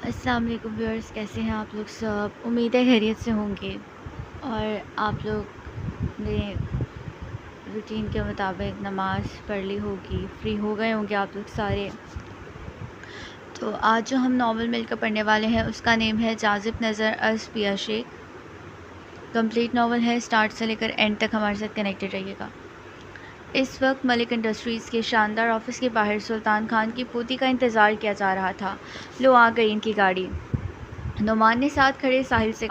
अस्सलाम वालेकुम व्यूअर्स, कैसे हैं आप लोग सब। उम्मीद है खैरियत से होंगे और आप लोग ने रूटीन के मुताबिक नमाज़ पढ़ ली होगी, फ्री हो गए होंगे आप लोग सारे। तो आज जो हम नावल मिलकर पढ़ने वाले हैं उसका नेम है जाज़िब नज़र अज़ पिया शेख। कंप्लीट नावल है, स्टार्ट से लेकर एंड तक हमारे साथ कनेक्टेड रहिएगा। इस वक्त मलिक इंडस्ट्रीज़ के शानदार ऑफिस के बाहर सुल्तान खान की पोती का इंतज़ार किया जा रहा था। लो आ गई इनकी गाड़ी। नुमान ने साथ खड़े साहिल से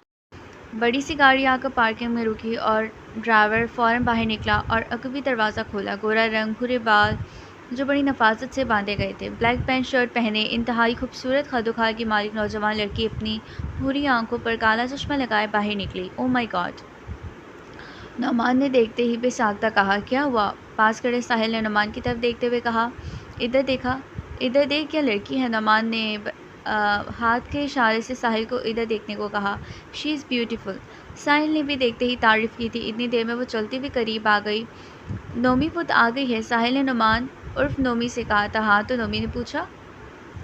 बड़ी सी गाड़ी आकर पार्किंग में रुकी और ड्राइवर फ़ौरन बाहर निकला और अकबी दरवाज़ा खोला। गोरा रंग, भूरे बाल जो बड़ी नफासत से बांधे गए थे, ब्लैक पैंट शर्ट पहने इंतहाई खूबसूरत खदोखाल की मालिक नौजवान लड़की अपनी भूरी आंखों पर काला चश्मा लगाए बाहर निकली। Oh my God! नुमान ने देखते ही बेसाख्ता कहा, क्या हुआ? पास खड़े साहिल ने नुमान की तरफ देखते हुए कहा, इधर देखा, इधर देख, क्या लड़की है? नुमान ने हाथ के इशारे से साहिल को इधर देखने को कहा। She is beautiful. साहिल ने भी देखते ही तारीफ़ की थी। इतनी देर में वो चलती हुई करीब आ गई। नोमी पुत आ गई है? साहिल ने नुमान उर्फ नोमी से कहा था। हाँ, तो नोमी ने पूछा।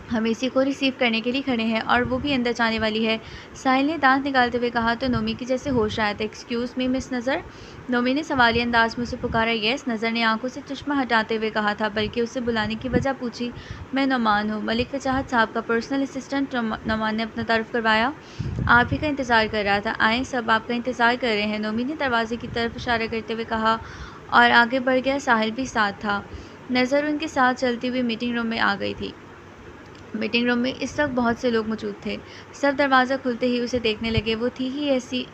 हम इसी को रिसीव करने के लिए खड़े हैं और वो भी अंदर जाने वाली है। साहिल ने दांत निकालते हुए कहा तो नोमी की जैसे होश आया था। एक्सक्यूज़ मी मिस नज़र? नोमी ने सवालिया अंदाज में उसे पुकारा। येस। नज़र ने आंखों से चश्मा हटाते हुए कहा था, बल्कि उसे बुलाने की वजह पूछी। मैं नुमान हूँ, मलिक वजाहत साहब का पर्सनल असिस्टेंट। नुमान ने अपना तारुफ करवाया। आप ही का इंतज़ार कर रहा था। आए, सब आपका इंतज़ार कर रहे हैं। नोमी ने दरवाजे की तरफ इशारा करते हुए कहा और आगे बढ़ गया। साहिल भी साथ था। नज़र उनके साथ चलती हुई मीटिंग रूम में आ गई थी। मीटिंग रूम में इस वक्त बहुत से लोग मौजूद थे। सब दरवाज़ा खुलते ही उसे देखने लगे। वो थी ही ऐसी।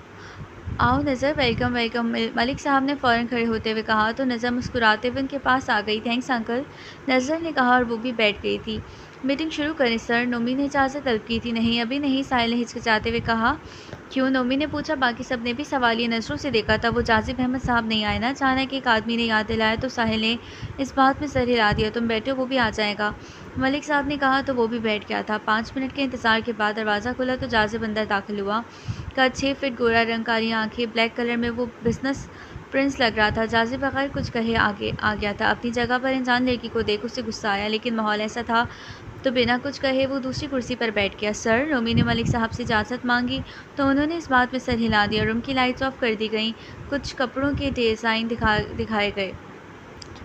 आओ नज़र, वेलकम वेलकम। मलिक साहब ने फ़ौरन खड़े होते हुए कहा तो नज़र मुस्कुराते हुए उनके पास आ गई। थैंक्स अंकल, नज़र ने कहा और वो भी बैठ गई थी। मीटिंग शुरू करें सर? नोमी ने इजाज़त तलब की थी। नहीं, अभी नहीं, साहिल ने हिचकिचाते हुए कहा। क्यों? नोमी ने पूछा। बाकी सब ने भी सवालिया नज़रों से देखा था। वो जाज़िब अहमद साहब नहीं आए ना? अचानक एक आदमी ने याद दिलाया तो साहिल ने इस बात में सर हिला दिया। तुम बैठो, वो भी आ जाएगा, मलिक साहब ने कहा तो वो भी बैठ गया था। 5 मिनट के इंतज़ार के बाद दरवाज़ा खुला तो जाज़िब अंदर दाखिल हुआ। का 6 फीट गोरा रंग, काली आंखें, ब्लैक कलर में वो बिजनेस प्रिंस लग रहा था। जाज़िब बगैर कुछ कहे आगे आ गया था। अपनी जगह पर अनजान लड़की को देख उसे गुस्सा आया, लेकिन माहौल ऐसा था तो बिना कुछ कहे वो दूसरी कुर्सी पर बैठ गया। सर, रोमी ने मलिक साहब से इजाज़त मांगी तो उन्होंने इस बात में सर हिला दिया। रूम की लाइट्स ऑफ कर दी गईं। कुछ कपड़ों के डिज़ाइन दिखाए गए।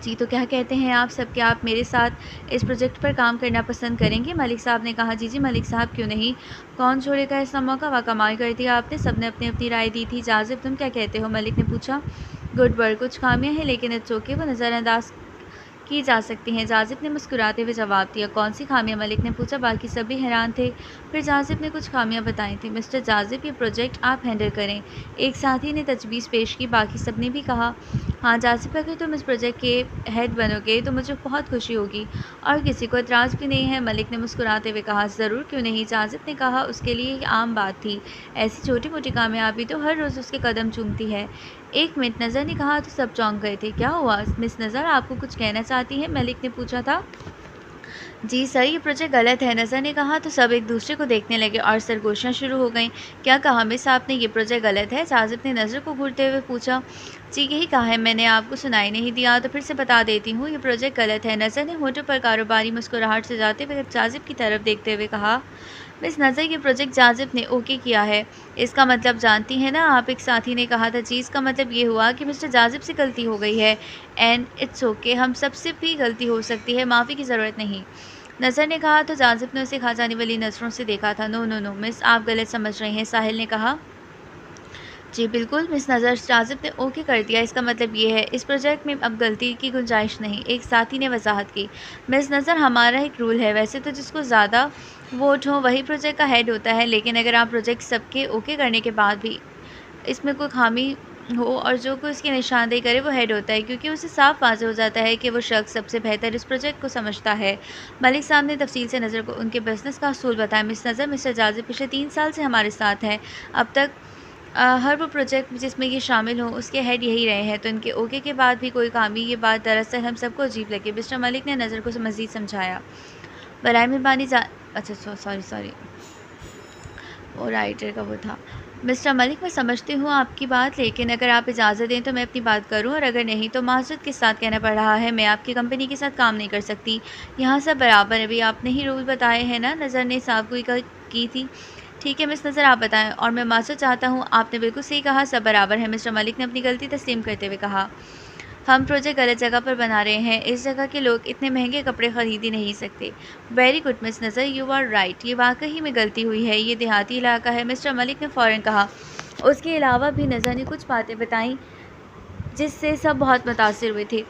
जी, तो क्या कहते हैं आप सब? क्या आप मेरे साथ इस प्रोजेक्ट पर काम करना पसंद करेंगे? मलिक साहब ने कहा। जी जी मलिक साहब, क्यों नहीं, कौन छोड़ेगा ऐसा मौका। वाह, कमाल कर दिया आपने। सबने अपनी अपनी राय दी थी। जाज़िब, तुम क्या कहते हो? मलिक ने पूछा। गुड वर्क, कुछ खामियां हैं लेकिन इट्स ओके, वो नज़रअंदाज की जा सकती हैं। जाज़िब ने मुस्कुराते हुए जवाब दिया। कौन सी खामियां? मलिक ने पूछा। बाकी सभी हैरान थे। फिर जाज़िब ने कुछ खामियां बताई थी। मिस्टर जाज़िब, ये प्रोजेक्ट आप हैंडल करें, एक साथी ने तजवीज़ पेश की। बाकी सब ने भी कहा हाँ जाज़िब, अगर तुम इस प्रोजेक्ट के हेड बनोगे तो मुझे बहुत खुशी होगी। और किसी को एतराज़ भी नहीं है, मलिक ने मुस्कुराते हुए कहा। ज़रूर, क्यों नहीं, जाज़िब ने कहा। उसके लिए ये आम बात थी। ऐसी छोटी मोटी कामयाबी तो हर रोज़ उसके कदम चूमती है। एक मिनट, नज़र ने कहा तो सब चौंक गए थे। क्या हुआ मिस नज़र, आपको कुछ कहना चाहती हैं? मलिक ने पूछा था। जी सर, ये प्रोजेक्ट गलत है, नज़र ने कहा तो सब एक दूसरे को देखने लगे और सरगोशियाँ शुरू हो गईं। क्या कहा मिस आपने, ये प्रोजेक्ट गलत है? जाज़िब ने नज़र को घूरते हुए पूछा। जी यही कहा है मैंने, आपको सुनाई नहीं दिया तो फिर से बता देती हूँ, ये प्रोजेक्ट गलत है। नज़र ने होठों पर कारोबारी मुस्कुराहट से जाते हुए जाज़िब की तरफ देखते हुए कहा। मिस नज़र, ये प्रोजेक्ट जाज़िब ने ओके किया है। इसका मतलब जानती हैं ना आप? एक साथी ने कहा था। जी, इसका मतलब ये हुआ कि मिस्टर जाज़िब से गलती हो गई है एंड इट्स ओके, हम सबसे भी गलती हो सकती है, माफ़ी की ज़रूरत नहीं। नज़र ने कहा तो जाज़िब ने उसे खा जाने वाली नज़रों से देखा था। नो नो नो मिस, आप गलत समझ रही हैं, साहिल ने कहा। जी बिल्कुल मिस नज़र, जाज़िब ने ओके कर दिया, इसका मतलब ये है इस प्रोजेक्ट में अब गलती की गुंजाइश नहीं, एक साथी ने वजाहत की। मिस नज़र, हमारा एक रूल है, वैसे तो जिसको ज़्यादा वोट हो वही प्रोजेक्ट का हेड होता है, लेकिन अगर आप प्रोजेक्ट सबके ओके करने के बाद भी इसमें कोई खामी हो और जो कोई उसकी निशानदेही करे वो हेड होता है, क्योंकि उसे साफ वाज़ेह हो जाता है कि वो शख्स सबसे बेहतर इस प्रोजेक्ट को समझता है। मलिक साहब ने तफसील से नज़र को उनके बिज़नेस का असूल बताया। मिस नज़र, मिस्टर जाज़िब पिछले 3 साल से हमारे साथ हैं। अब तक हर वो प्रोजेक्ट जिसमें ये शामिल हो उसके हेड यही रहे हैं, तो इनके ओके के बाद भी कोई खामी, ये बात दरअसल हम सबको अजीब लगी। मिस्टर मलिक ने नज़र को मज़ीद समझाया। बराए मेहरबानी अच्छा सॉरी, वो राइटर का वो था। मिस्टर मलिक, मैं समझती हूँ आपकी बात, लेकिन अगर आप इजाज़त दें तो मैं अपनी बात करूँ, और अगर नहीं तो माज़रत के साथ कहना पड़ रहा है, मैं आपकी कंपनी के साथ काम नहीं कर सकती। यहाँ सब बराबर है, अभी आपने ही रूल बताए हैं ना? नज़र ने साफ गोई की थी। ठीक है मिस नज़र, आप बताएं। और मैं माफ़ी चाहता हूँ, आपने बिल्कुल सही कहा, सब बराबर है। मिस्टर मलिक ने अपनी गलती तस्लीम करते हुए कहा, हम प्रोजेक्ट गलत जगह पर बना रहे हैं। इस जगह के लोग इतने महंगे कपड़े खरीद ही नहीं सकते। वेरी गुड मिस नज़र, यू आर राइट, ये वाकई में गलती हुई है। ये देहाती इलाका है, मिस्टर मलिक ने फ़ौरन कहा। उसके अलावा भी नज़र ने कुछ बातें बताईं जिससे सब बहुत मुतासिर हुए थे।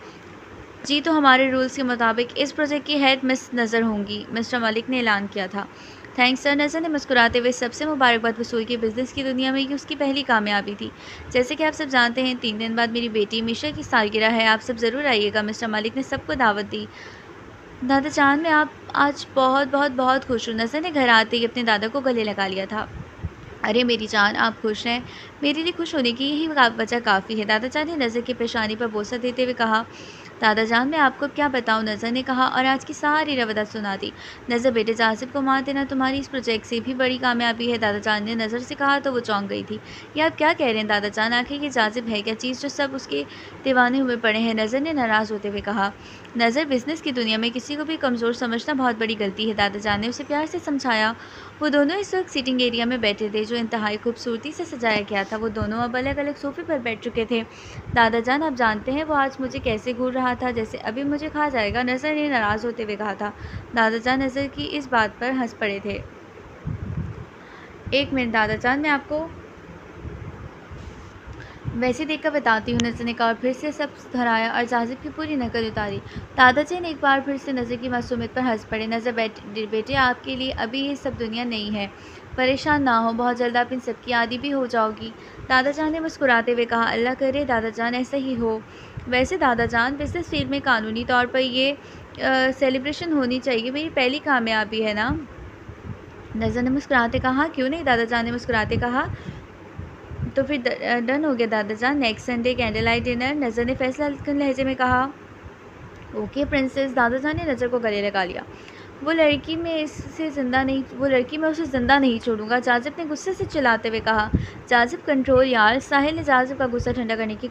जी, तो हमारे रूल्स के मुताबिक इस प्रोजेक्ट की हेड मिस नज़र होंगी, मिस्टर मलिक ने ऐलान किया था। थैंक्स सर, नज़र ने मुस्कुराते हुए सबसे मुबारकबाद वसूल की। बिज़नेस की दुनिया में ये उसकी पहली कामयाबी थी। जैसे कि आप सब जानते हैं, 3 दिन बाद मेरी बेटी मीशा की सालगिरह है। आप सब ज़रूर आइएगा। मिस्टर मलिक ने सबको दावत दी। दादा जान, मैं आप आज बहुत बहुत बहुत खुश हूँ। नज़र ने घर आते ही अपने दादा को गले लगा लिया था। अरे मेरी जान, आप खुश हैं, मेरे लिए खुश होने की यही वजह काफ़ी है। दादा जान ने नज़र की पेशानी पर बोसा देते हुए कहा। दादा जान, मैं आपको क्या बताऊं, नज़र ने कहा और आज की सारी रवदा सुना दी। नज़र, बेटे जाजिब को मार देना तुम्हारी इस प्रोजेक्ट से भी बड़ी कामयाबी है। दादा जान ने नज़र से कहा तो वो चौंक गई थी। ये आप क्या कह रहे हैं दादा जान, आखिर ये जाजिब है क्या चीज़ जो सब उसके दीवाने हुए पड़े हैं? नज़र ने नाराज़ होते हुए कहा। नज़र, बिज़नेस की दुनिया में किसी को भी कमज़ोर समझना बहुत बड़ी गलती है। दादा जान ने उसे प्यार से समझाया। वो दोनों इस वक्त सीटिंग एरिया में बैठे थे जो इंतहाई खूबसूरती से सजाया गया था। वो दोनों अब अलग अलग सोफ़े पर बैठ चुके थे। दादा जान, आप जानते हैं वो आज मुझे कैसे घूर रहा था, जैसे अभी मुझे खा जाएगा। नज़र ने नाराज़ होते हुए कहा था। दादा जान नज़र की इस बात पर हंस पड़े थे। एक मिनट दादा जान, मैं आपको वैसे देखकर बताती हूँ, नज़र ने कहा और फिर से सब दोहराया और जाजिब की पूरी नकल उतारी। दादाजी ने एक बार फिर से नज़र की मासूमियत पर हंस पड़े। नज़र, बेटे आपके लिए अभी ये सब दुनिया नहीं है, परेशान ना हो, बहुत जल्द आप इन सब की आदी भी हो जाओगी। दादाजान ने मुस्कुराते हुए कहा। अल्लाह करे दादाजान ऐसा ही हो। वैसे दादाजान, बिज़नेस फील्ड में कानूनी तौर पर ये सेलिब्रेशन होनी चाहिए, मेरी पहली कामयाबी है ना। नज़र ने मुस्कुराते कहा। क्यों नहीं, दादाजान ने मुस्कुराते कहा। तो फिर डन हो गया दादाजान, next Sunday candle light dinner. Nazar ने फैसला लहजे में कहा। Okay princess. दादाजान ने नज़र को गले लगा लिया। वो लड़की मैं उसे ज़िंदा नहीं छोड़ूंगा, जाजिब ने गुस्से से चिल्लाते हुए कहा। जाजिब कंट्रोल यार। साहिल ने जाजिब का गुस्सा ठंडा करने की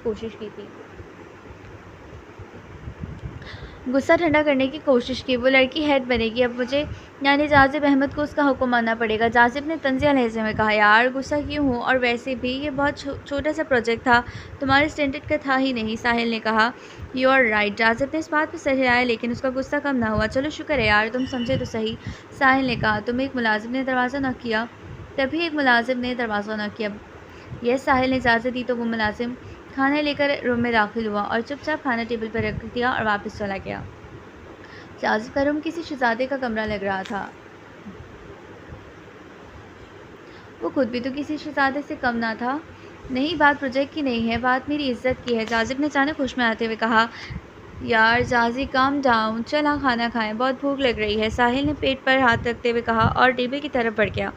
कोशिश की। वो लड़की हेड बनेगी, अब मुझे यानी जाजिब अहमद को उसका हुक्म मानना पड़ेगा। जाजिब ने तंजिया लहजे में कहा। यार गुस्सा क्यों हो, और वैसे भी ये बहुत छोटा सा प्रोजेक्ट था, तुम्हारे स्टैंडर्ड का था ही नहीं। साहिल ने कहा। You are right. जाजिब ने इस बात पर सर हिलाया, लेकिन उसका गुस्सा कम ना हुआ। चलो शुक्र है यार, तुम समझे तो सही। साहिल ने कहा। तभी एक मुलाजिम ने दरवाज़ा नॉक किया। यस, साहिल ने इजाज़त दी तो वो मुलाजिम खाना लेकर रूम में दाखिल हुआ और चुपचाप खाना टेबल पर रख दिया और वापस चला गया। जाजिब का रूम किसी शहजादे का कमरा लग रहा था। वो खुद भी तो किसी शहजादे से कम ना था। नहीं, बात प्रोजेक्ट की नहीं है, बात मेरी इज्जत की है। जाजिब ने अचानक होश में आते हुए कहा। यार जाजी, काम डाउन, चल खाना खाएं, बहुत भूख लग रही है। साहिल ने पेट पर हाथ रखते हुए कहा और टेबल की तरफ बढ़ गया।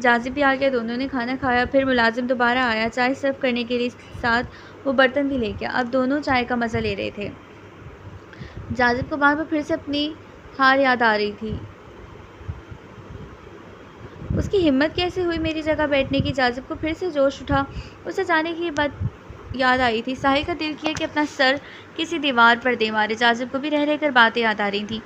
जाजिब भी आ गया। दोनों ने खाना खाया। फिर मुलाजिम दोबारा आया चाय सर्व करने के लिए, साथ वो बर्तन भी ले गया। अब दोनों चाय का मज़ा ले रहे थे। जाजिब को बार बार फिर से अपनी हार याद आ रही थी। उसकी हिम्मत कैसे हुई मेरी जगह बैठने की। जाजिब को फिर से जोश उठा। उसे जाने की बात याद आई थी। साहिल का दिल किया कि अपना सर किसी दीवार पर दे मारे। जाजिब को भी रह रहकर बातें याद आ रही थी।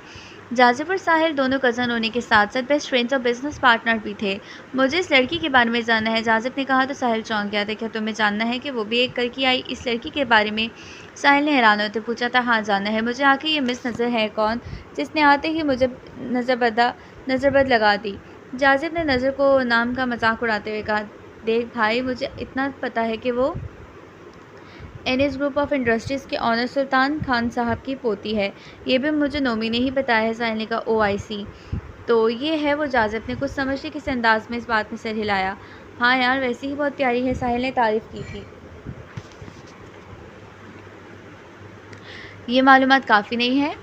जाजिब और साहिल दोनों कज़न होने के साथ साथ बेस्ट फ्रेंड्स और बिजनेस पार्टनर भी थे। मुझे इस लड़की के बारे में जानना है, जाजिब ने कहा तो साहिल चौंक गया था। क्या तुम्हें जानना है कि वो भी एक करके आई इस लड़की के बारे में? साहिल ने हैरान होते पूछा था। हाँ जानना है मुझे। आखिर ये मिस नज़र है कौन, जिसने आते ही मुझे नज़रबद लगा दी? जाजिब ने नज़र को नाम का मजाक उड़ाते हुए कहा। देख भाई, मुझे इतना पता है कि वो एनएस ग्रुप ऑफ इंडस्ट्रीज़ के ऑनर सुल्तान खान साहब की पोती है। ये भी मुझे नोमी ने ही बताया है। साहिल ने कहा। OIC, तो ये है वो। जाजिब ने कुछ समझते किस अंदाज में इस बात में सर हिलाया। हाँ यार, वैसे ही बहुत प्यारी है, साहिल ने तारीफ़ की थी। ये मालूमात काफ़ी नहीं है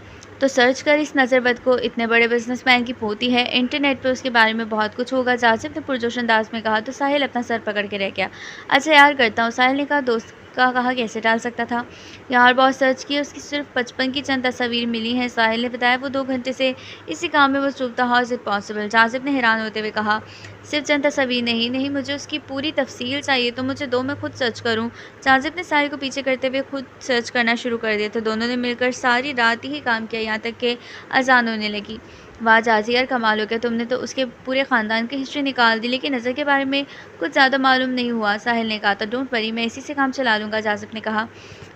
तो सर्च कर इस नज़रबद को, इतने बड़े बिजनेसमैन की पोती है, इंटरनेट पे उसके बारे में बहुत कुछ होगा। जाजिब ने पुरजोश अंदाज में कहा तो साहिल अपना सर पकड़ के रह गया। अच्छा यार करता हूँ। साहिल ने कहा। दोस्त का कहा कैसे डाल सकता था यार, बहुत सर्च किया, उसकी सिर्फ 55 की चंद तस्वीर मिली हैं। साहिल ने बताया। वो 2 घंटे से इसी काम में मसरूफ़ था। How is it possible? Jazib ने हैरान होते हुए कहा। सिर्फ चंद तस्वीर नहीं, मुझे उसकी पूरी तफसील चाहिए। तो मुझे दो, मैं खुद सर्च करूँ? जाजिब ने साहिल को पीछे करते हुए खुद सर्च करना शुरू कर दिया। तो दोनों ने मिलकर सारी रात ही काम किया, यहाँ तक कि अजान होने लगी। वाह जाजी यार, कमाल हो गया, तुमने तो उसके पूरे ख़ानदान की हिस्ट्री निकाल दी, लेकिन नज़र के बारे में कुछ ज़्यादा मालूम नहीं हुआ। साहिल ने कहा था। डोंट वरी, मैं इसी से काम चला लूँगा, जाजिब ने कहा।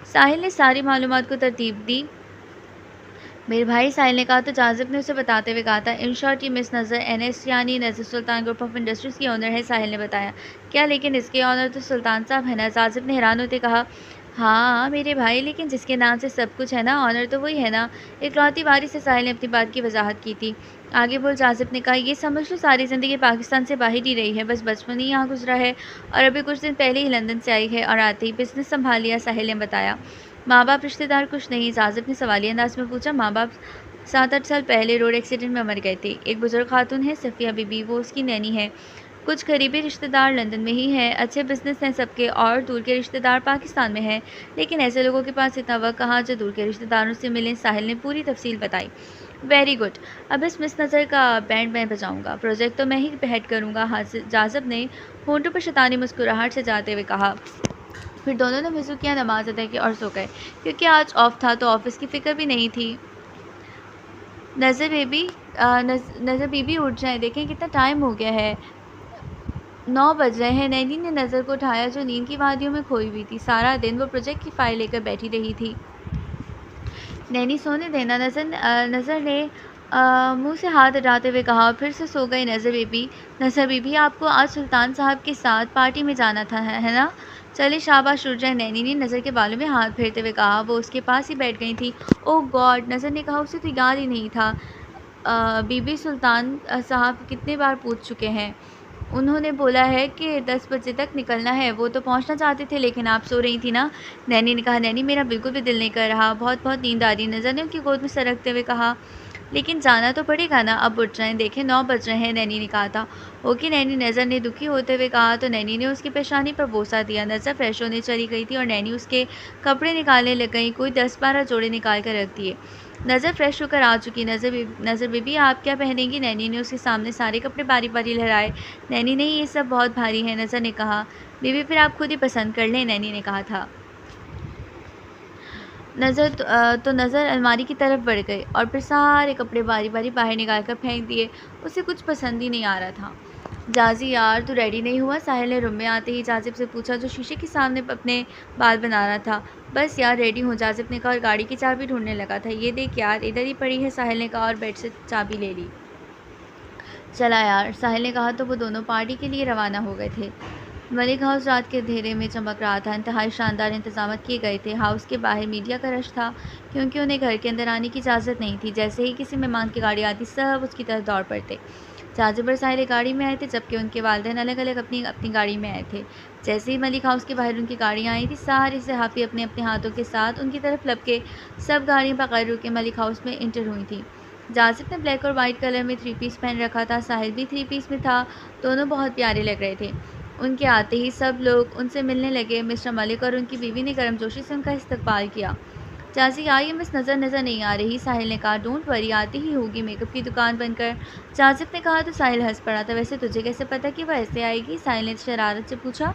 साहिल ने सारी मालूमात को तरतीब दी। मेरे भाई, साहिल ने कहा तो जाजिब ने उसे बताते हुए कहा था। इन शॉर्ट ये मिस नज़र NS यानी नज़र सुल्तान ग्रुप ऑफ इंडस्ट्रीज़ की ओनर है, साहिल ने बताया। क्या, लेकिन इसके ओनर तो सुल्तान साहब है ना, जाजिब ने हैरान होते कहा। हाँ मेरे भाई, लेकिन जिसके नाम से सब कुछ है ना, ऑनर तो वही है ना। इकलौती बारी से साहिल ने अपनी बात की वजाहत की थी। आगे बोल जाजिब ने कहा, ये समझ लो सारी ज़िंदगी पाकिस्तान से बाहर ही रही है, बस बचपन ही यहाँ गुजरा है और अभी कुछ दिन पहले ही लंदन से आई है और आते ही बिजनेस संभाल लिया, साहिल ने बताया। माँ बाप रिश्तेदार कुछ नहीं, जाजिब ने सवालिया अंदाज में पूछा। माँ बाप 7-8 साल पहले रोड एक्सीडेंट में मर गए थे। एक बुजुर्ग खातून है सफ़िया बीबी, वो उसकी नैनी है। कुछ करीबी रिश्तेदार लंदन में ही हैं, अच्छे बिजनेस हैं सबके, और दूर के रिश्तेदार पाकिस्तान में हैं, लेकिन ऐसे लोगों के पास इतना वक्त कहाँ जो दूर के रिश्तेदारों से मिलें, साहिल ने पूरी तफसील बताई। वेरी गुड, अब इस मिस नज़र का बैंड मैं बजाऊंगा, प्रोजेक्ट तो मैं ही हेड करूंगा, जाजिब ने होंठों पर शैतानी मुस्कुराहट से जाते हुए कहा। फिर दोनों ने वज़ू किया, नमाज अदा की और सो गए, क्योंकि आज ऑफ था तो ऑफिस की फ़िक्र भी नहीं थी। नज़र बीबी उठ जाए, देखें कितना टाइम हो गया है, 9 बज रहे हैं। नैनी ने नज़र को उठाया जो नींद की वादियों में खोई हुई थी। सारा दिन वो प्रोजेक्ट की फ़ाइल लेकर बैठी रही थी। नैनी सोने देना, नज़र ने मुंह से हाथ हटाते हुए कहा। फिर से सो गई नज़र बीबी, आपको आज सुल्तान साहब के साथ पार्टी में जाना था, है ना? चले शाबाश, उठ जाए, नैनी ने नज़र के बालों में हाथ फेरते हुए कहा। वो उसके पास ही बैठ गई थी। ओह गॉड, नज़र ने कहा, उसे तो याद ही नहीं था। बीबी सुल्तान साहब कितने बार पूछ चुके हैं, उन्होंने बोला है कि 10 बजे तक निकलना है। वो तो पहुंचना चाहते थे, लेकिन आप सो रही थी ना, नैनी ने कहा। नैनी, मेरा बिल्कुल भी दिल नहीं कर रहा, बहुत बहुत नींद आ रही, नज़र ने उनकी गोद में सरकते हुए कहा। लेकिन जाना तो पड़ेगा ना, अब उठ जाएं, देखें 9 बज रहे हैं, नैनी ने कहा था। ओके नैनी, नज़र ने दुखी होते हुए कहा। तो नैनी ने उसकी पेशानी पर बोसा दिया। नज़र फ्रेश होने चली गई थी और नैनी उसके कपड़े निकालने लग गई। कोई 10-12 जोड़े निकाल कर रख दिए। नज़र फ्रेश होकर आ चुकी। नज़र बीबी, आप क्या पहनेंगी? नैनी ने उसके सामने सारे कपड़े बारी बारी लहराए। नैनी, नहीं ये सब बहुत भारी है, नज़र ने कहा। बीबी, फिर आप खुद ही पसंद कर लें, नैनी ने कहा था। नज़र अलमारी की तरफ बढ़ गई और फिर सारे कपड़े बारी बारी बाहर निकाल कर फेंक दिए। उसे कुछ पसंद ही नहीं आ रहा था। जाजी यार, तू रेडी नहीं हुआ? साहिल ने रूम में आते ही जाजिब से पूछा, जो शीशे के सामने अपने बाल बना रहा था। बस यार रेडी हूँ, जाजिब ने कहा और गाड़ी की चाबी ढूंढने लगा था। ये देख यार, इधर ही पड़ी है, साहिल ने कहा और बेड से चाबी ले ली। चला यार, साहिल ने कहा। तो वो दोनों पार्टी के लिए रवाना हो गए थे। मलिक हाउस रात के अंधेरे में चमक रहा था। इंतहाई शानदार इंतजाम किए गए थे। हाउस के बाहर मीडिया का रश था, क्योंकि उन्हें घर के अंदर आने की इजाज़त नहीं थी। जैसे ही किसी मेहमान की गाड़ी आती, सब उसकी तरफ दौड़ पड़ते। जाजिब और साहिल गाड़ी में आए थे, जबकि उनके वालिदैन अलग अलग अपनी अपनी गाड़ी में आए थे। जैसे ही मलिक हाउस के बाहर उनकी गाड़ियाँ आई थी, सारे सहाफ़ी अपने अपने हाथों के साथ उनकी तरफ लपके सब गाड़ियाँ बगैर रुके मलिक हाउस में इंटर हुई थी। जाजिब ने ब्लैक और वाइट कलर में 3 पीस पहन रखा था। साहिल भी 3 पीस में था। दोनों बहुत प्यारे लग रहे थे। उनके आते ही सब लोग उनसे मिलने लगे। मिस्टर मलिक और उनकी बीवी ने गर्मजोशी से उनका इस्तकबाल किया। चाची आई मिस नज़र नहीं आ रही, साहिल ने कहा। डोंट वरी, आती ही होगी, मेकअप की दुकान बनकर, चाचिक ने कहा। तो साहिल हंस पड़ा था। वैसे तुझे कैसे पता कि वह ऐसे आएगी? साहिल ने शरारत से पूछा।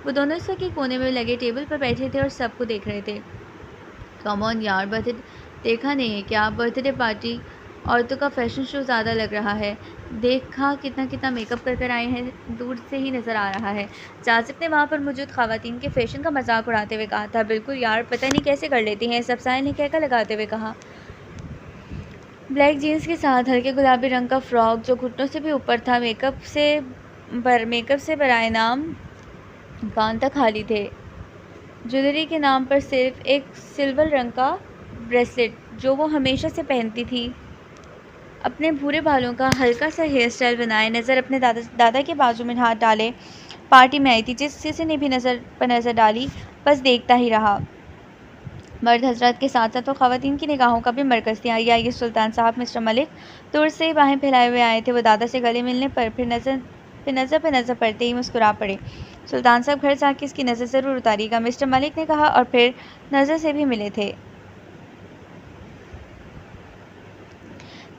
वो दोनों इस वक्त कोने में लगे टेबल पर बैठे थे और सबको देख रहे थे। कम ऑन यार, बर्थडे देखा नहीं है क्या? बर्थडे पार्टी औरतों का फैशन शो ज़्यादा लग रहा है। देखा कितना कितना मेकअप कर कर आए हैं, दूर से ही नज़र आ रहा है। जाजिब ने वहाँ पर मौजूद ख़वातीन के फ़ैशन का मजाक उड़ाते हुए कहा था। बिल्कुल यार, पता नहीं कैसे कर लेती हैं सब, साहिल ने कहकर लगाते हुए कहा। ब्लैक जीन्स के साथ हल्के गुलाबी रंग का फ्रॉक जो घुटनों से भी ऊपर था, मेकअप से बराए नाम कान तक खाली थे। ज्वेलरी के नाम पर सिर्फ एक सिल्वर रंग का ब्रेसलेट जो वो हमेशा से पहनती थी। अपने भूरे बालों का हल्का सा हेयर स्टाइल बनाए, नज़र अपने दादा के बाजू में हाथ डाले पार्टी में आई थी। जिस किसी ने भी नज़र डाली, बस देखता ही रहा। मर्द हजरत के साथ साथ वो ख़वातीन की निगाहों का भी मरकज़ थी। आइए सुल्तान साहब, मिस्टर मलिक दूर से ही बाहें फैलाए हुए आए थे। वो दादा से गले मिलने पर फिर नज़र पे नज़र पड़ते ही मुस्कुरा पड़े। सुल्तान साहब, घर जाके इसकी नज़र ज़रूर उतारिएगा, मिस्टर मलिक ने कहा और फिर नज़र से भी मिले थे।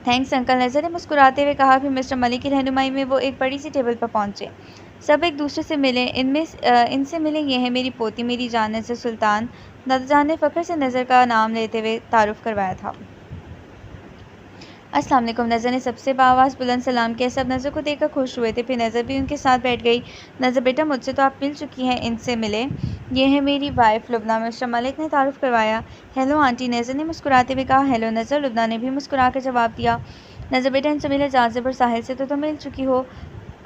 थैंक्स अंकल, नज़र ने मुस्कुराते हुए कहा। फिर मिस्टर मलिक की रहनुमाई में वो एक बड़ी सी टेबल पर पहुंचे। सब एक दूसरे से मिले। इनसे मिले, ये है मेरी पोती, मेरी जान नज़र सुल्तान। दादाजान ने फ़ख्र से नज़र का नाम लेते हुए तारुफ करवाया था। अस्सलाम वालेकुम। नज़र ने सबसे बाआवाज़ बुलंद सलाम किया। सब नज़र को देखकर खुश हुए थे। फिर नज़र भी उनके साथ बैठ गई। नज़र बेटा, मुझसे तो आप मिल चुकी हैं, इनसे मिले। ये है मेरी वाइफ लुबना। मिस्टर मलिक ने तारुफ करवाया। हेलो आंटी, नज़र ने मुस्कुराते हुए कहा। हेलो नज़र, लुबना ने भी मुस्कुरा कर जवाब दिया। नज़र बेटा, इनसे मिले। जाज़िब और साहिल से तो तुम मिल चुकी हो।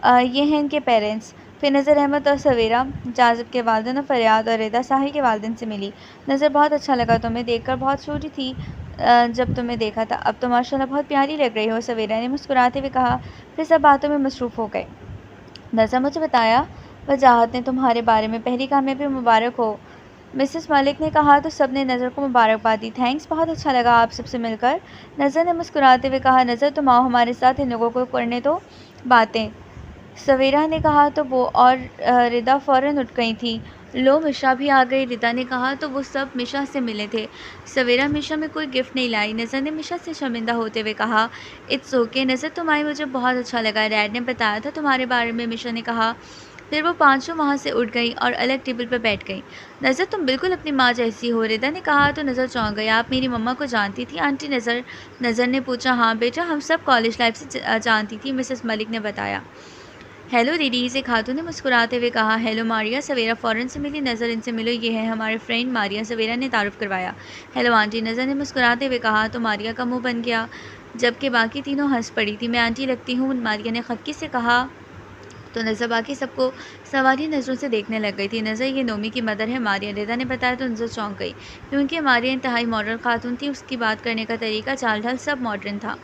ये हैं इनके पेरेंट्स। फिर नज़र अहमद और सवेरा, जाज़िब के वालिदैन और फरियाद और रिदा साहिल के वालिदैन से मिली। नज़र बहुत अच्छा लगा तुम्हें देखकर, बहुत छोटी थी जब तुम्हें देखा था, अब तो माशाल्लाह बहुत प्यारी लग रही हो, सवेरा ने मुस्कुराते हुए कहा। फिर सब बातों में मसरूफ़ हो गए। नज़र मुझे बताया वजाहत ने तुम्हारे बारे में, पहली कामयाबी मुबारक हो। मिसेस मलिक ने कहा तो सब ने नज़र को मुबारकबाद दी। थैंक्स, बहुत अच्छा लगा आप सबसे मिलकर। नज़र ने मुस्कुराते हुए कहा। नज़र तुम आओ हमारे साथ, इन लोगों को करने दो बातें। सवेरा ने कहा तो वो और रिदा फ़ौरन उठ गई थी। लो मिशा भी आ गई, रिदा ने कहा तो वो सब मिशा से मिले थे। सवेरा मिशा में कोई गिफ्ट नहीं लाई। नज़र ने मिशा से शर्मिंदा होते हुए कहा। इट्स ओके नज़र, तुम आई, मुझे बहुत अच्छा लगा। डैड ने बताया था तुम्हारे बारे में, मिशा ने कहा। फिर वो पांचों वहाँ से उठ गई और अलग टेबल पर बैठ गई। नज़र तुम बिल्कुल अपनी माँ जैसी हो, रिदा ने कहा तो नज़र चौंक गई। आप मेरी मम्मा को जानती थी आंटी? नज़र ने पूछा। हाँ बेटा, हम सब कॉलेज लाइफ से जानती थी, मिसेस मलिक ने बताया। हेलो दीदी, से खातून ने मुस्कुराते हुए कहा। हेलो मारिया, सवेरा फ़ौरन से मिली। नज़र, इनसे मिलो, ये है हमारे फ्रेंड मारिया, सवेरा ने तारुफ करवाया। हेलो आंटी, नज़र ने मुस्कुराते हुए कहा तो मारिया का मुंह बन गया, जबकि बाकी तीनों हंस पड़ी थी। मैं आंटी लगती हूँ, मारिया ने खटकी से कहा तो नज़र बाकी सबको सवालिया नज़रों से देखने लग गई थी। नज़र, ये नोमी की मदर है, मारिया, रिदा ने बताया तो नज़र चौंक गई, क्योंकि मारिया इंतहाई मॉडर्न खातून थी। उसकी बात करने का तरीका, चाल ढाल सब मॉडर्न था।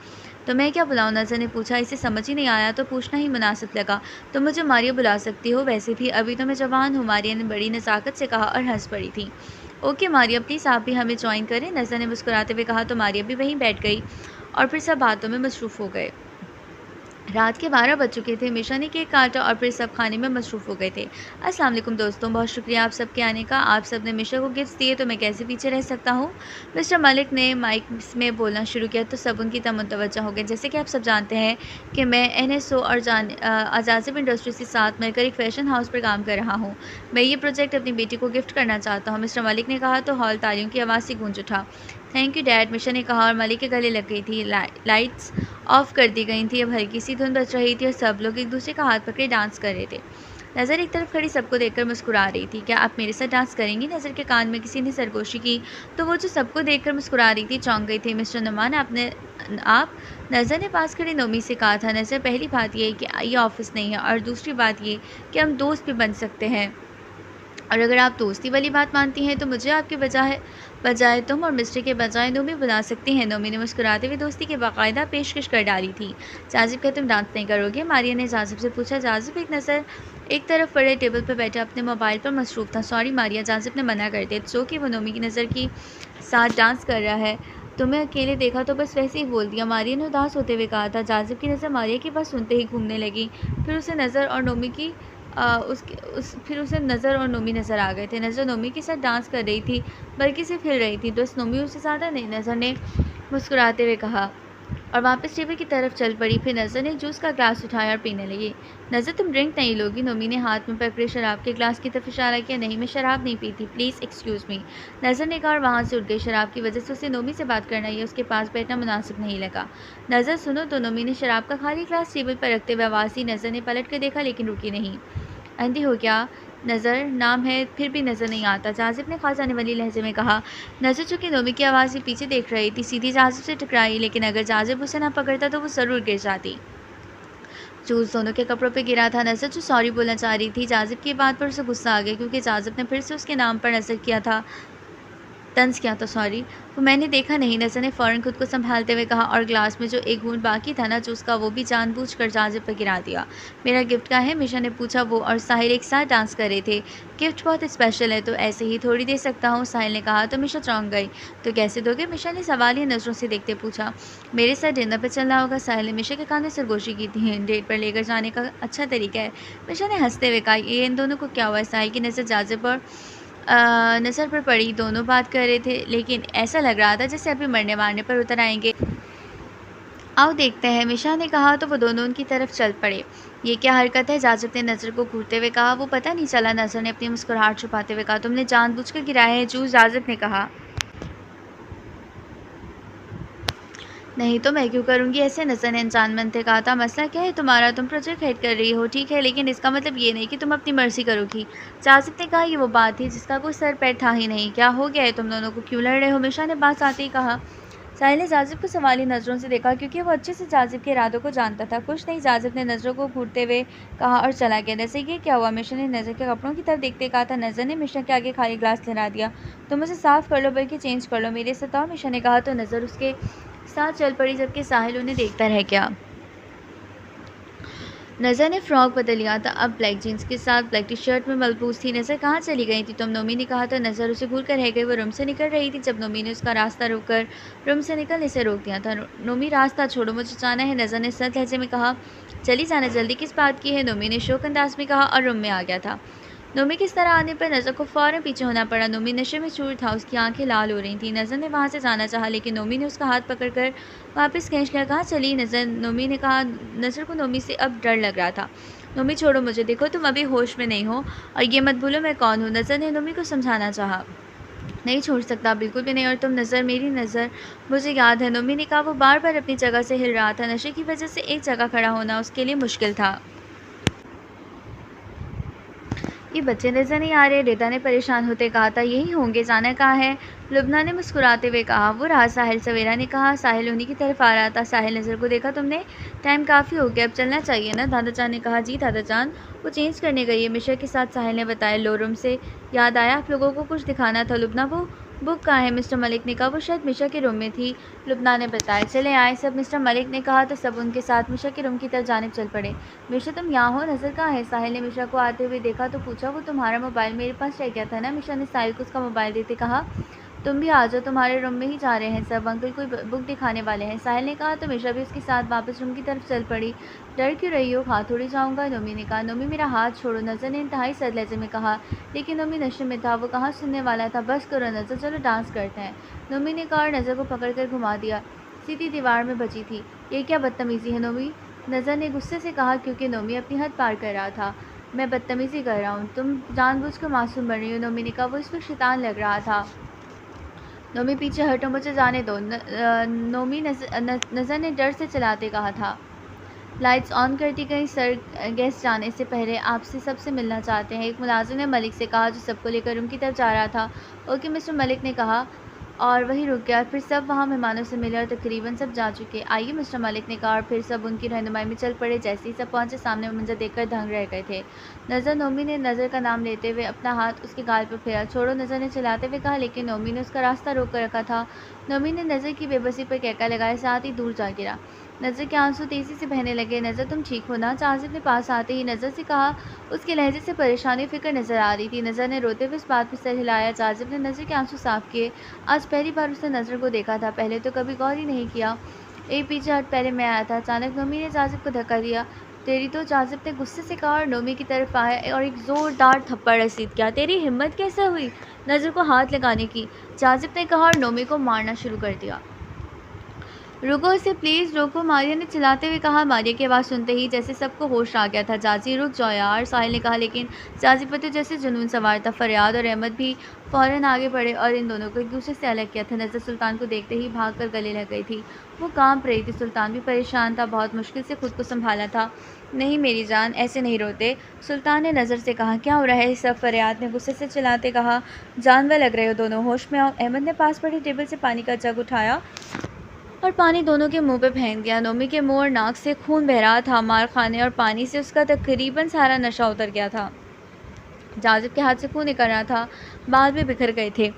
तो मैं क्या बुलाऊं? नज़र ने पूछा। इसे समझ ही नहीं आया तो पूछना ही मुनासिब लगा। तो मुझे मारिया बुला सकती हो, वैसे भी अभी तो मैं जवान हूँ, मारिया ने बड़ी नज़ाकत से कहा और हंस पड़ी थी। ओके मारिया, प्लीज़ आप भी हमें ज्वाइन करें, नज़र ने मुस्कुराते हुए कहा तो मारिया भी वहीं बैठ गई और फिर सब बातों में मसरूफ़ हो गए। रात के 12 बज चुके थे। मिशा ने केक काटा और फिर सब खाने में मसरूफ़ हो गए थे। अस्सलाम वालेकुम दोस्तों, बहुत शुक्रिया आप सबके आने का। आप सब ने मिशा को गिफ्ट दिए तो मैं कैसे पीछे रह सकता हूँ। मिस्टर मलिक ने माइक में बोलना शुरू किया तो सब उनकी तरफ मुतवज्जह हो गए। जैसे कि आप सब जानते हैं कि मैं NSO और आजाजिब इंडस्ट्रीज के साथ मिलकर एक फ़ैशन हाउस पर काम कर रहा हूँ। मैं ये प्रोजेक्ट अपनी बेटी को गिफ्ट करना चाहता हूँ। मिस्टर मलिक ने कहा तो हॉल तालियों की आवाज़ से गूंज उठा। थैंक यू डैड, मिशा ने कहा और मलिक के गले लग गई थी। लाइट्स ऑफ कर दी गई थी। अब हल्की सी धुन बज रही थी और सब लोग एक दूसरे का हाथ पकड़े डांस कर रहे थे। नज़र एक तरफ खड़ी सबको देखकर मुस्कुरा रही थी। क्या आप मेरे साथ डांस करेंगी? नज़र के कान में किसी ने सरगोशी की तो वो जो सबको देखकर मुस्कुरा रही थी चौंक गई थी। मिस्टर नुमान, आप नज़र ने पास खड़ी नोमी से कहा था। नज़र, पहली बात ये कि ये ऑफिस नहीं है और दूसरी बात ये कि हम दोस्त भी बन सकते हैं, और अगर आप दोस्ती वाली बात मानती हैं तो मुझे आपके बजाय तुम और मिस्टर के बजाय नोमी बुला सकती हैं। नोमी ने मुस्कुराते हुए दोस्ती की बाकायदा पेशकश कर डाली थी। जाजिब, क्या तुम डांस नहीं करोगे? मारिया ने जाजिब से पूछा। जाजिब एक तरफ पड़े टेबल पर बैठा अपने मोबाइल पर मसरूफ़ था। सॉरी मारिया, जाजिब ने मना कर दिया। जो कि वो नोमी की नज़र की साथ डांस कर रहा है, तुम्हें अकेले देखा तो बस वैसे ही बोल दिया, मारिया ने उदास होते हुए कहा था। जाजिब की नज़र मारिया की बात सुनते ही घूमने लगी। फिर उसे नज़र और नोमी की फिर उसे नज़र और नोमी नज़र आ गए थे। नज़र नोमी के साथ डांस कर रही थी, बल्कि सिर्फ हिल रही थी। बस नोमी उससे ज़्यादा नहीं, नज़र ने मुस्कुराते हुए कहा और वापस टेबल की तरफ चल पड़ी। फिर नज़र ने जूस का ग्लास उठाया और पीने लगी। नज़र, तुम ड्रिंक नहीं लोगी? नोमी ने हाथ में पकड़े शराब के ग्लास की तरफ इशारा किया। नहीं, मैं शराब नहीं पीती, प्लीज़ एक्सक्यूज़ मी, नज़र ने कहा और वहाँ से उठ गई। शराब की वजह से उसे नोमी से बात करना या उसके पास बैठना मुनासिब नहीं लगा। नज़र सुनो तो, नोमी ने शराब का खाली ग्लास टेबल पर रखते हुए आवाज़ दी। नज़र ने पलट कर देखा लेकिन रुकी नहीं। अंधी हो क्या? नज़र, नाम है फिर भी नज़र नहीं आता, जाजिब ने ख़ास आने वाली लहजे में कहा। नज़र चूँकि नोमी की आवाज़ से पीछे देख रही थी, सीधी जाजिब से टकराई, लेकिन अगर जाजिब उसे ना पकड़ता तो वो ज़रूर गिर जाती। जूस दोनों के कपड़ों पे गिरा था। नज़र जो सॉरी बोलना चाह रही थी, जाजिब की बात पर उसे गुस्सा आ गया, क्योंकि जाजिब ने फिर से उसके नाम पर नज़र किया था, तंज किया था, सॉरी, वो मैंने देखा नहीं, नज़र ने फ़ौरन खुद को संभालते हुए कहा और ग्लास में जो एक घूंट बाकी था ना जूस का, वो भी जानबूझकर जाजिब पर गिरा दिया। मेरा गिफ्ट कहाँ है? मिशा ने पूछा। वो और साहिल एक साथ डांस कर रहे थे। गिफ्ट बहुत स्पेशल है तो ऐसे ही थोड़ी दे सकता हूँ, साहिल ने कहा तो मिशा चौंक गई। तो कैसे दोगे? मिशा ने सवालिया नज़रों से देखते पूछा। मेरे साथ डिनर पर चलना होगा, साहिल ने मिशा के कान में सरगोशी की थी। डेट पर लेकर जाने का अच्छा तरीका है, मिशा ने हंसते हुए कहा। ये इन दोनों को क्या हुआ? साहिल की नज़र जाजिब और नज़र पर पड़ी। दोनों बात कर रहे थे लेकिन ऐसा लग रहा था जैसे अभी मरने मारने पर उतर आएंगे। आओ देखते हैं, मिशा ने कहा तो वो दोनों उनकी तरफ चल पड़े। ये क्या हरकत है? जाजिब ने नज़र को घूरते हुए कहा। वो पता नहीं चला, नज़र ने अपनी मुस्कुराहट छुपाते हुए कहा। तुमने जानबूझकर गिराया है जूस, जाजिब ने कहा। नहीं तो मैं क्यों करूँगी ऐसे, नज़र ने इंसान मन से कहा था। मसला क्या है तुम्हारा, तुम प्रोजेक्ट हेड कर रही हो ठीक है, लेकिन इसका मतलब ये नहीं कि तुम अपनी मर्ज़ी करोगी। जाज़िब ने कहा, ये वो बात थी जिसका कोई सर पैर था ही नहीं। क्या हो गया है, तुम दोनों को क्यों लड़ रहे हो? मिशा ने बात आते ही कहा। साहिल ने जाज़िब को सवाली नज़रों से देखा, क्योंकि वो अच्छे से जाज़िब के इरादों को जानता था। कुछ नहीं, जाज़िब ने नज़रों को घूरते हुए कहा और चला गया। नज़र, ये क्या हुआ? मिशा ने नज़र के कपड़ों की तरफ देखते कहा था। नज़र ने मिशा के आगे खाली ग्लास लहरा दिया। तुम उसे साफ़ कर लो, बल्कि चेंज कर लो, मेरे साथ आओ, मिशा ने कहा तो नज़र उसके साथ चल पड़ी, जबकि साहिल उन्हें देखता रह गया। नज़र ने फ्रॉक बदल लिया था, अब ब्लैक जीन्स के साथ ब्लैक टी शर्ट में मलबूस थी। नज़र, कहाँ चली गई थी तुम? नोमी ने कहा तो नज़र उसे घूर कर रह गई। वो रूम से निकल रही थी जब नोमी ने उसका रास्ता रोककर रूम से निकलने से रोक दिया था। नोमी, रास्ता छोड़ो, मुझे जाना है, नज़र ने सख्त लहजे में कहा। चली जाना, जल्दी किस बात की है? नोमी ने शोक अंदाज में कहा और रूम में आ गया था। नोमी की इस तरह आने पर नज़र को फ़ौरन पीछे होना पड़ा। नोमी नशे में चूर था, उसकी आंखें लाल हो रही थीं। नज़र ने वहाँ से जाना चाहा, लेकिन नोमी ने उसका हाथ पकड़कर वापस खींच लिया। कहाँ चली नज़र? नोमी ने कहा। नज़र को नोमी से अब डर लग रहा था। नोमी, छोड़ो मुझे, देखो तुम अभी होश में नहीं हो और ये मत भूलो मैं कौन हूँ। नज़र ने नोमी को समझाना चाहा। नहीं छोड़ सकता, बिल्कुल भी नहीं, और तुम नज़र, मेरी नज़र, मुझे याद है, नोमी ने कहा। वो बार बार अपनी जगह से हिल रहा था। नशे की वजह से एक जगह खड़ा होना उसके लिए मुश्किल था। ये बच्चे नज़र नहीं आ रहे, रेता ने परेशान होते कहा था। यही होंगे, जाना कहाँ है? लुबना ने मुस्कुराते हुए कहा। वो रहा साहिल, सवेरा ने कहा। साहिल उन्हीं की तरफ आ रहा था। साहिल, नज़र को देखा तुमने? टाइम काफ़ी हो गया, अब चलना चाहिए ना? दादा जान ने कहा। जी दादा जान, वो चेंज करने गई है मिशा के साथ, साहिल ने बताया। लो, रूम से याद आया, आप लोगों को कुछ दिखाना था। लुबना, वो बुक कहाँ है? मिस्टर मलिक ने कहा। वो शायद मिशा के रूम में थी, लुबना ने बताया। चले आए सब, मिस्टर मलिक ने कहा तो सब उनके साथ मिशा के रूम की तरफ जाने चल पड़े। मिशा, तुम यहाँ हो? नज़र कहाँ है? साहिल ने मिशा को आते हुए देखा तो पूछा। वो तुम्हारा मोबाइल मेरे पास रह गया था ना? मिशा ने साहिल को उसका मोबाइल देते कहा। तुम भी आ जाओ, तुम्हारे रूम में ही जा रहे हैं सब, अंकल कोई बुक दिखाने वाले हैं, साहिल ने कहा। तो मिशा भी उसके साथ वापस रूम की तरफ चल पड़ी। डर क्यों रही हो? हाथ थोड़ी जाऊँगा, नोमी ने कहा। नोमी, मेरा हाथ छोड़ो, नज़र ने इंतहाई सर लहजे में कहा। लेकिन नोमी नशे में था, वो कहाँ सुनने वाला था। बस करो नज़र, चलो डांस करते हैं, नोमी ने कहा और नज़र को पकड़ कर घुमा दिया। सीधी दीवार में बची थी। ये क्या बदतमीज़ी है नोमी? नज़र ने गुस्से से कहा, क्योंकि नोमी अपनी हद पार कर रहा था। मैं बदतमीज़ी कर रहा हूँ? तुम जानबूझकर मासूम बन रही हो, नोमी ने कहा। वो इस वक्त शैतान लग रहा था। नोमी, पीछे हटो, मुझे जाने दो। नोमी, नज़र ने डर से चलाते कहा था। लाइट्स ऑन करती गई। सर, गेस्ट जाने से पहले आपसे सबसे मिलना चाहते हैं, एक मुलाजिम ने मलिक से कहा, जो सबको लेकर रूम की तरफ जा रहा था। ओके मिस्टर मलिक ने कहा और वही रुक गया। फिर सब वहाँ मेहमानों से मिले और तकरीबन सब जा चुके। आइए मिस्टर मलिक ने कहा और फिर सब उनकी रहनुमाई में चल पड़े। जैसे ही सब पहुँचे, सामने मंजर देखकर दंग रह गए थे। नज़र, नोमी ने नज़र का नाम लेते हुए अपना हाथ उसके गाल पर फेरा। छोड़ो, नज़र ने चिल्लाते हुए कहा, लेकिन नोमी ने उसका रास्ता रोक कर रखा था। नोमी ने नज़र की बेबसी पर कहका लगाया, साथ ही दूर जा गिरा। नज़र के आंसू तेज़ी से बहने लगे। नज़र, तुम ठीक हो ना? जाज़िब ने पास आते ही नज़र से कहा। उसके लहजे से परेशानी फ़िक्र नज़र आ रही थी। नज़र ने रोते हुए इस बात पर सर हिलाया। जाज़िब ने नज़र के आंसू साफ़ किए। आज पहली बार उसने नज़र को देखा था, पहले तो कभी गौर ही नहीं किया। एक पीछे हट, पहले मैं आया था। अचानक नोमी ने जाज़िब को धक्का दिया। तेरी तो, जाज़िब ने गुस्से से कहा और नोमी की तरफ आया और एक ज़ोरदार थप्पड़ रसीद किया। तेरी हिम्मत कैसे हुई नज़र को हाथ लगाने की? जाज़िब ने कहा और नोमी को मारना शुरू कर दिया। रुको इसे, प्लीज़ रोको, मारिया ने चिल्लाते हुए कहा। मारिया की आवाज़ सुनते ही जैसे सबको होश आ गया था। जाजी, रुक जाओ यार, साहिल ने कहा, लेकिन जाजी पर तो जैसे जुनून सवार था। फरियाद और अहमद भी फ़ौरन आगे बढ़े और इन दोनों को एक दूसरे से अलग किया था। नज़र सुल्तान को देखते ही भाग कर गले लग गई थी। वो कांप रही थी। सुल्तान भी परेशान था, बहुत मुश्किल से खुद को संभाला था। नहीं मेरी जान, ऐसे नहीं रोते, सुल्तान ने नज़र से कहा। क्या हो रहा है सब? फरियाद ने गुस्से से चिल्लाते कहा। जानवर लग रहे हो दोनों, होश में आओ। अहमद ने पास पड़ी टेबल से पानी का जग उठाया और पानी दोनों के मुंह पे फेंक दिया। नोमी के मुंह और नाक से खून बह रहा था। मार खाने और पानी से उसका तकरीबन सारा नशा उतर गया था। जाजिब के हाथ से खून निकल रहा था, बाल भी बिखर गए थे।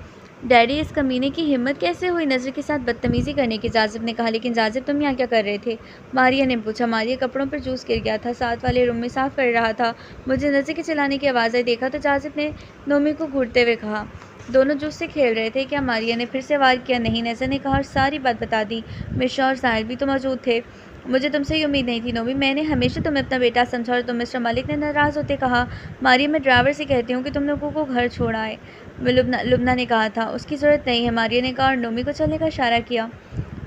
डैडी, इस कमीने की हिम्मत कैसे हुई नज़र के साथ बदतमीज़ी करने की? जाजिब ने कहा। लेकिन जाजिब, तुम यहाँ क्या कर रहे थे? मारिया ने पूछा। मारिया कपड़ों पर जूस गिर गया था, साथ वाले रूम में साफ़ कर रहा था। मुझे नज़र के चलाने की आवाज़ आई, देखा तो जाजिब ने नोमी को घूरते हुए कहा। दोनों जूस से खेल रहे थे क्या? मारिया ने फिर से वार किया। नहीं, नज़र ने कहा और सारी बात बता दी। मिशा और साहिल भी तो मौजूद थे। मुझे तुमसे ही उम्मीद नहीं थी नोमी, मैंने हमेशा तुम्हें अपना बेटा समझा। और तुम? मिस्टर मलिक ने नाराज़ होते कहा। मारिया, मैं ड्राइवर से कहती हूँ कि तुम लोगों को घर छोड़ आए, लुबना ने कहा था। उसकी ज़रूरत नहीं है, मारिया ने कहा और नोमी को चलने का इशारा किया।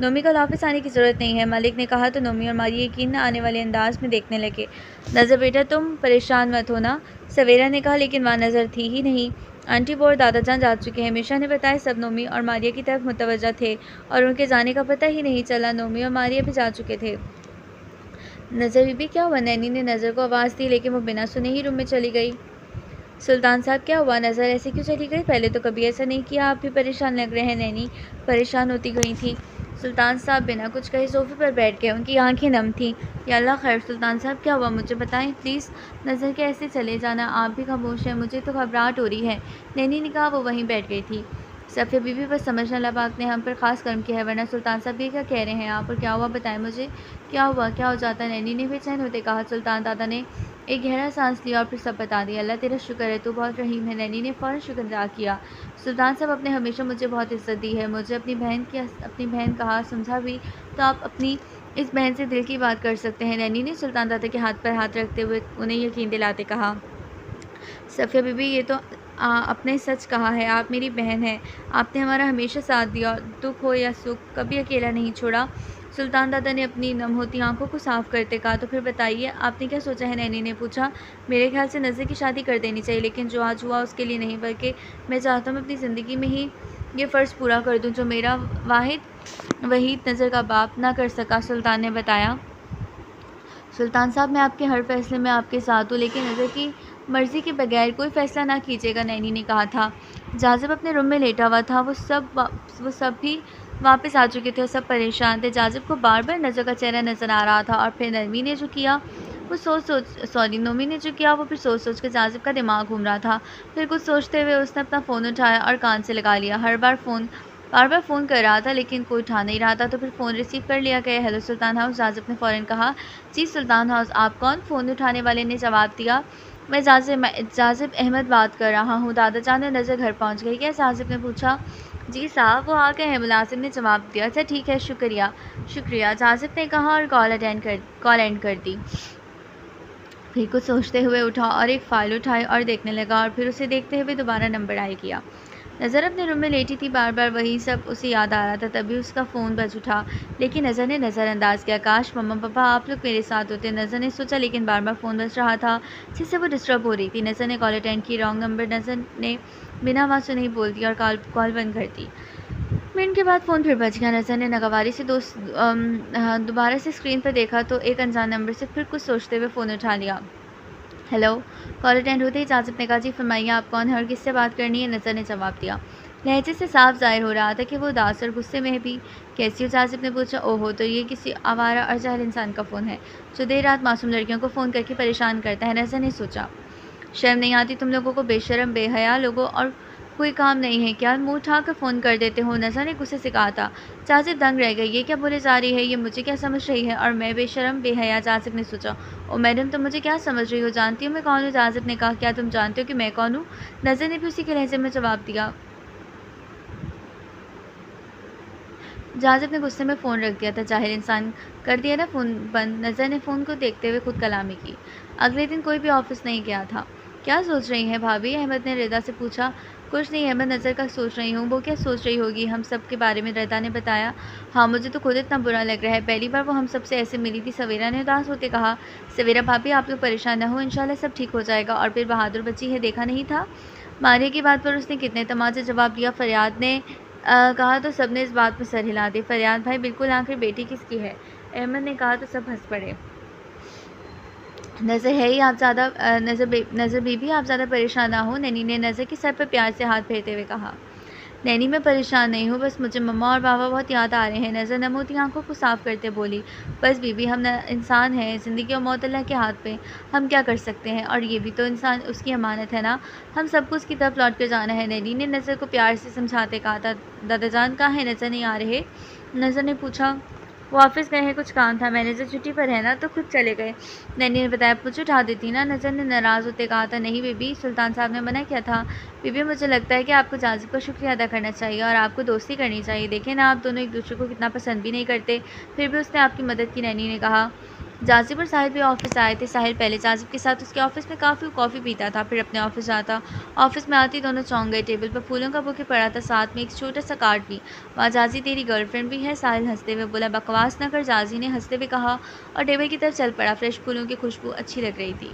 नोमी को वापस आने की ज़रूरत नहीं है, मलिक ने कहा। तो नोमी और मारिया यकीन न आने वाले अंदाज में देखने लगे। नज़र बेटा, तुम परेशान मत हो ना, सवेरा ने कहा। लेकिन वहाँ नज़र थी ही नहीं। आंटी वो और दादा जान जा चुके हैं। मिशा ने बताया। सब नोमी और मारिया की तरफ मुतवज्जा थे और उनके जाने का पता ही नहीं चला। नोमी और मारिया भी जा चुके थे। नज़र बीबी क्या हुआ? नैनी ने नज़र को आवाज़ दी, लेकिन वो बिना सुने ही रूम में चली गई। सुल्तान साहब क्या हुआ? नज़र ऐसे क्यों चली गई? पहले तो कभी ऐसा नहीं किया। आप भी परेशान लग रहे हैं। नैनी परेशान होती गई थी। सुल्तान साहब बिना कुछ कहे सोफे पर बैठ गए। उनकी आंखें नम थीं। या अल्लाह खैर। सुल्तान साहब क्या हुआ? मुझे बताएं प्लीज़। नज़र के ऐसे चले जाना। आप भी खामोश हैं। मुझे तो घबराहट हो रही है। नैनी ने कहा। वो वहीं बैठ गई थी। सफ़िया बीबी बस समझना लबाक ने हम पर ख़ास कर्म किया है, वरना सुल्तान साहब ये क्या कह रहे हैं आप? और क्या हुआ बताएं मुझे। क्या हुआ? क्या हो जाता? नैनी ने बेचैन होते कहा। सुल्तान दादा ने एक गहरा सांस लिया और फिर सब बता दिया। अल्लाह तेरा शुक्र है, तू बहुत रहीम है। नैनी ने फ़ौरन शुक्र अदा किया। सुल्तान साहब आपने हमेशा मुझे बहुत इज्जत दी है। मुझे अपनी बहन कहा, समझा भी, तो आप अपनी इस बहन से दिल की बात कर सकते हैं। नैनी ने सुल्तान दादा के हाथ पर हाथ रखते हुए उन्हें यकीन दिलाते कहा। सफ़िया बीबी ये तो आपने सच कहा है। आप मेरी बहन हैं। आपने हमारा हमेशा साथ दिया, दुख हो या सुख कभी अकेला नहीं छोड़ा। सुल्तान दादा ने अपनी नम होती आंखों को साफ करते कहा। तो फिर बताइए आपने क्या सोचा है? नैनी ने पूछा। मेरे ख्याल से नज़र की शादी कर देनी चाहिए, लेकिन जो आज हुआ उसके लिए नहीं, बल्कि मैं चाहता हूँ मैं अपनी ज़िंदगी में ही ये फ़र्ज़ पूरा कर दूँ जो मेरा वहीद नज़र का बाप ना कर सका। सुल्तान ने बताया। सुल्तान साहब मैं आपके हर फैसले में आपके साथ हूँ, लेकिन नज़र की मर्ज़ी के बगैर कोई फ़ैसला ना कीजिएगा। नैनी ने कहा था। जाजिब अपने रूम में लेटा हुआ था। वो सब भी वापस आ चुके थे और सब परेशान थे। जाजिब को बार बार नज़र का चेहरा नज़र आ रहा था और फिर नोमी ने जो किया वो फिर सोच सोच कर जाजिब का दिमाग घूम रहा था। फिर कुछ सोचते हुए उसने अपना फ़ोन उठाया और कान से लगा लिया। बार बार फ़ोन कर रहा था, लेकिन कोई उठा नहीं रहा था। तो फिर फ़ोन रिसीव कर लिया गया। हेलो सुल्तान हाउस। जाजिब ने फ़ौरन कहा। जी सुल्तान हाउस। आप कौन? फ़ोन उठाने वाले ने जवाब दिया। मैं जाजिब अहमद बात कर रहा हूँ। दादा जान और नज़र घर पहुँच गई क्या? जाजिब ने पूछा। जी साहब वो आ गए हैं, मुलाजिम ने जवाब दिया। अच्छा ठीक है, शुक्रिया जाजिब ने कहा और कॉल एंड कर दी। फिर कुछ सोचते हुए उठा और एक फ़ाइल उठाई और देखने लगा और फिर उसे देखते हुए दोबारा नंबर डायल किया। नज़र अपने रूम में लेटी थी। बार बार वही सब उसे याद आ रहा था। तभी उसका फ़ोन बज उठा, लेकिन नज़र ने नज़रअंदाज किया। काश मम्मा पापा आप लोग मेरे साथ होते, नज़र ने सोचा, लेकिन बार बार फ़ोन बज रहा था जिससे वो डिस्टर्ब हो रही थी। नज़र ने कॉल अटेंड की। Wrong number. नज़र ने बिना आवाज़ सुने ही बोल दिया और कॉल बंद कर दी। मिनट के बाद फ़ोन फिर बज गया। नज़र ने नागवारी से दोबारा से स्क्रीन पर देखा तो एक अनजान नंबर से। फिर कुछ सोचते हुए फ़ोन उठा लिया। हेलो। कॉल अटेंड होते ही जाजिब ने कहा। जी फरमाइए आप कौन है और किससे बात करनी है? नज़र ने जवाब दिया। लहजे से साफ ज़ाहिर हो रहा था कि वो उदास और गुस्से में भी। कैसी हो? जाजिब ने पूछा। ओहो, तो ये किसी आवारा और जाहिल इंसान का फ़ोन है जो देर रात मासूम लड़कियों को फ़ोन करके परेशान करता है। नज़र ने सोचा। शर्म नहीं आती तुम लोगों को? बेशरम बेहया लोगों, और कोई काम नहीं है क्या? मुँह उठाकर फ़ोन कर देते हो। नज़र ने गुस्से से कहा था। जाजिब दंग रह गई। ये क्या बोले जा रही है? ये मुझे क्या समझ रही है? और मैं बेशरम बेहया? जाजिब ने सोचा। ओ मैडम तुम मुझे क्या समझ रही हो? जानती हो मैं कौन हूँ? जाजिब ने कहा। क्या तुम जानते हो कि मैं कौन हूँ? नज़र ने भी उसी के लहजे में जवाब दिया। जाजिब ने गुस्से में फ़ोन रख दिया था। जाहिल इंसान, कर दिया ना फ़ोन बंद। नज़र ने फ़ोन को देखते हुए खुद कलामी की। अगले दिन कोई भी ऑफिस नहीं गया था। क्या सोच रही हैं भाभी? अहमद ने रिदा से पूछा। कुछ नहीं अहमद, नज़र का सोच रही हूँ। वो क्या सोच रही होगी हम सब के बारे में? रिदा ने बताया। हाँ मुझे तो खुद इतना बुरा लग रहा है। पहली बार वो हम सब से ऐसे मिली थी। सवेरा ने उदास होते कहा। सवेरा भाभी आप लोग परेशान न हो, इंशाल्लाह सब ठीक हो जाएगा। और फिर बहादुर बच्ची है, देखा नहीं था? मारिया की बात पर उसने कितने तमाचे जवाब दिया। फरियाद ने कहा तो सबने इस बात पर सर हिला दी। फरियाद भाई बिल्कुल, आखिर बेटी किसकी है? अहमद ने कहा तो सब हंस पड़े। नज़र है ही आप ज़्यादा नज़र बीबी आप ज़्यादा परेशान ना हो। नैनी ने नज़र के सर पर प्यार से हाथ फेरते हुए कहा। नैनी मैं परेशान नहीं हूँ, बस मुझे मम्मा और पापा बहुत याद आ रहे हैं। नज़र नम होती आंखों को साफ करते बोली। बस बीबी हम इंसान हैं, ज़िंदगी और मौत अल्लाह के हाथ पे, हम क्या कर सकते हैं? और ये भी तो इंसान उसकी अमानत है ना, हम सबको उसकी तरफ लौट कर जाना है। नैनी ने नज़र को प्यार से समझाते कहा था। दादा जान कहाँ है? नज़र नहीं आ रहे? नज़र ने पूछा। वो ऑफिस गए हैं, कुछ काम था। मैनेजर छुट्टी पर है ना, तो खुद चले गए। नैनी ने बताया। मुझे उठा देती ना? नज़र ने नाराज़ होते कहा था। नहीं बेबी, सुल्तान साहब ने मना किया था। बीबी मुझे लगता है कि आपको जाजिब का शुक्रिया अदा करना चाहिए और आपको दोस्ती करनी चाहिए। देखें ना आप दोनों एक दूसरे को कितना पसंद भी नहीं करते, फिर भी उसने आपकी मदद की। नैनी ने कहा। जाजिब और साहिल भी ऑफिस आए थे। साहिल पहले जाजिब के साथ उसके ऑफिस में काफ़ी कॉफ़ी पीता था, फिर अपने ऑफिस जाता। ऑफिस में आती दोनों चौंक गए। टेबल पर फूलों का बुके पड़ा था, साथ में एक छोटा सा कार्ड भी। वहाँ जाजी तेरी गर्लफ्रेंड भी है? साहिल हंसते हुए बोला। बकवास न कर, जाजी ने हंसते हुए कहा और टेबल की तरफ चल पड़ा। फ्रेश फूलों की खुशबू अच्छी लग रही थी।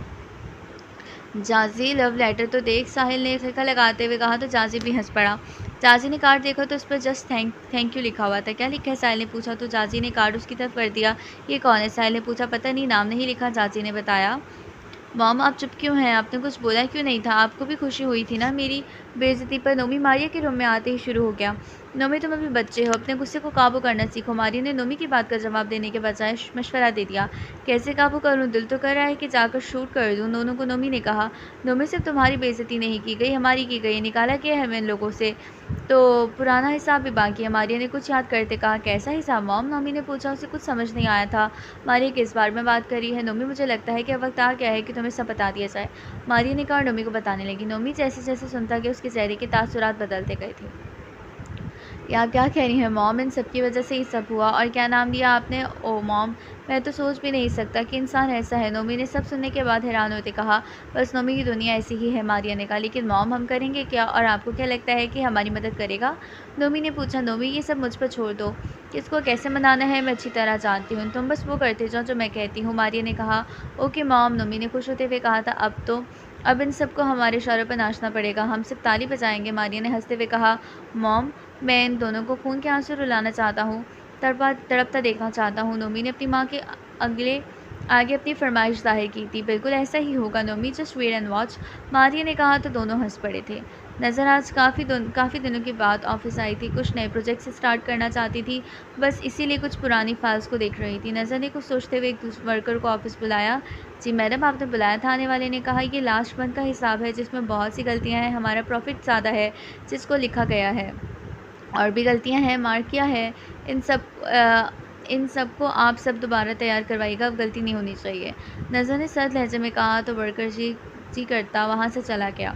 जाज़ी लव लेटर तो देख, साहिल ने ठेका लगाते हुए कहा तो जाज़ी भी हंस पड़ा। जाज़ी ने कार्ड देखा तो उस पर जस्ट थैंक यू लिखा हुआ था। क्या लिखा है? साहिल ने पूछा तो जाज़ी ने कार्ड उसकी तरफ कर दिया। ये कौन है? साहिल ने पूछा। पता नहीं, नाम नहीं लिखा, जाज़ी ने बताया। मॉम आप चुप क्यों हैं? आपने कुछ बोला क्यों नहीं था? आपको भी खुशी हुई थी ना मेरी बेइज्जती पर? नोमी मारिया के रूम में आते ही शुरू हो गया। नोमी तुम अभी बच्चे हो, अपने गुस्से को काबू करना सीखो। मारिया ने नोमी की बात का जवाब देने के बजाय मशवरा दे दिया। कैसे काबू करूं? दिल तो कर रहा है कि जाकर शूट कर दूं दोनों को, नोमी ने कहा। नोमी सिर्फ तुम्हारी बेइज्जती नहीं की गई, हमारी की गई। निकाला गया है हमें इन लोगों से, तो पुराना हिसाब भी बाकी है। मारिया ने कुछ याद करते कहा। कैसा हिसाब मॉम? नोमी ने पूछा। उसे कुछ समझ नहीं आया था। मारिया किस बारे में बात करी है? नोमी मुझे लगता है कि अब वक्त आ गया है कि तुम्हें सब बता दिया जाए। मारिया ने कहा। नोमी को बताने लगी। नोमी जैसे जैसे सुनता गया उसके चेहरे के तासुरात बदलते गए थे। ये आप क्या कह रही हैं मॉम? इन सब की वजह से ही सब हुआ। और क्या नाम लिया आपने? ओ मॉम, मैं तो सोच भी नहीं सकता कि इंसान ऐसा है। नोमी ने सब सुनने के बाद हैरान होते कहा। बस नोमी की दुनिया ऐसी ही है, मारिया ने कहा। लेकिन मॉम हम करेंगे क्या? और आपको क्या लगता है कि हमारी मदद करेगा? नोमी ने पूछा। नोमी ये सब मुझ पर छोड़ दो, किसको कैसे मनाना है मैं अच्छी तरह जानती हूँ, तुम बस वो करते जाओ जो मैं कहती हूँ, मारिया ने कहा। ओके मॉम, नोमी ने खुश होते हुए कहा था। अब इन सबको हमारे इशारों पर नाचना पड़ेगा, हम सब ताली बजाएंगे, मारिया ने हंसते हुए कहा। मॉम मैं इन दोनों को खून के आंसू रुलाना चाहता हूँ, तड़पता देखना चाहता हूँ। नोमी ने अपनी माँ के अगले आगे अपनी फरमाइश जाहिर की थी। बिल्कुल ऐसा ही होगा Nomi, just wait and watch, Maria ने कहा तो दोनों हंस पड़े थे। नज़र आज काफ़ी दिनों के बाद ऑफिस आई थी, कुछ नए प्रोजेक्ट स्टार्ट करना चाहती थी, बस इसीलिए कुछ पुरानी फाइल्स को देख रही थी। नज़र ने कुछ सोचते हुए एक वर्कर को ऑफिस बुलाया। जी मैडम, आपने बुलाया था? आने वाले ने कहा। ये लास्ट मंथ का हिसाब है जिसमें बहुत सी गलतियाँ हैं, हमारा प्रॉफिट ज़्यादा है जिसको लिखा गया है, और भी गलतियां हैं, मार्क किया है। इन सब को आप सब दोबारा तैयार करवाइएगा, अब गलती नहीं होनी चाहिए। नज़र ने सर्द लहजे में कहा तो वर्कर जी करता वहाँ से चला गया।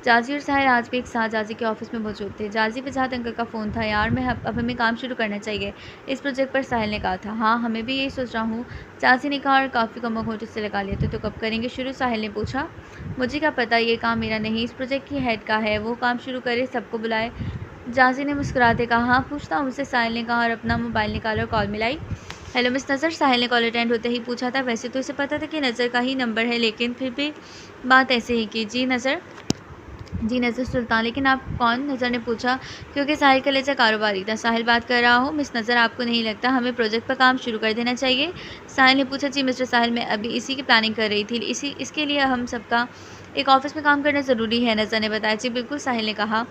जाजी और साहिल आज भी एक साथ जाजी के ऑफिस में मौजूद थे। जाजी पे जहाँ अंकल का फ़ोन था। यार मैं अब हमें काम शुरू करना चाहिए इस प्रोजेक्ट पर, साहिल ने कहा था। हाँ हमें भी यही सोच रहा हूँ, जाजी ने कहा, और काफ़ी कम नोटिस से लगा लिया। तो कब करेंगे शुरू? साहिल ने पूछा। मुझे क्या पता, ये काम मेरा नहीं, इस प्रोजेक्ट की हेड का है, वो काम शुरू करे, सबको बुलाए। जाजी ने मुस्कुराते कहा। हाँ पूछता हूँ उससे, साहिल ने कहा और अपना मोबाइल निकाला और कॉल मिलाई। हेलो मिस नज़र, साहिल ने कॉल अटेंड होते ही पूछा था। वैसे तो इसे पता था कि नज़र का ही नंबर है, लेकिन फिर भी बात ऐसे ही की। जी नज़र सुल्तान, लेकिन आप कौन? नज़र ने पूछा, क्योंकि साहिल का लहजा कारोबारी था। साहिल बात कर रहा हूँ। मिस नज़र, आपको नहीं लगता हमें प्रोजेक्ट पर काम शुरू कर देना चाहिए? साहिल ने पूछा। जी मिस्टर साहिल, मैं अभी इसी की प्लानिंग कर रही थी, इसके लिए हम सबका एक ऑफ़िस में काम करना ज़रूरी है, नज़र ने बताया। जी बिल्कुल, साहिल ने कहा।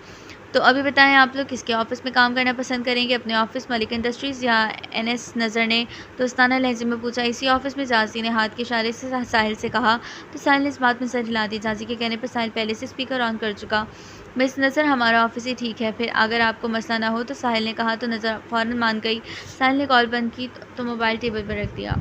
तो अभी बताएं आप लोग किसके ऑफ़िस में काम करना पसंद करेंगे, अपने ऑफ़िस मलिक इंडस्ट्रीज़ या एनएस? नज़र ने दोस्ताना लहजे में पूछा। इसी ऑफ़िस में, जाजी ने हाथ के इशारे से साहिल से कहा। तो साहिल ने इस बात में सर हिला दी। जाजी के कहने पर साहिल पहले से स्पीकर ऑन कर चुका। मिस नज़र, हमारा ऑफ़िस ही ठीक है, फिर अगर आपको मसला ना हो तो, साहिल ने कहा। तो नज़र फ़ौरन मान गई। साहिल ने कॉल बंद की तो मोबाइल टेबल पर रख दिया।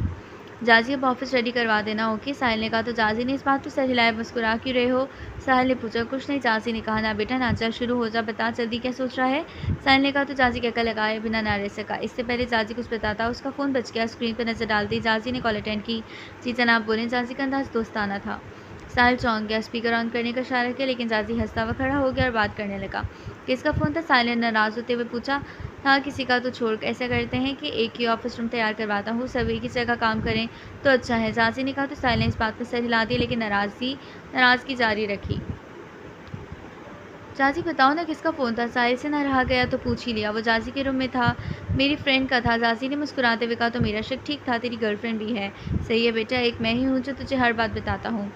जाजी अब ऑफिस रेडी करवा देना, ओके? साहिल ने कहा। तो जाजी ने इस बात पर सर हिलाया। मुस्कुरा क्यों रहे हो? साहिल ने पूछा। कुछ नहीं, जाजी ने कहा। ना बेटा ना, चल शुरू हो जा, बता जल्दी क्या सोच रहा है? साहिल ने कहा। तो जाजी कहकर लगाए बिना नारे से कहा। इससे पहले जाजी कुछ बताता उसका फ़ोन बज गया। स्क्रीन पर नज़र डाल दी। जाजी ने कॉल अटेंड की। जी जनाब बोलें। जाजी का अंदाज दोस्ताना था। साहिल चौंक गया, स्पीकर ऑन करने का इशारा किया, लेकिन जाजी हंसता हुआ खड़ा हो गया और बात करने लगा। किसका फ़ोन था? साहिल ने नाराज़ होते हुए पूछा। हाँ किसी का तो छोड़, ऐसा करते हैं कि एक ही ऑफिस रूम तैयार करवाता हूँ, सब एक ही जगह काम करें तो अच्छा है, जाजी ने कहा। तो साहिल ने इस बात पर सर हिला दी, लेकिन नाराज़गी जारी रखी। जाजी बताओ ना किसका फ़ोन था? साहिल से ना रहा गया तो पूछ ही लिया। वो जाजी के रूम में था, मेरी फ्रेंड का था। जाजी ने मुस्कुराते हुए कहा। तो मेरा शक ठीक था, तेरी गर्लफ्रेंड भी है। सही है बेटा, एक मैं ही हूँ जो तुझे हर बात बताता हूँ,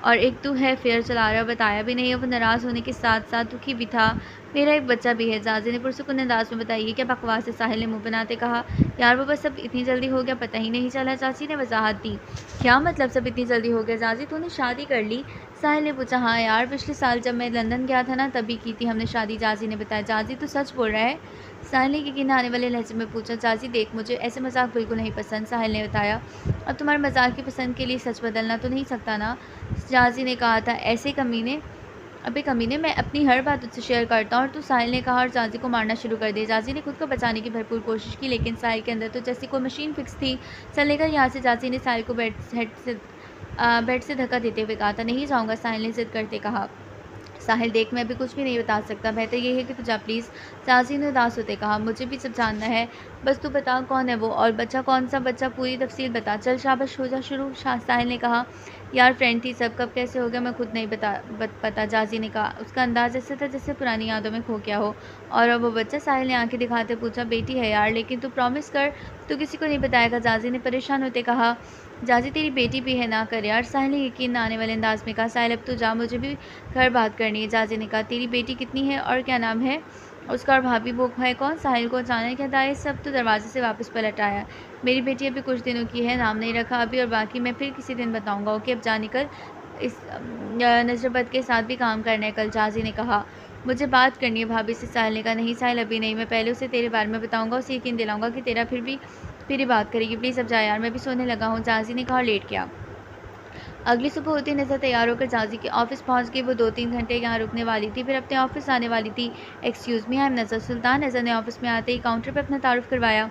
और एक तू है फेयर चला रहा, बताया भी नहीं है। वो नाराज़ होने के साथ साथ दुखी भी था। मेरा एक बच्चा भी है, जाजी ने पुरसुकून अंदाज में बताया। ये क्या बकवास है? साहिल ने मुँह बनाते कहा। यार वो बस सब इतनी जल्दी हो गया, पता ही नहीं चला, चाची ने वजाहत दी। क्या मतलब सब इतनी जल्दी हो गया जाजी, तूने शादी कर ली? साहिल ने पूछा। हाँ यार, पिछले साल जब मैं लंदन गया था ना, तभी की थी हमने शादी, जाजी ने बताया। जाजी तू सच बोल रहा है? साहिल ने यकीन आने वाले लहजे में पूछा। जाजी देख, मुझे ऐसे मजाक बिल्कुल नहीं पसंद, साहिल ने बताया। अब तुम्हारे मजाक की पसंद के लिए सच बदलना तो नहीं सकता ना, जाजी ने कहा था। ऐसे कमीने, मैं अपनी हर बात तुझसे शेयर करता हूँ और तू? साहिल ने कहा और जाजी को मारना शुरू कर दिया। जाजी ने खुद को बचाने की भरपूर कोशिश की, लेकिन साहिल के अंदर तो जैसी कोई मशीन फिक्स थी। चलने का यहाँ से जाजी ने साहिल को बेड से धक्का देते हुए कहा था। नहीं जाऊँगा, साहिल ने जिद करते कहा। साहिल देख, मैं अभी कुछ भी नहीं बता सकता, बेहतर ये है कि तू जा प्लीज़, जाजी ने उदास होते कहा। मुझे भी सब जानना है, बस तू बता कौन है वो, और बच्चा कौन सा बच्चा, पूरी तफसील बता। चल शाबाश, हो जा शुरू, साहिल ने कहा। यार फ्रेंड थी सब, कब कैसे हो गया मैं खुद नहीं पता, जाजी ने कहा। उसका अंदाज ऐसा था जैसे पुरानी यादों में खो गया हो। और अब वो बच्चा, साहिल ने आंखें दिखाते पूछा। बेटी है यार, लेकिन तू प्रॉमिस कर तू किसी को नहीं बताएगा, जाजी ने परेशान होते कहा। जाजी तेरी बेटी भी है, ना कर यार, साहिल ने यकीन न आने वाले अंदाज में कहा। साहिल अब तो जा, मुझे भी घर बात करनी है, जाजी ने कहा। तेरी बेटी कितनी है और क्या नाम है उसका, और भाभी वो है कौन? साहिल को अचानक याद आया सब, तो दरवाजे से वापस पलट आया। मेरी बेटी अभी कुछ दिनों की है, नाम नहीं रखा अभी, और बाकी मैं फिर किसी दिन बताऊंगा। ओके अब जा निकल, इस नजरबद के साथ भी काम करना है कल, जाजी ने कहा। मुझे बात करनी है भाभी से, साहिल ने कहा। नहीं साहिल अभी नहीं, मैं पहले उसे तेरे बारे में बताऊंगा, उसे यकीन दिलाऊंगा कि तेरा फिर ही बात करेगी। प्लीज़ अब जा यार, मैं भी सोने लगा हूँ, जाजी ने कहा और लेट गया। अगली सुबह होती नज़र तैयार होकर जाजी के ऑफिस पहुंच गई। वो 2-3 घंटे यहाँ रुकने वाली थी, फिर अपने ऑफिस आने वाली थी। एक्सक्यूज़ मी, आई एम नज़र। सुल्तान नज़र ने ऑफिस में आते ही काउंटर पर अपना तारुफ करवाया।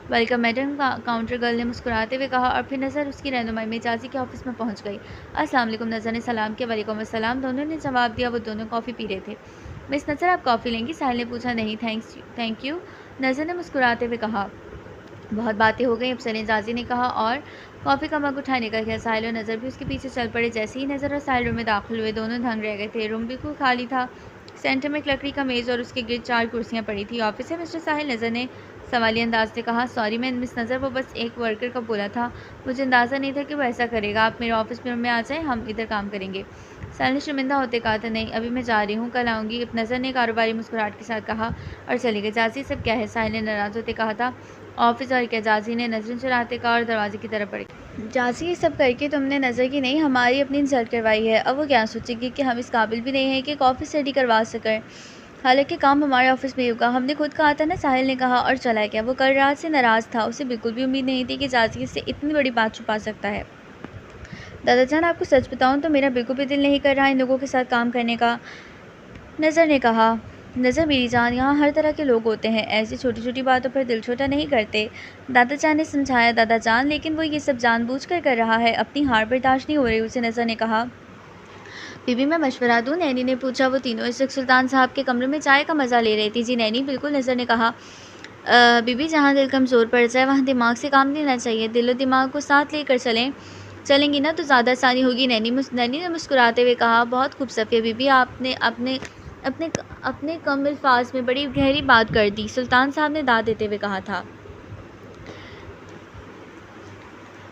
वेलकम मैडम, काउंटर गर्ल ने मुस्कुराते हुए कहा, और फिर नज़र उसकी रहनुमाई में जाजी के ऑफिस में पहुंच गई। अस्सलाम वालेकुम, नज़र ने सलाम किया। वालेकुम अस्सलाम, दोनों ने जवाब दिया। वो दोनों कॉफ़ी पी रहे थे। मिस नज़र आप कॉफ़ी लेंगी? साहिल ने पूछा। नहीं थैंक यू, नज़र ने मुस्कुराते हुए कहा। बहुत बातें हो गई, अब चलें, जाजी ने कहा और कॉफ़ी का मग उठा निकल गया। साहिल और नज़र भी उसके पीछे चल पड़े। जैसे ही नज़र और साहिल रूम में दाखिल हुए, दोनों दंग रह गए थे। रूम बिल्कुल खाली था। सेंटर में एक लकड़ी का मेज़ और उसके गिर्द 4 कुर्सियाँ पड़ी थी। ऑफिस है मिस्टर साहिल, नज़र ने सवाली अंदाज से कहा। सॉरी मैं मिस नज़र, वो बस एक वर्कर का बोला था, मुझे अंदाज़ा नहीं था कि वो ऐसा करेगा। आप मेरे ऑफिस में आ जाएँ, हम इधर काम करेंगे। साहिल ने शर्मिंदा होते कहा था। नहीं अभी मैं जा रही हूँ, कल आऊँगी, अब नज़र ने कारोबारी मुस्कुराहट के साथ कहा और चली गई। जाजी सब क्या है? साहिल ने नाराज़ होते कहा था। ऑफिस और क्या? जाजी ने नज़रें चुराते कहा और दरवाजे की तरफ बढ़ी। जाजी ये सब करके तुमने नज़र की नहीं, हमारी अपनी इंसल्ट करवाई है। अब वो क्या सोचेगी कि हम इस काबिल भी नहीं हैं कि एक ऑफिस स्टडी करवा सकें। हालांकि काम हमारे ऑफिस में ही होगा, हमने खुद कहा था ना, साहिल ने कहा और चला गया। वो कल रात से नाराज़ था, उसे बिल्कुल भी उम्मीद नहीं थी कि जाजी से इतनी बड़ी बात छुपा सकता है। दादाजान आपको सच बताऊं तो मेरा बिल्कुल भी दिल नहीं कर रहा इन लोगों के साथ काम करने का, नज़र ने कहा। नज़र मेरी जान, यहाँ हर तरह के लोग होते हैं, ऐसी छोटी छोटी बातों पर दिल छोटा नहीं करते, दादाजान ने समझाया। दादाजान लेकिन वो ये सब जानबूझकर कर रहा है, अपनी हार बर्दाश्त नहीं हो रही उसे, नज़र ने कहा। बीबी मैं मशवरा दूँ? नैनी ने पूछा। वो तीनों इस वक्त सुल्तान साहब के कमरे में चाय का मज़ा ले रही थी। जी नैनी बिल्कुल, नज़र ने कहा। बीबी जहाँ दिल कमज़ोर पड़ जाए वहाँ दिमाग से काम लेना चाहिए, दिल और दिमाग को साथ लेकर चलेंगी ना तो ज़्यादा आसानी होगी, नैनी ने मुस्कुराते हुए कहा। बहुत खूब सफ़िया बीबी, आपने अपने अपने अपने कम अल्फाज में बड़ी गहरी बात कर दी, सुल्तान साहब ने दाद देते हुए कहा था।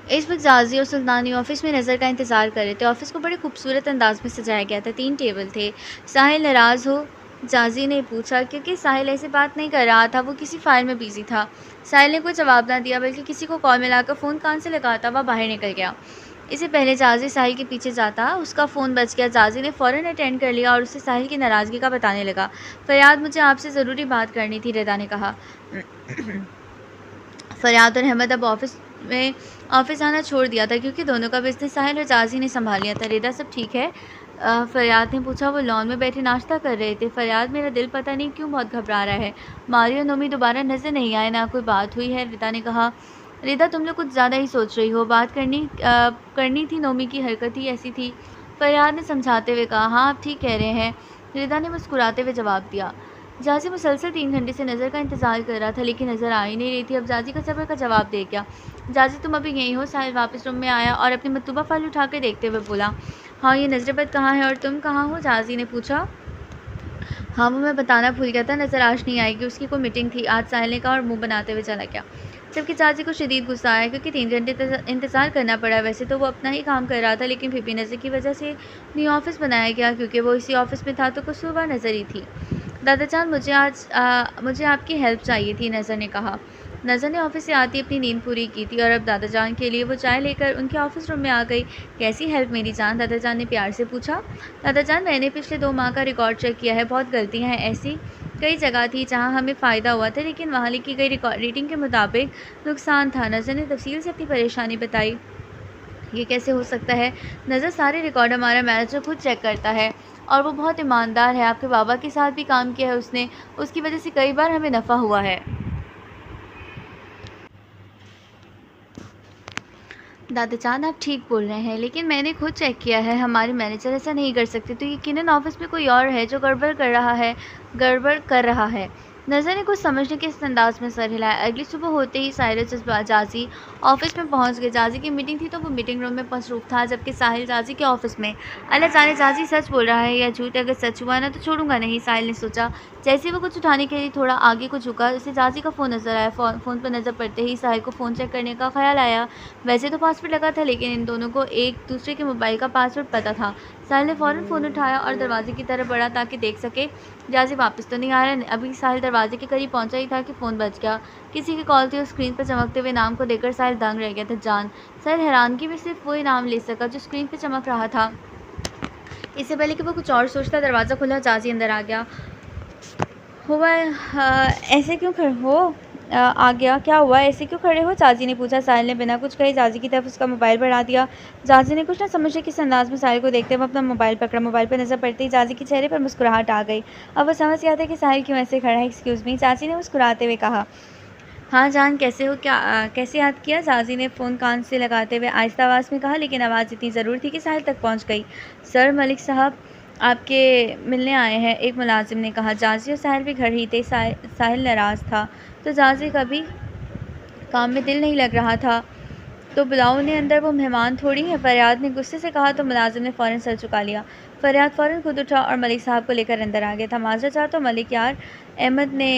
इस वक्त जाजी और सुल्तानी ऑफिस में नज़र का इंतज़ार कर रहे थे। ऑफिस को बड़े खूबसूरत अंदाज में सजाया गया था। 3 टेबल थे। साहिल नाराज़ हो? जाजी ने पूछा, क्योंकि साहिल ऐसे बात नहीं कर रहा था, वो किसी फाइल में बिजी था। साहिल ने कोई जवाब ना दिया, बल्कि किसी को कॉल मिलाकर फ़ोन कान से लगाता वह बाहर निकल गया। इससे पहले जाजी साहिल के पीछे जाता, उसका फ़ोन बज गया। जाजी ने फ़ौरन अटेंड कर लिया और उसे साहिल की नाराज़गी का बताने लगा। फ़रियाद, मुझे आपसे ज़रूरी बात करनी थी, रिदा ने कहा। फ़रियाद और अहमद अब ऑफिस आना छोड़ दिया था, क्योंकि दोनों का बिजनेस साहिल और जाजी ने संभाल लिया था। रिदा सब ठीक है? फ़रियाद ने पूछा। वो लॉन में बैठे नाश्ता कर रहे थे। फ़रियाद, मेरा दिल पता नहीं क्यों बहुत घबरा रहा है, मारियो और नोमी दोबारा नज़र नहीं आए, ना कोई बात हुई है, रिदा ने कहा। रिदा तुम लोग कुछ ज़्यादा ही सोच रही हो, बात करनी थी, नोमी की हरकत ही ऐसी थी, फ़रियाद ने समझाते हुए कहा। हाँ आप ठीक कह रहे हैं, रिदा ने मुस्कुराते हुए जवाब दिया। जाजी मुसलसल 3 घंटे से नज़र का इंतज़ार कर रहा था, लेकिन नज़र आ ही नहीं रही थी। अब जाजी का सब्र का जवाब दे गया। जाजी तुम अभी यहीं हो? साहिल वापस रूम में आया और अपनी मतलूबा फाइल उठाकर देखते हुए बोला। हाँ ये नजरबद कहाँ है और तुम कहाँ हो? जाजी ने पूछा। हाँ वो मैं बताना भूल गया था, नज़र आज नहीं आएगी, उसकी कोई मीटिंग थी आज, साहिल ने कहा और मुँह बनाते हुए चला गया। जबकि चाची को शदीद गुस्सा आया, क्योंकि 3 घंटे इंतज़ार करना पड़ा। वैसे तो वो अपना ही काम कर रहा था, लेकिन फिर भी नज़र की वजह से न्यू ऑफिस बनाया गया, क्योंकि वो इसी ऑफिस में था तो कसूरवार नज़र ही थी। दादाजान मुझे आपकी हेल्प चाहिए थी, नज़र ने कहा। नज़र ने ऑफिस से आती अपनी नींद पूरी की थी और अब दादाजान के लिए वो चाय लेकर उनके ऑफिस रूम में आ गई। कैसी हेल्प मेरी जान? दादाजान ने प्यार से पूछा। दादाजान मैंने पिछले 2 माह का रिकॉर्ड चेक किया है, बहुत गलतियां हैं, ऐसी कई जगह थी जहां हमें फ़ायदा हुआ था, लेकिन वहां लिखी गई रीडिंग के मुताबिक नुकसान था। नज़र ने तफसील से अपनी परेशानी बताई। ये कैसे हो सकता है? नज़र सारे रिकॉर्ड हमारा मैनेजर खुद चेक करता है और वो बहुत ईमानदार है, आपके बाबा के साथ भी काम किया है उसने, उसकी वजह से कई बार हमें नफ़ा हुआ है। दादाजान आप ठीक बोल रहे हैं, लेकिन मैंने खुद चेक किया है, हमारे मैनेजर ऐसा नहीं कर सकते, तो यकीनन ऑफिस में कोई और है जो गड़बड़ कर रहा है। नज़र ने कुछ समझने के इस अंदाज में सर हिलाया। अगली सुबह होते ही साहिल जाजी ऑफिस में पहुंच गए। जाजी की मीटिंग थी तो वो मीटिंग रूम में मसरूफ था, जबकि साहिल जाजी के ऑफिस में। अल्लाह जाने जाजी सच बोल रहा है या झूठ, अगर सच हुआ ना तो छोड़ूंगा नहीं, साहिल ने सोचा। जैसे ही वो कुछ उठाने के लिए थोड़ा आगे को झुका, उसे जाजी का फ़ोन नज़र आया। फ़ोन पर नज़र पड़ते ही साहिल को फ़ोन चेक करने का ख्याल आया। वैसे तो पासवर्ड लगा था, लेकिन इन दोनों को एक दूसरे के मोबाइल का पासवर्ड पता था। साहिल ने फ़ौरन फ़ोन उठाया और दरवाजे की तरफ बढ़ा ताकि देख सके जाजी वापस तो नहीं आ रहा है। अभी साहिल दरवाजे के करीब पहुंचा ही था कि फ़ोन बज गया। किसी की कॉल थी और स्क्रीन पर चमकते हुए नाम को देखकर साहिल दंग रह गया था। जान। साहिल हैरानगी में सिर्फ वही नाम ले सका जो स्क्रीन पर चमक रहा था। इससे पहले कि वो कुछ और सोचता, दरवाज़ा खुला, जाजी अंदर आ गया। हुआ ऐसे क्यों खड़े हो? आ गया। क्या हुआ, ऐसे क्यों खड़े हो? जाजी ने पूछा। साहिल ने बिना कुछ कहे जाजी की तरफ उसका मोबाइल बढ़ा दिया। जाजी ने कुछ ना समझे किस अंदाज में साहिल को देखते हुए अपना मोबाइल पकड़ा। मोबाइल पर नज़र पड़ते ही जाजी के चेहरे पर मुस्कुराहट आ गई। अब वो समझ गया था कि साहिल क्यों ऐसे खड़ा है। एक्सक्यूज़ मी, चाची ने मुस्कुराते हुए कहा। हाँ जान, कैसे हो? कैसे याद किया? जाजी ने फ़ोन कान से लगाते हुए आहिस्ता आवाज़ में कहा, लेकिन आवाज़ इतनी ज़रूर थी कि साहिल तक पहुँच गई। सर, मलिक साहब आपके मिलने आए हैं, एक मुलाजिम ने कहा। जाजी और साहिल भी घर ही थे। साहिल नाराज़ था तो जाजी का भी काम में दिल नहीं लग रहा था। तो बुलाओ उन्हें अंदर, वो मेहमान थोड़ी है, फरियाद ने गुस्से से कहा। तो मुलाजिम ने फ़ौरन सर झुका लिया। फरियाद फ़ौरन खुद उठा और मलिक साहब को लेकर अंदर आ गया था। माजरा चाह तो मलिक यार, अहमद ने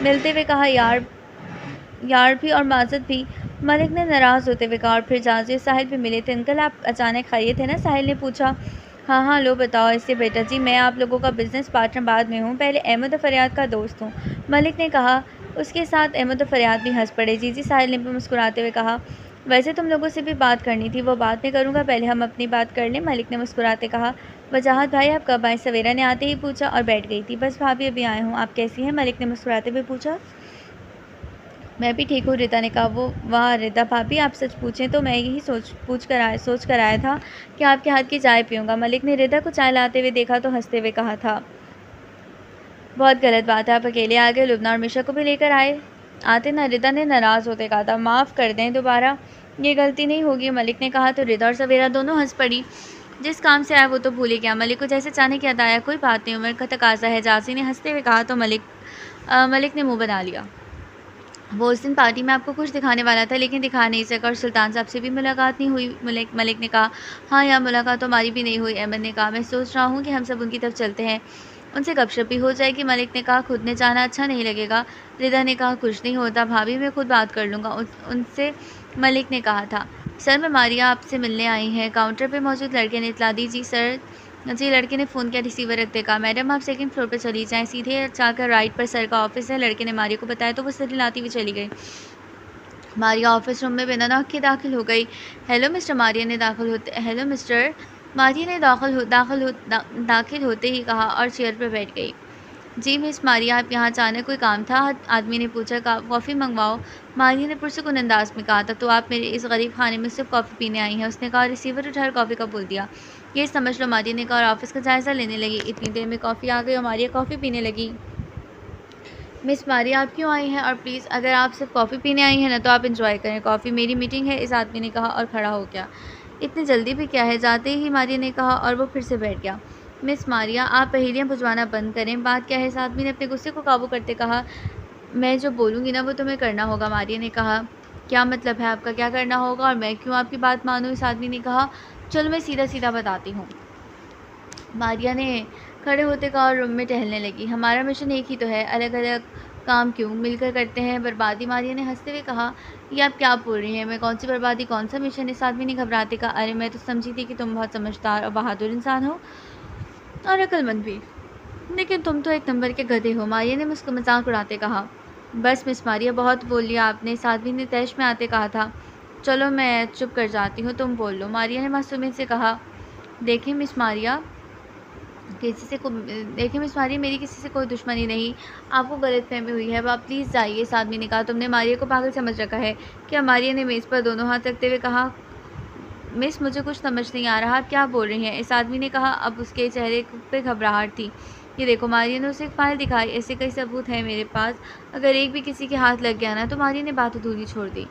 मिलते हुए कहा। यार भी और माजरत भी, मलिक ने नाराज़ होते हुए कहा। और फिर जाजी और साहिल भी मिले थे। अंकल, आप अचानक आए थे ना? साहिल ने पूछा। हाँ हाँ, लो बताओ। इससे बेटा जी, मैं आप लोगों का बिज़नेस पार्टनर बाद में हूँ, पहले अहमद और फरियाद का दोस्त हूँ, मलिक ने कहा। उसके साथ अहमद और फरियाद भी हंस पड़े। जी, साहिल ने भी मुस्कुराते हुए कहा। वैसे तुम लोगों से भी बात करनी थी, वो बाद में करूँगा, पहले हम अपनी बात कर लें, मलिक ने मुस्कुराते कहा। वजाहत भाई, आप कब आए? सवेरा ने आते ही पूछा और बैठ गई थी। बस भाभी, अभी आए हूँ। आप कैसी हैं? मलिक ने मुस्कुराते हुए पूछा। मैं भी ठीक हूँ, रिदा ने कहा। वो वाह रिदा भाभी, आप सच पूछें तो मैं यही सोच कर आया था कि आपके हाथ की चाय पीऊँगा। मलिक ने रिदा को चाय लाते हुए देखा तो हंसते हुए कहा था। बहुत गलत बात है, आप अकेले आ गए, लुबना और मिशा को भी लेकर आते ना। रिदा ने नाराज़ होते कहा था। माफ़ कर दें, दोबारा ये गलती नहीं होगी, मलिक ने कहा। तो रिदा और सवेरा दोनों हंस पड़ी। जिस काम से आया वो तो भूल ही गया। मलिक को जैसे अचानक याद आया, कोई बात नहीं, उम्र का तकाजा है, जासी ने हंसते हुए कहा। तो मलिक ने मुँह बना लिया। वो उस दिन पार्टी में आपको कुछ दिखाने वाला था, लेकिन दिखा नहीं सका। और सुल्तान साहब से भी मुलाकात नहीं हुई, मलिक ने कहा। हाँ यार, मुलाकात तो हमारी भी नहीं हुई, अहमद ने कहा। मैं सोच रहा हूँ कि हम सब उनकी तरफ चलते हैं, उनसे गपशप भी हो जाएगी, मलिक ने कहा। खुद ने जाना अच्छा नहीं लगेगा, रिदा ने कहा। कुछ नहीं होता भाभी, मैं खुद बात कर लूँगा उनसे, मलिक ने कहा था। सर, मैं मारिया आपसे मिलने आई हैं, काउंटर पर मौजूद लड़के ने इतला दी। जी सर। जी, लड़के ने फ़ोन किया, रिसीवर रखते कहा। मैडम, आप सेकंड फ्लोर पर चली जाएं, सीधे जाकर राइट पर सर का ऑफिस है, लड़के ने मारिया को बताया। तो वो सर हिलाती हुई चली गई। मारिया ऑफिस रूम में बिना नॉक के दाखिल हो गई। हेलो मिस्टर, मारिया ने हेलो मिस्टर, मारिया ने दाखिल होते ही कहा और चेयर पर बैठ गई। जी मिस मारिया, आप यहाँ अचानक कोई काम था? आदमी ने पूछा। कॉफ़ी मंगवाओ, मारिया ने पुरसुकून अंदाज में कहा था। तो आप मेरे इस गरीब खाने में सिर्फ कॉफ़ी पीने आई हैं, उसने कहा। रिसीवर उठाकर कॉफ़ी का बोल दिया। ये समझ लो, मारिया ने कहा और ऑफिस का जायज़ा लेने लगी। इतनी देर में कॉफ़ी आ गई और मारिया कॉफ़ी पीने लगी। मिस मारिया, आप क्यों आई हैं? और प्लीज़, अगर आप सिर्फ कॉफ़ी पीने आई हैं ना, तो आप इंजॉय करें कॉफ़ी, मेरी मीटिंग है, इस आदमी ने कहा और खड़ा हो गया। इतनी जल्दी भी क्या है? जाते ही मारिया ने कहा और वो फिर से बैठ गया। मिस मारिया, आप पहेलियाँ बुझवाना बंद करें, बात क्या है? इस आदमी ने अपने गुस्से को काबू करते कहा। मैं जो बोलूँगी ना वो तुम्हें करना होगा, मारिया ने कहा। क्या मतलब है आपका, क्या करना होगा और मैं क्यों आपकी बात मानूँ? इस आदमी ने कहा। चलो मैं सीधा सीधा बताती हूँ, मारिया ने खड़े होते कहा और रूम में टहलने लगी। हमारा मिशन एक ही तो है, अलग अलग काम क्यों, मिलकर करते हैं बर्बादी, मारिया ने हंसते हुए कहा। ये आप क्या बोल रही हैं? मैं कौन सी बर्बादी, कौन सा मिशन? इस आदमी ने घबराते कहा। अरे मैं तो समझी थी कि तुम बहुत समझदार और बहादुर इंसान हो और अक्लमंद भी, लेकिन तुम तो एक नंबर के गधे हो, मारिया ने मुझको मजाक उड़ाते कहा। बस मिस मारिया, बहुत बोल लिया आपने, इस आदमी ने तैश में आते कहा था। चलो मैं चुप कर जाती हूँ, तुम बोल लो, मारिया ने मासूमियत से कहा। देखिए मिस मारिया, मेरी किसी से कोई दुश्मनी नहीं, आपको गलतफहमी हुई है, अब आप प्लीज़ जाइए, इस आदमी ने कहा। तुमने मारिया को पागल समझ रखा है क्या? मारिया ने मेज़ पर दोनों हाथ रखते हुए कहा। मिस, मुझे कुछ समझ नहीं आ रहा, आप क्या बोल रही हैं? इस आदमी ने कहा। अब उसके चेहरे पे घबराहट थी। ये देखो, मारिया ने उसे एक फ़ाइल दिखाई। ऐसे कई सबूत हैं मेरे पास, अगर एक भी किसी के हाथ लग गया ना तो मारिया ने बात अधूरी छोड़ दी।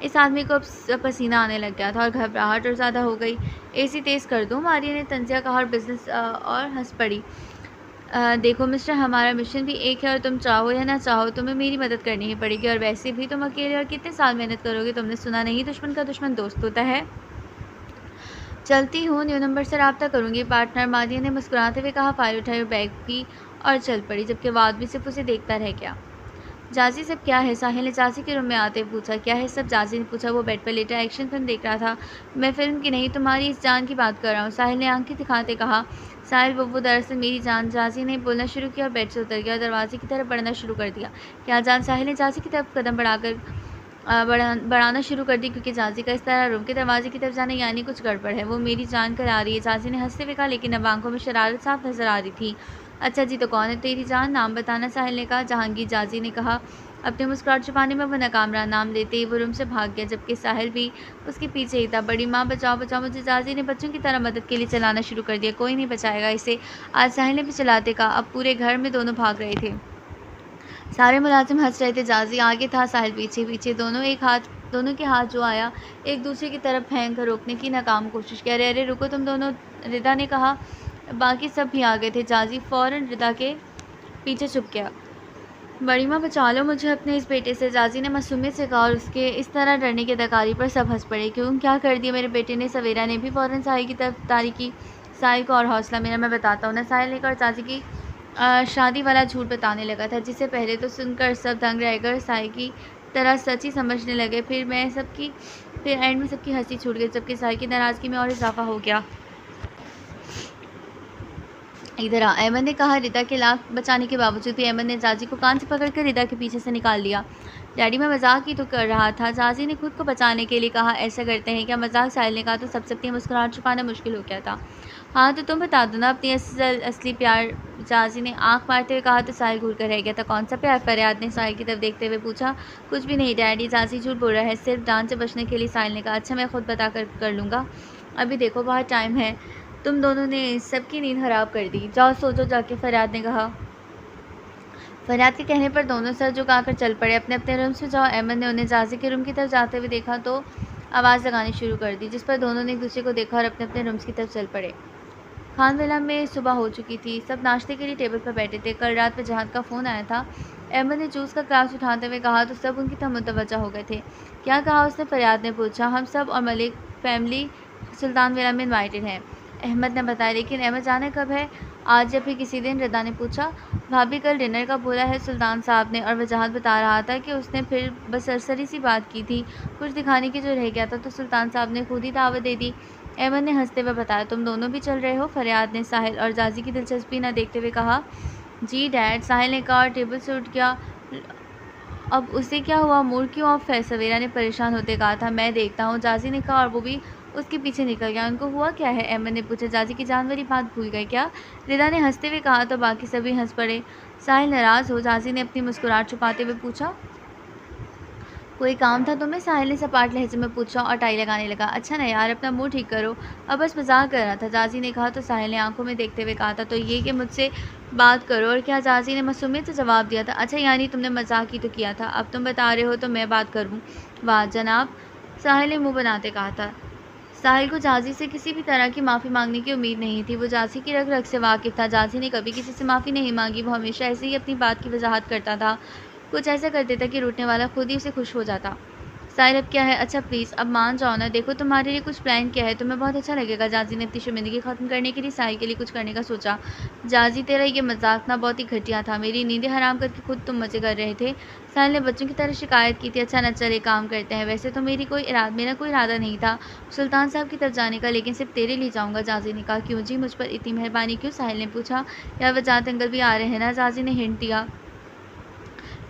इस आदमी को अब पसीना आने लग गया था और घबराहट और ज़्यादा हो गई। एसी तेज़ कर दो, मारिया ने तंजिया कहा और हंस पड़ी। देखो मिस्टर, हमारा मिशन भी एक है और तुम चाहो या ना चाहो तुम्हें मेरी मदद करनी ही पड़ेगी, और वैसे भी तुम अकेले और कितने साल मेहनत करोगे? तुमने सुना नहीं, दुश्मन का दुश्मन दोस्त होता है। चलती हूँ, न्यू नंबर से रब्ता करूँगी। पार्टनर मादिया ने मुस्कुराते हुए कहा। फाइल उठाई और बैग भी और चल पड़ी, जबकि वो आदमी सिर्फ उसे देखता रह गया। जाजी, सब क्या है? साहिल ने जाजी के रूम में आते हुए पूछा। क्या है सब? जाजी ने पूछा। वो बेड पर लेटा एक्शन फिल्म देख रहा था। मैं फिल्म की नहीं, तुम्हारी इस जान की बात कर रहा हूँ, साहिल ने आंखें दिखाते कहा। साहिल, वो दरअसल मेरी जान। जाजी ने बोलना शुरू किया और बेड से उतर गया और दरवाजे की तरफ बढ़ना शुरू कर दिया। क्या जान? साहिल ने जाजी की तरफ कदम बढ़ाना शुरू कर दी, क्योंकि जाजी का इस तरह रूम के दरवाजे की तरफ जाना यानी कुछ गड़बड़ है। वो मेरी जान कर आ रही है, जाजी ने हंसते हुए कहा, लेकिन अब आंखों में शरारत साफ नजर आ रही थी। अच्छा जी, तो कौन है तेरी जान? नाम बताना, साहिल ने कहा। जहांगीर, जाजी ने कहा। अपने मुस्कुराहट छुपाने में वो नाकाम रहा। नाम लेते ही वो रूम से भाग गया, जबकि साहिल भी उसके पीछे ही था। बड़ी माँ, बचाओ बचाओ मुझे! जाजी ने बच्चों की तरह मदद के लिए चलाना शुरू कर दिया। कोई नहीं बचाएगा इसे, आज साहिल ने भी चलाते कहा। अब पूरे घर में दोनों भाग रहे थे। सारे मुलाजिम हंस रहे थे। जाजी आगे था, साहिल पीछे पीछे। दोनों के हाथ जो आया एक दूसरे की तरफ फेंक कर रोकने की नाकाम कोशिश की। अरे अरे रुको तुम दोनों, रिदा ने कहा। बाकी सब भी आ गए थे। जाजी फ़ौरन रिदा के पीछे छुप गया। बड़ी माँ, बचा लो मुझे अपने इस बेटे से, जाजी ने मासूमियत से कहा, और उसके इस तरह डरने की अदाकारी पर सब हंस पड़े। क्यों, क्या कर दिया मेरे बेटे ने? सवेरा ने भी फ़ौरन साहिल की तरफ तारी की। साहिल को और हौसला मेरा, मैं बताता हूँ ना, साहिल ने कहा। जाजी की शादी वाला झूठ बताने लगा था, जिसे पहले तो सुनकर सब दंग रह गए, साहिल की तरह सच ही समझने लगे। फिर एंड में सबकी हंसी छूट गई, जबकि साहिल की नाराज़गी में और इजाफा हो गया। इधर आ, अहमद ने कहा। रिदा के लाख बचाने के बावजूद भी अहमद ने जाजी को कान से पकड़कर रिदा के पीछे से निकाल लिया। डैडी, मैं मजाक ही तो कर रहा था, जाजी ने खुद को बचाने के लिए कहा। ऐसा करते हैं क्या मजाक? साहिल ने कहा। तो सब सकती मुस्कुराहट छुपाना मुश्किल हो गया था। हाँ तो तुम बता दो ना अपनी असली प्यार, जाजी ने आंख मारते हुए कहा। तो साहिल घूर कर रह गया था। कौन सा प्यार? फरियाद ने साहिल की तरफ देखते हुए पूछा। कुछ भी नहीं डैडी, जाजी झूठ बोल रहा है, सिर्फ डांट से बचने के लिए, साहिल ने कहा। अच्छा, मैं खुद बता कर लूँगा, अभी देखो बहुत टाइम है। तुम दोनों ने सबकी नींद खराब कर दी, जाओ सो जाओ जाके, फरियाद ने कहा। फरियाद के कहने पर दोनों सर झुकाकर चल पड़े। अपने अपने रूम से जाओ। अहमद ने उन्हें जाजी के रूम की तरफ जाते हुए देखा तो आवाज़ लगानी शुरू कर दी, जिस पर दोनों ने एक दूसरे को देखा और अपने अपने रूम्स की तरफ चल पड़े। खानविला में सुबह हो चुकी थी। सब नाश्ते के लिए टेबल पर बैठे थे। कल रात में जहाद का फ़ोन आया था। अहमद ने जूस का ग्लास उठाते हुए कहा तो सब उनकी तरफ मुतवज्जा हो गए थे। क्या कहा उसने? फरियाद ने पूछा। हम सब और मलिक फैमिली सुल्तान विला में इन्वाइटेड हैं, अहमद ने बताया। लेकिन अहमद, जाना कब है? आज या फिर किसी दिन? रिदा ने पूछा। भाभी, कल डिनर का बोला है सुल्तान साहब ने, और वजाहत बता रहा था कि उसने फिर बस सरसरी सी बात की थी, कुछ दिखाने की जो रह गया था तो सुल्तान साहब ने खुद ही दावत दे दी। अहमद ने हंसते हुए बताया। तुम दोनों भी चल रहे हो? फरियाद ने साहिल और जाजी की दिलचस्पी न देखते हुए कहा। जी डैड, साहिल ने कहा और टेबल से उठ गया। अब उसे क्या हुआ? मूड क्यों ऑफ है? सवेरा ने परेशान होते कहा था। मैं देखता हूँ, जाजी ने कहा, और वो भी उसके पीछे निकल गया। उनको हुआ क्या है? अहमद ने पूछा। जाजी की जान वाली बात भूल गए क्या? रिदा ने हंसते हुए कहा तो बाकी सभी हंस पड़े। साहिल, नाराज़ हो? जाजी ने अपनी मुस्कुराहट छुपाते हुए पूछा। कोई काम था तुम्हें? साहिल ने सपाट लहजे में पूछा और टाई लगाने लगा। अच्छा ना यार, अपना मुंह ठीक करो, अब बस मजाक कर रहा था, जाजी ने कहा। तो साहिल ने आंखों में देखते हुए कहा था तो ये कि मुझसे बात करो और क्या? जाजी ने मासूमियत से जवाब दिया था। अच्छा, यानी तुमने मजाक ही तो किया था, अब तुम बता रहे हो तो मैं बात करूँ? वाह जनाब, साहिल ने मुँह बनाते कहा था। साहिल को जाजी से किसी भी तरह की माफ़ी मांगने की उम्मीद नहीं थी। वो जाजी की रग रग से वाकिफ़ था। जाजी ने कभी किसी से माफ़ी नहीं मांगी। वो हमेशा ऐसे ही अपनी बात की वजाहत करता था, कुछ ऐसा कर देता कि रूठने वाला खुद ही उसे खुश हो जाता। साहिल, अब क्या है? अच्छा प्लीज़ अब मान जाओ ना, देखो तुम्हारे लिए कुछ प्लान किया है, तुम्हें बहुत अच्छा लगेगा। जाजी ने अपनी शर्मिंदगी ख़त्म करने के लिए साहिल के लिए कुछ करने का सोचा। जाजी, तेरा ये मजाक ना बहुत ही घटिया था, मेरी नींदें हराम करके खुद तुम मज़े कर रहे थे। साहिल ने बच्चों की तरह शिकायत की थी। अच्छा न चले, काम करते हैं, वैसे तो मेरा कोई इरादा नहीं था सुल्तान साहब की तरफ जाने का, लेकिन सिर्फ तेरे लिए जाऊँगा। जाजी ने कहा। क्यों जी, मुझ पर इतनी मेहरबानी क्यों? साहिल ने पूछा। यार वजाहत अंकल भी आ रहे हैं ना, जाजी ने हिंट दिया।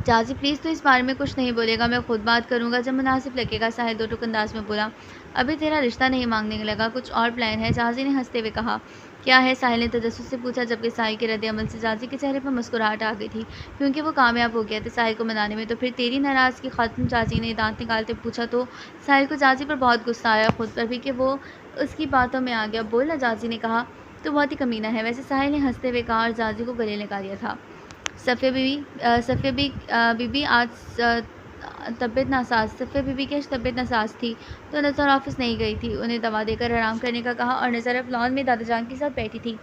जाजी प्लीज़, तो इस बारे में कुछ नहीं बोलेगा, मैं खुद बात करूँगा जब मुनासिब लगेगा, साहिल दो टुक अंदाज में बोला। अभी तेरा रिश्ता नहीं मांगने लगा, कुछ और प्लान है? जाजी ने हंसते हुए कहा। क्या है? साहिल ने तजस्सुस से पूछा, जबकि साहिल के रद्द-ए-अमल से जाजी के चेहरे पर मुस्कुराहट आ गई थी, क्योंकि वो कामयाब हो गया था साहिल को मनाने में। तो फिर तेरी नाराज़गी ख़त्म? जाजी ने दांत निकालते पूछा। तो साहिल को जाजी पर बहुत गुस्सा आया, खुद पर भी, कि वो उसकी बातों में आ गया। बोल ना, जाजी ने कहा। तो बहुत ही कमीना है वैसे, साहिल ने हंसते हुए कहा और जाजी को गले लगा लिया था। सफ़िया बीबी आज तबीयत नासाज सफ़िया बीबी की तबीयत नासाज थी, तो नज़र ऑफ़िस नहीं गई थी। उन्हें दवा देकर आराम करने का कहा और नज़र अब लॉन में दादा जान के साथ बैठी थी।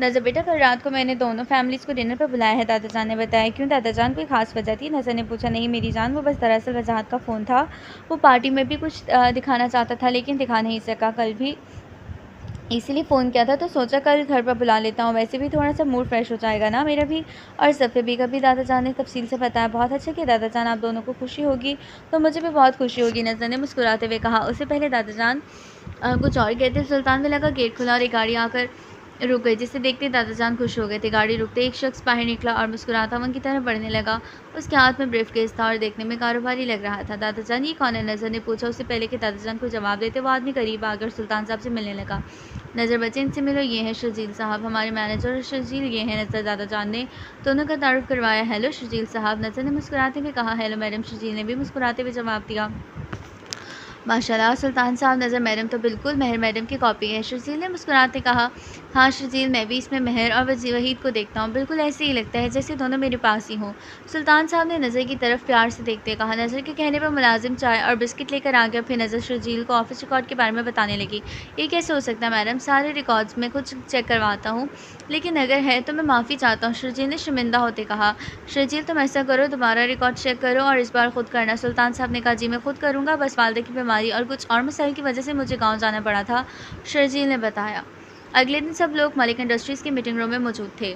नज़र बेटा, कल रात को मैंने दोनों फैमिलीज़ को डिनर पर बुलाया है, दादा जान ने बताया। क्यों दादा जान, कोई ख़ास वजह थी? नज़र ने पूछा। नहीं मेरी जान, वो बस दरअसल वजाहत का फ़ोन था। वो पार्टी में भी कुछ दिखाना चाहता था लेकिन दिखा नहीं सका। कल भी इसीलिए फ़ोन किया था, तो सोचा कल घर पर बुला लेता हूँ, वैसे भी थोड़ा सा मूड फ्रेश हो जाएगा ना मेरा भी और सफ़िया बी का भी। दादा जान ने तफसील से बताया। बहुत अच्छा किया दादा जान, आप दोनों को खुशी होगी तो मुझे भी बहुत खुशी होगी, नज़र ने मुस्कुराते हुए कहा। उससे पहले दादा जान कुछ और कहते सुल्तान विला का गेट खुला और एक गाड़ी आकर रुक गई, जिसे देखते दादा जान खुश हो गए थे। गाड़ी रुकते एक शख्स बाहर निकला और मुस्कुराता उनकी तरफ बढ़ने लगा। उसके हाथ में ब्रीफकेस था और देखने में कारोबारी लग रहा था। दादा जान, ये कौन है? नज़र ने पूछा। उससे पहले कि दादा जान को जवाब देते वो आदमी करीब आकर सुल्तान साहब से मिलने लगा। नज़र बच्चे, इनसे मिलो, ये हैं शर्जील साहब, हमारे मैनेजर। शर्जील ये हैं नज़र। दादा जान ने दोनों का तारुफ करवाया। हेलो शर्जील साहब, नज़र ने मुस्कुराते हुए कहा। हेलो मैडम, शर्जील ने भी मुस्कुराते हुए जवाब दिया। माशाल्लाह सुल्तान साहब, नज़र मैडम तो बिल्कुल महर मैडम की कॉपी है। शर्जील ने मुस्कुराते कहा। हाँ शर्जील, मैं भी इसमें महर और वहीद को देखता हूँ, बिल्कुल ऐसे ही लगता है जैसे दोनों मेरे पास ही हों। सुल्तान साहब ने नज़र की तरफ प्यार से देखते कहा। नज़र के कहने पर मुलाजिम चाय और बिस्किट लेकर आ गया। फिर नज़र शर्जील को ऑफिस रिकॉर्ड के बारे में बताने लगी। ये कैसे हो सकता है मैडम, सारे रिकॉर्ड्स में कुछ चेक करवाता हूँ, लेकिन अगर है तो मैं माफ़ी चाहता हूँ, शर्जील ने शर्मिंदा होते कहा। शर्जील, तुम ऐसा करो, दोबारा रिकॉर्ड चेक करो और इस बार खुद करना। सुल्तान साहब ने कहा। जी मैं खुद करूँगा, बस वालदे की बीमारी और कुछ और मसाइल की वजह से मुझे गाँव जाना पड़ा था, शर्जील ने बताया। अगले दिन सब लोग मलिक इंडस्ट्रीज़ के मीटिंग रूम में मौजूद थे।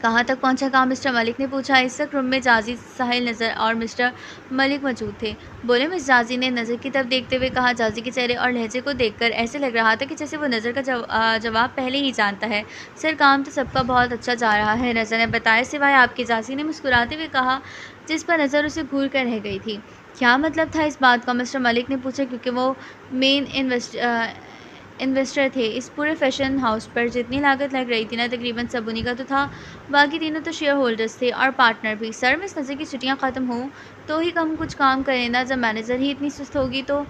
कहाँ तक पहुँचा काम, मिस्टर मलिक ने पूछा। इस वक्त रूम में जाजी, साहिल, नज़र और मिस्टर मलिक मौजूद थे। बोले मिस जाजी ने नज़र की तरफ देखते हुए कहा। जाजी के चेहरे और लहजे को देखकर ऐसे लग रहा था कि जैसे वो नज़र का जवाब पहले ही जानता है। सर काम तो सबका बहुत अच्छा जा रहा है, नज़र ने बताया, सिवाय आपके। जाजी ने मुस्कुराते हुए कहा, जिस पर नज़र उसे घूर कर रह गई थी। क्या मतलब था इस बात का, मिस्टर मलिक ने पूछा, क्योंकि वो मेन इन्वेस्टर थे इस पूरे फैशन हाउस पर। जितनी लागत लग रही थी ना, तकरीबन सब उन्हीं का तो था, बाकी तीनों तो शेयर होल्डर्स थे और पार्टनर भी। सर मिस नज़र की छुट्टियां ख़त्म हों तो ही कम कुछ काम करें ना, जब मैनेजर ही इतनी सुस्त होगी तो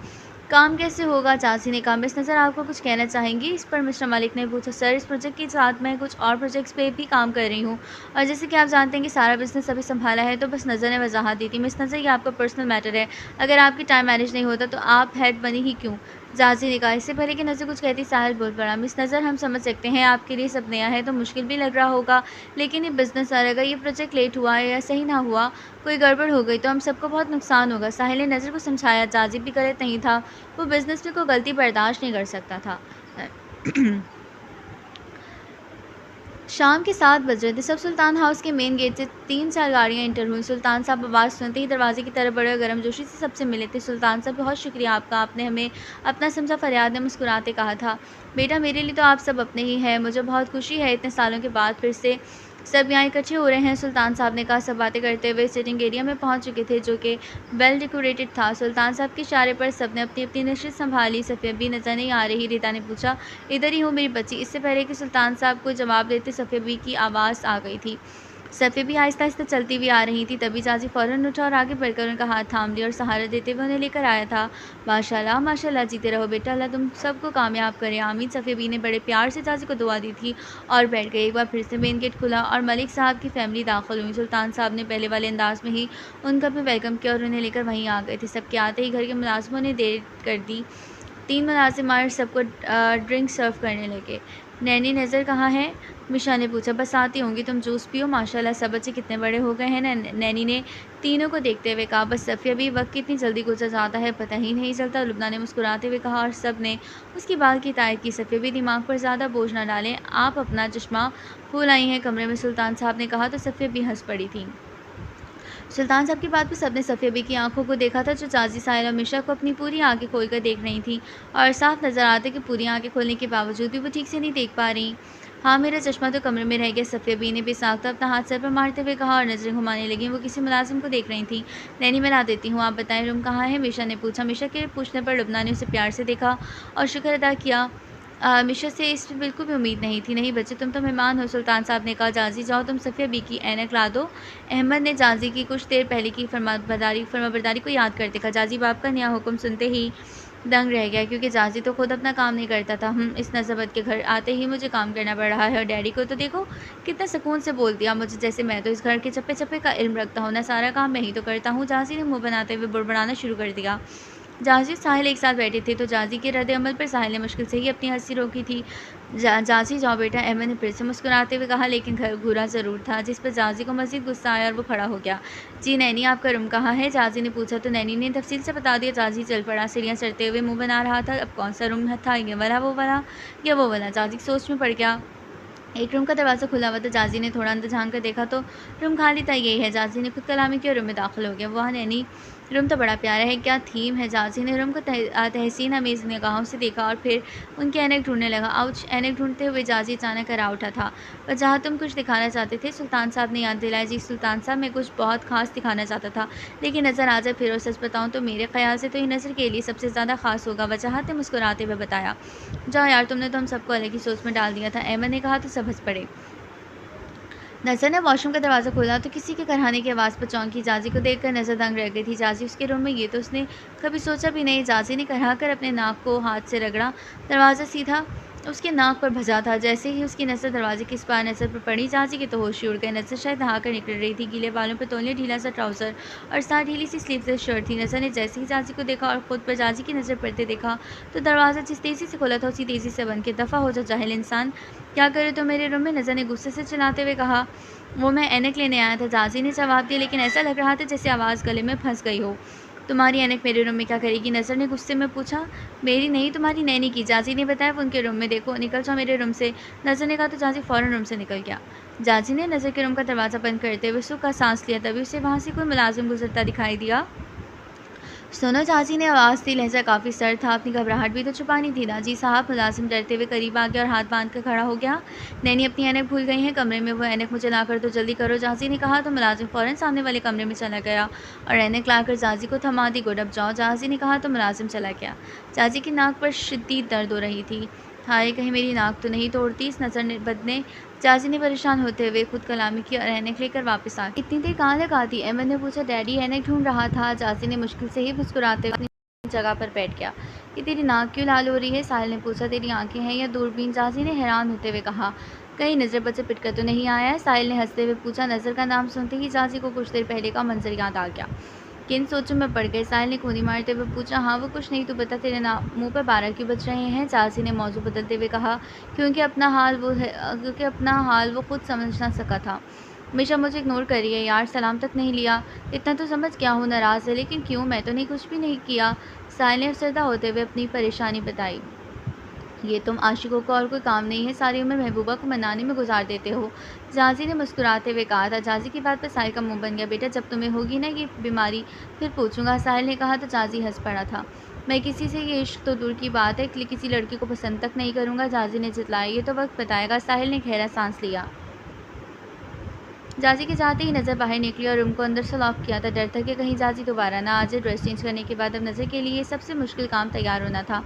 काम कैसे होगा। चाची ने कहा। मिस नज़र आपको कुछ कहना चाहेंगी, इस पर मिस्टर मलिक ने पूछा। सर इस प्रोजेक्ट के साथ मैं कुछ और प्रोजेक्ट्स पे भी काम कर रही हूँ और जैसे कि आप जानते हैं कि सारा बिजनेस अभी संभाला है, तो बस नज़र ने वजाहत दी थी। मिस नज़र, ये आपका पर्सनल मैटर है, अगर आपकी टाइम मैनेज नहीं होता तो आप हेड बनी ही क्यों, जाजी ने कहा। इससे पहले कि नज़र कुछ कहती साहिल बोल पड़ा। मिस नज़र, हम समझ सकते हैं आपके लिए सब नया है तो मुश्किल भी लग रहा होगा, लेकिन ये बिज़नेस और अगर ये प्रोजेक्ट लेट हुआ या सही ना हुआ, कोई गड़बड़ हो गई तो हम सबको बहुत नुकसान होगा। साहिल ने नज़र को समझाया। जाजी भी गलत नहीं था, वो बिज़नेस में कोई गलती बर्दाश्त नहीं कर सकता था। शाम के 7 बज रहे थे। सब सुल्तान हाउस के मेन गेट से 3-4 गाड़ियाँ इंटर हुई। सुल्तान साहब आवाज़ सुनते ही दरवाजे की तरफ बढ़े और गर्मजोशी से सबसे मिले थे। सुल्तान साहब, बहुत शुक्रिया आपका, आपने हमें अपना समझा, फरियाद ने मुस्कुराते कहा था। बेटा मेरे लिए तो आप सब अपने ही हैं, मुझे बहुत खुशी है इतने सालों के बाद फिर से सब यहाँ इकट्ठे हो रहे हैं, सुल्तान साहब ने कहा। सब बातें करते हुए सिटिंग एरिया में पहुँच चुके थे, जो कि वेल डेकोरेटेड था। सुल्तान साहब के इशारे पर सब ने अपनी अपनी नशित संभाली। सफ़िया भी नज़र नहीं आ रही, रीता ने पूछा। इधर ही हूँ मेरी बच्ची। इससे पहले कि सुल्तान साहब को जवाब देते सफ़िया बी की आवाज़ आ गई थी। सफ़िया भी आहिस्ता आहिस्ता चलती हुई आ रही थी, तभी जाजी फ़ौरन उठा और आगे बढ़कर उनका हाथ थाम लिया और सहारा देते हुए उन्हें लेकर आया था। माशाल्लाह माशाल्लाह, जीते रहो बेटा, अल्लाह तुम सबको कामयाब करे, आमीन। सफ़िया बी ने बड़े प्यार से जाजी को दुआ दी थी और बैठ गई। एक बार फिर से मेन गेट खुला और मलिक साहब की फैमिली दाखिल हुई। सुल्तान साहब ने पहले वाले अंदाज में ही उनका भी वेलकम किया और उन्हें लेकर वहीं आ गए थे। सबके आते ही घर के मुलाजिमों ने देर कर दी। 3 मुलाजिम आए सबको ड्रिंक सर्व करने लगे। नैनी नज़र कहाँ है, मिशा ने पूछा। बस आती होंगी, तुम जूस पियो। माशाल्लाह सब बच्चे कितने बड़े हो गए हैं। नैनी ने तीनों को देखते हुए कहा। बस सफ़िया भी, वक्त कितनी जल्दी गुजर जाता है पता ही नहीं चलता, लुबना ने मुस्कुराते हुए कहा और सब ने उसकी बात की तायद की। सफ़िया भी, दिमाग पर ज़्यादा बोझ ना डालें, आप अपना चश्मा भूल आई हैं कमरे में, सुल्तान साहब ने कहा तो सफ़िया भी हंस पड़ी थी। सुल्तान साहब की बात पर सबने सफ़िया बी की आंखों को देखा था, जो जाजी, साहिल और मिशा को अपनी पूरी आंखें खोलकर देख रही थी और साफ नज़र आते कि पूरी आंखें खोलने के बावजूद भी वो ठीक से नहीं देख पा रही। हाँ मेरा चश्मा तो कमरे में रह गया, सफ़िया बी ने बेसाख्ता अपना हाथ सर पर मारते हुए कहा और नज़रें घुमाने लगी। वो किसी मुलाजिम को देख रही थी। नैनी, मैं ला देती हूँ, आप बताएं रूम कहाँ है, मिशा ने पूछा। मिशा के पूछने पर लुबना ने उसे प्यार से देखा और शुक्र अदा किया। मिशा से इस पर बिल्कुल भी उम्मीद नहीं थी। नहीं बच्चे, तुम तो मेहमान हो, सुल्तान साहब ने कहा। जाजी जाओ, तुम सफ़िया बी की ऐनक ला दो। अहमद ने जाजी की कुछ देर पहले की फरमाबरदारी को याद करते कहा। जाजी बाप का नया हुक्म सुनते ही दंग रह गया क्योंकि जाजी तो खुद अपना काम नहीं करता था। इस नज़ाबत के घर आते ही मुझे काम करना पड़ रहा है और डैडी को तो देखो कितना सुकून से बोल दिया मुझे, जैसे मैं तो इस घर के चप्पे-चप्पे का इल्म रखता हूँ, ना सारा काम मैं ही तो करता हूँ। जाजी ने मुँह बनाते हुए बुड़बुड़ाना शुरू कर दिया। जाजी और साहिल एक साथ बैठे थे तो जाजी के रद्द-ए-अमल पर साहिल ने मुश्किल से ही अपनी हँसी रोकी थी। जाजी जाओ बेटा, अहमद ने फिर से मुस्कुराते हुए कहा, लेकिन घर घूरा ज़रूर था, जिस पर जाजी को मज़ीद गुस्सा आया और वो खड़ा हो गया। जी नैनी, आपका रूम कहाँ है? जाजी ने पूछा तो नैनी ने तफसील से बता दिया। जाजी चल पड़ा, सीढ़ियाँ चढ़ते हुए मुँह बना रहा था। अब कौन सा रूम था, ये वाला, वो वाला या वो वाला? जाजी सोच में पड़ गया। एक रूम का दरवाज़ा खुला हुआ था। जाजी ने थोड़ा अंदर झाँक कर देखा तो रूम खाली था। यही है। जाजी ने खुद कलामी की और रूम में दाखिल हो गया। वाह नैनी, रूम तो बड़ा प्यारा है, क्या थीम है। जाजी ने रूम को तहसीन अमेज़ निगाहों से देखा और फिर उनकी ऐनक ढूंढने लगा। आउच! ऐनक ढूंढते हुए जाजी अचानक करा उठा था। पर जहाँ तुम कुछ दिखाना चाहते थे, सुल्तान साहब ने याद दिलाया। जी सुल्तान साहब, मैं कुछ बहुत खास दिखाना चाहता था, लेकिन नज़र आ जाए फिर। और सच बताऊँ तो मेरे ख्याल से तो ये नज़र के लिए सबसे ज़्यादा ख़ास होगा, वजाहत ने मुस्कुराते हुए बताया। जाओ यार, तुमने तो हम सबको अलग ही सोच में डाल दिया था, अहमद ने कहा तो सब हंस पड़े। नज़र ने वॉशरूम का दरवाज़ा खोला तो किसी के कराहने की आवाज़ पर चौंकी। जाजी को देखकर नज़र दंग रह गई थी। जाजी उसके रूम में, ये तो उसने कभी सोचा भी नहीं। जाजी ने कराह कर अपने नाक को हाथ से रगड़ा। दरवाज़ा सीधा उसके नाक पर भजा था। जैसे ही उसकी नज़र दरवाजे के इस पार नज़र पर पड़ी, जाजी के तो होश ही उड़ गए। नज़र शायद नहा कर निकल रही थी। गीले बालों पर तौलिया, ढीला सा ट्राउज़र और साथ ढीली सी स्लीवलेस शर्ट थी। नज़र ने जैसे ही जाजी को देखा और ख़ुद पर जाजी की नज़र पड़ते देखा तो दरवाज़ा जिस तेज़ी से खोला था उसी तेज़ी से बंद के। दफ़ा हो जा जाहिल इंसान, क्या करे तो मेरे रूम में? नज़र ने गुस्से से चिल्लाते हुए कहा। वो मैं ऐनक लेने आया था, जाजी ने जवाब दिया, लेकिन ऐसा लग रहा था जैसे आवाज़ गले में फंस गई हो। तुम्हारी ऐनक मेरे रूम में क्या करेगी? नज़र ने गुस्से में पूछा। मेरी नहीं, तुम्हारी नैनी की। जाजी ने बताया। वो उनके रूम में, देखो निकल जाओ मेरे रूम से। नज़र ने कहा तो जाजी फ़ौरन रूम से निकल गया। जाजी ने नज़र के रूम का दरवाज़ा बंद करते हुए सुख का सांस लिया। तभी उसे वहाँ से कोई मुलाजिम गुजरता दिखाई दिया। सुनो, चाची ने आवाज़ दी। लहजा काफ़ी सर्द था, अपनी घबराहट भी तो छुपानी थी ना। जी साहब, मुलाजिम डरते हुए करीब आ गया और हाथ बांध कर खड़ा हो गया। नैनी अपनी ऐनक भूल गई हैं कमरे में, वो ऐनक मुझे ला कर दो, जल्दी करो, जाजी ने कहा तो मुलाजिम फ़ौरन सामने वाले कमरे में चला गया और ऐनक लाकर जाजी को थमा दी। गुड, अब जाओ, जाजी ने कहा तो मुलाजिम चला गया। जाजी की नाक पर शदीद दर्द हो रही थी। हाय, कहीं मेरी नाक तो नहीं तोड़ती। इस नज़र ने बद ने जाजी ने परेशान होते हुए खुद कलामी की और ऐनक लेकर वापस आ गई। इतनी देर कहाँ लगा दी? अहमद ने पूछा। डैडी ऐनक ढूंढ रहा था। जाजी ने मुश्किल से ही मुस्कुराते हुए अपनी जगह पर बैठ गया। ये तेरी नाक क्यों लाल हो रही है? साहिल ने पूछा। तेरी आंखें हैं या दूरबीन? जाजी ने हैरान होते हुए कहा। कहीं नज़र बद से पिटकर तो नहीं आया है? साहिल ने हंसते हुए पूछा। नज़र का नाम सुनते ही जाजी को कुछ देर पहले का मंजर याद आ गया। किन सोचों में पड़ गए? साहिल ने खूनी मारते हुए पूछा। हाँ, वो कुछ नहीं, तू बता, तेरे मुँह पर 12 क्यों बज रहे हैं? जाजी ने मौजू बदलते हुए कहा। क्योंकि अपना हाल वो खुद समझ ना सका था। हमेशा मुझे इग्नोर कर रही है यार, सलाम तक नहीं लिया। इतना तो समझ गया हूँ नाराज़ है, लेकिन क्यों? मैं तो नहीं, कुछ भी नहीं किया। साहिल ने अफसरदा होते हुए अपनी परेशानी बताई। ये तुम आशिकों को और कोई काम नहीं है, सारी उम्र महबूबा को मनाने में गुजार देते हो, जाजी ने मुस्कुराते हुए कहा था। जाजी की बात पर साहिल का मुंह बन गया। बेटा, जब तुम्हें होगी ना ये बीमारी फिर पूछूंगा, साहिल ने कहा तो जाजी हंस पड़ा था। मैं किसी से ये इश्क तो दूर की बात है, किसी लड़की को पसंद तक नहीं करूँगा, जाजी ने जतलाया। ये तो वक्त बताएगा। साहिल ने गहरा सांस लिया। जाजी के जाते ही नज़र बाहर निकली और रूम को अंदर से लॉक किया था। डर था कि कहीं जाजी दोबारा ना आ जाए। ड्रेस चेंज करने के बाद अब नज़र के लिए सबसे मुश्किल काम तैयार होना था।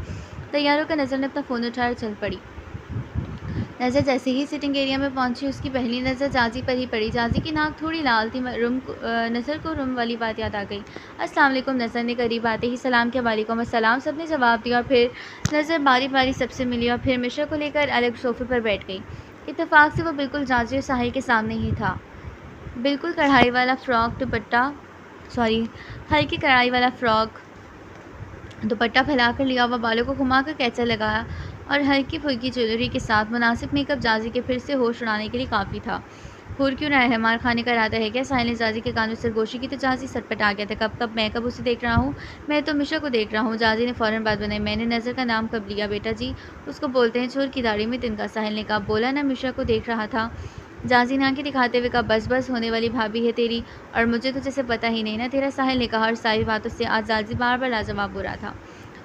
तैयार होकर नज़र ने अपना फ़ोन उठाया और चल पड़ी। नज़र जैसे ही सिटिंग एरिया में पहुंची, उसकी पहली नज़र जाजी पर ही पड़ी। जाजी की नाक थोड़ी लाल थी। नज़र को रूम वाली बात याद आ गई। अस्सलाम वालेकुम। नज़र ने करीब आते ही सलाम किया। वालेकुम अस्सलाम, सबने जवाब दिया और फिर नज़र बारी बारी सबसे मिली और फिर मिश्रा को लेकर अलग सोफ़े पर बैठ गई। इत्तेफाक से वो बिल्कुल जाजी और साहिल के सामने ही था। बिल्कुल कढ़ाई वाला फ़्रॉक दुपट्टा हल्की कढ़ाई वाला फ़्रॉक दुपट्टा फैलाकर लिया हुआ, बालों को घुमाकर कैचा लगाया और हल्की फुल्की ज्वेलरी के साथ मुनासिब मेकअप जाजी के फिर से होश उड़ाने के लिए काफ़ी था। घूर क्यों रहा है? मार खाने का इरादा है क्या? साहिल ने जाजी के कान में सरगोशी की तो जाजी सटपट आ गया था। कब उसे देख रहा हूँ? मैं तो मिश्रा को देख रहा हूँ। जाजी ने फ़ौरन बात बनाई। मैंने नज़र का नाम कब लिया? बेटा जी, उसको बोलते हैं चोर की दाढ़ी में तिनका। साहिल ने कहा। बोला ना मिश्रा को देख रहा था। जाजी ने आंखें दिखाते हुए कहा। बस बस, होने वाली भाभी है तेरी और मुझे तो जैसे पता ही नहीं ना तेरा। साहिल ने कहा और सारी बातों से आज जाजी बार बार लाजवाब हो रहा था।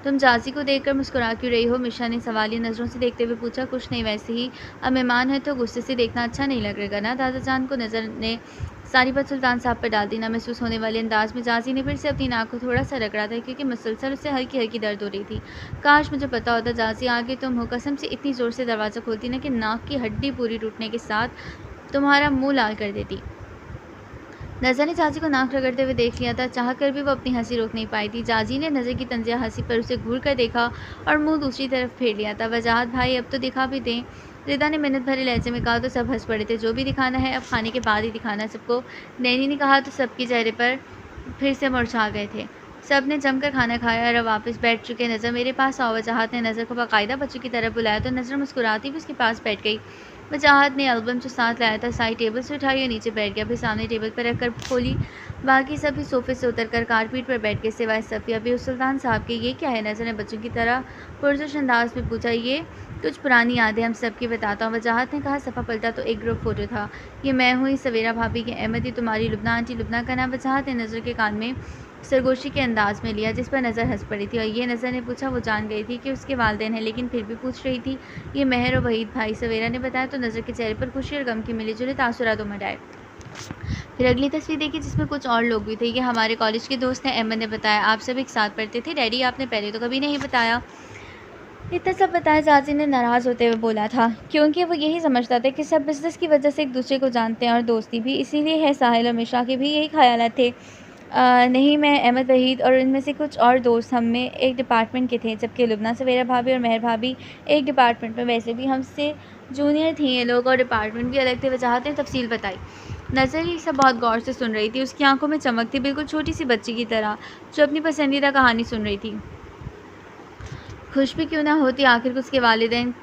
तुम जाजी को देखकर मुस्कुरा क्यों रही हो? मिश्रा ने सवालिया नज़रों से देखते हुए पूछा। कुछ नहीं, वैसे ही। अब मेहमान है तो गुस्से से देखना अच्छा नहीं लगेगा ना। दादा जान को नज़र ने सारी बात सुल्तान साहब पर डाल दी। ना महसूस होने वाले अंदाज में जाजी ने फिर से अपनी नाक को थोड़ा सा रगड़ा था, क्योंकि मुसलसल उसे हल्की हल्की दर्द हो रही थी। काश मुझे पता होता जाजी, आगे तुम हो, कसम से इतनी ज़ोर से दरवाज़ा खोलती ना कि नाक की हड्डी पूरी टूटने के साथ तुम्हारा मुँह लाल कर देती। नज़र ने जाजी को नाक रगड़ते हुए देख लिया था, चाह कर भी वो अपनी हंसी रोक नहीं पाई थी। जाजी ने नज़र की तंजिया हंसी पर उसे घूर कर देखा और मुंह दूसरी तरफ फेर लिया था। वजाहत भाई अब तो दिखा भी दें। रिदा ने मिन्नत भरे लहजे में कहा तो सब हंस पड़े थे। जो भी दिखाना है अब खाने के बाद ही दिखाना सबको। नैनी ने कहा तो सबके चेहरे पर फिर से मुरझा गए थे। सब ने जमकर खाना खाया और अब वापस बैठ चुके। नज़र मेरे पास आओ। वजाहत ने नज़र को बाकायदा बच्चों की तरफ बुलाया तो नज़र मुस्कुराती भी उसके पास बैठ गई। वजाहत ने एल्बम जो साथ लाया था साइड टेबल से उठाई और नीचे बैठ गया, फिर सामने टेबल पर रखकर खोली। बाकी सभी सोफे से उतरकर कारपेट पर बैठ गए सिवाय सफ़िया भी। उस सुल्तान साहब के ये क्या है? नज़र ने बच्चों की तरह पुरजोश अंदाज में पूछा। ये कुछ पुरानी यादें हम सबकी बताता हूँ। वजाहत ने कहा। सफ़ा पलटा तो एक ग्रुप फ़ोटो था। ये मैं हूँ, सवेरा भाभी की अहमद, ये तुम्हारी लुबना आंटी। लुबना का नाम वजाहत ने नज़र के कान में सरगोशी के अंदाज में लिया, जिस पर नज़र हंस पड़ी थी। और ये नज़र ने पूछा। वो जान गई थी कि उसके वालिदैन हैं, लेकिन फिर भी पूछ रही थी। ये मेहर और वहीद भाई, सवेरा ने बताया तो नज़र के चेहरे पर खुशी और गम की मिली जुली तासुरात उमड़ आए। फिर अगली तस्वीर देखी जिसमें कुछ और लोग भी थे। ये हमारे कॉलेज के दोस्त हैं, अहमद ने बताया। आप सब एक साथ पढ़ते थे? डैडी आपने पहले तो कभी नहीं बताया। इतना सब बताया चाची ने नाराज़ होते हुए बोला था, क्योंकि वो यही समझता था कि सब बिज़नेस की वजह से एक दूसरे को जानते हैं और दोस्ती भी इसीलिए है। साहिल और मिश्रा के भी यही ख़यालात थे। नहीं, मैं, अहमद, वहीद और इनमें से कुछ और दोस्त हम में एक डिपार्टमेंट के थे, जबकि लुबना, सवेरा भाभी और मेहर भाभी एक डिपार्टमेंट में। वैसे भी हमसे जूनियर थी ये लोग और डिपार्टमेंट भी अलग थे। वजाहत ने तफसील बताई। नज़र ये सब बहुत गौर से सुन रही थी। उसकी आंखों में चमक थी, बिल्कुल छोटी सी बच्ची की तरह जो अपनी पसंदीदा कहानी सुन रही थी। खुश भी क्यों ना होती, आखिर उसके वालिदैन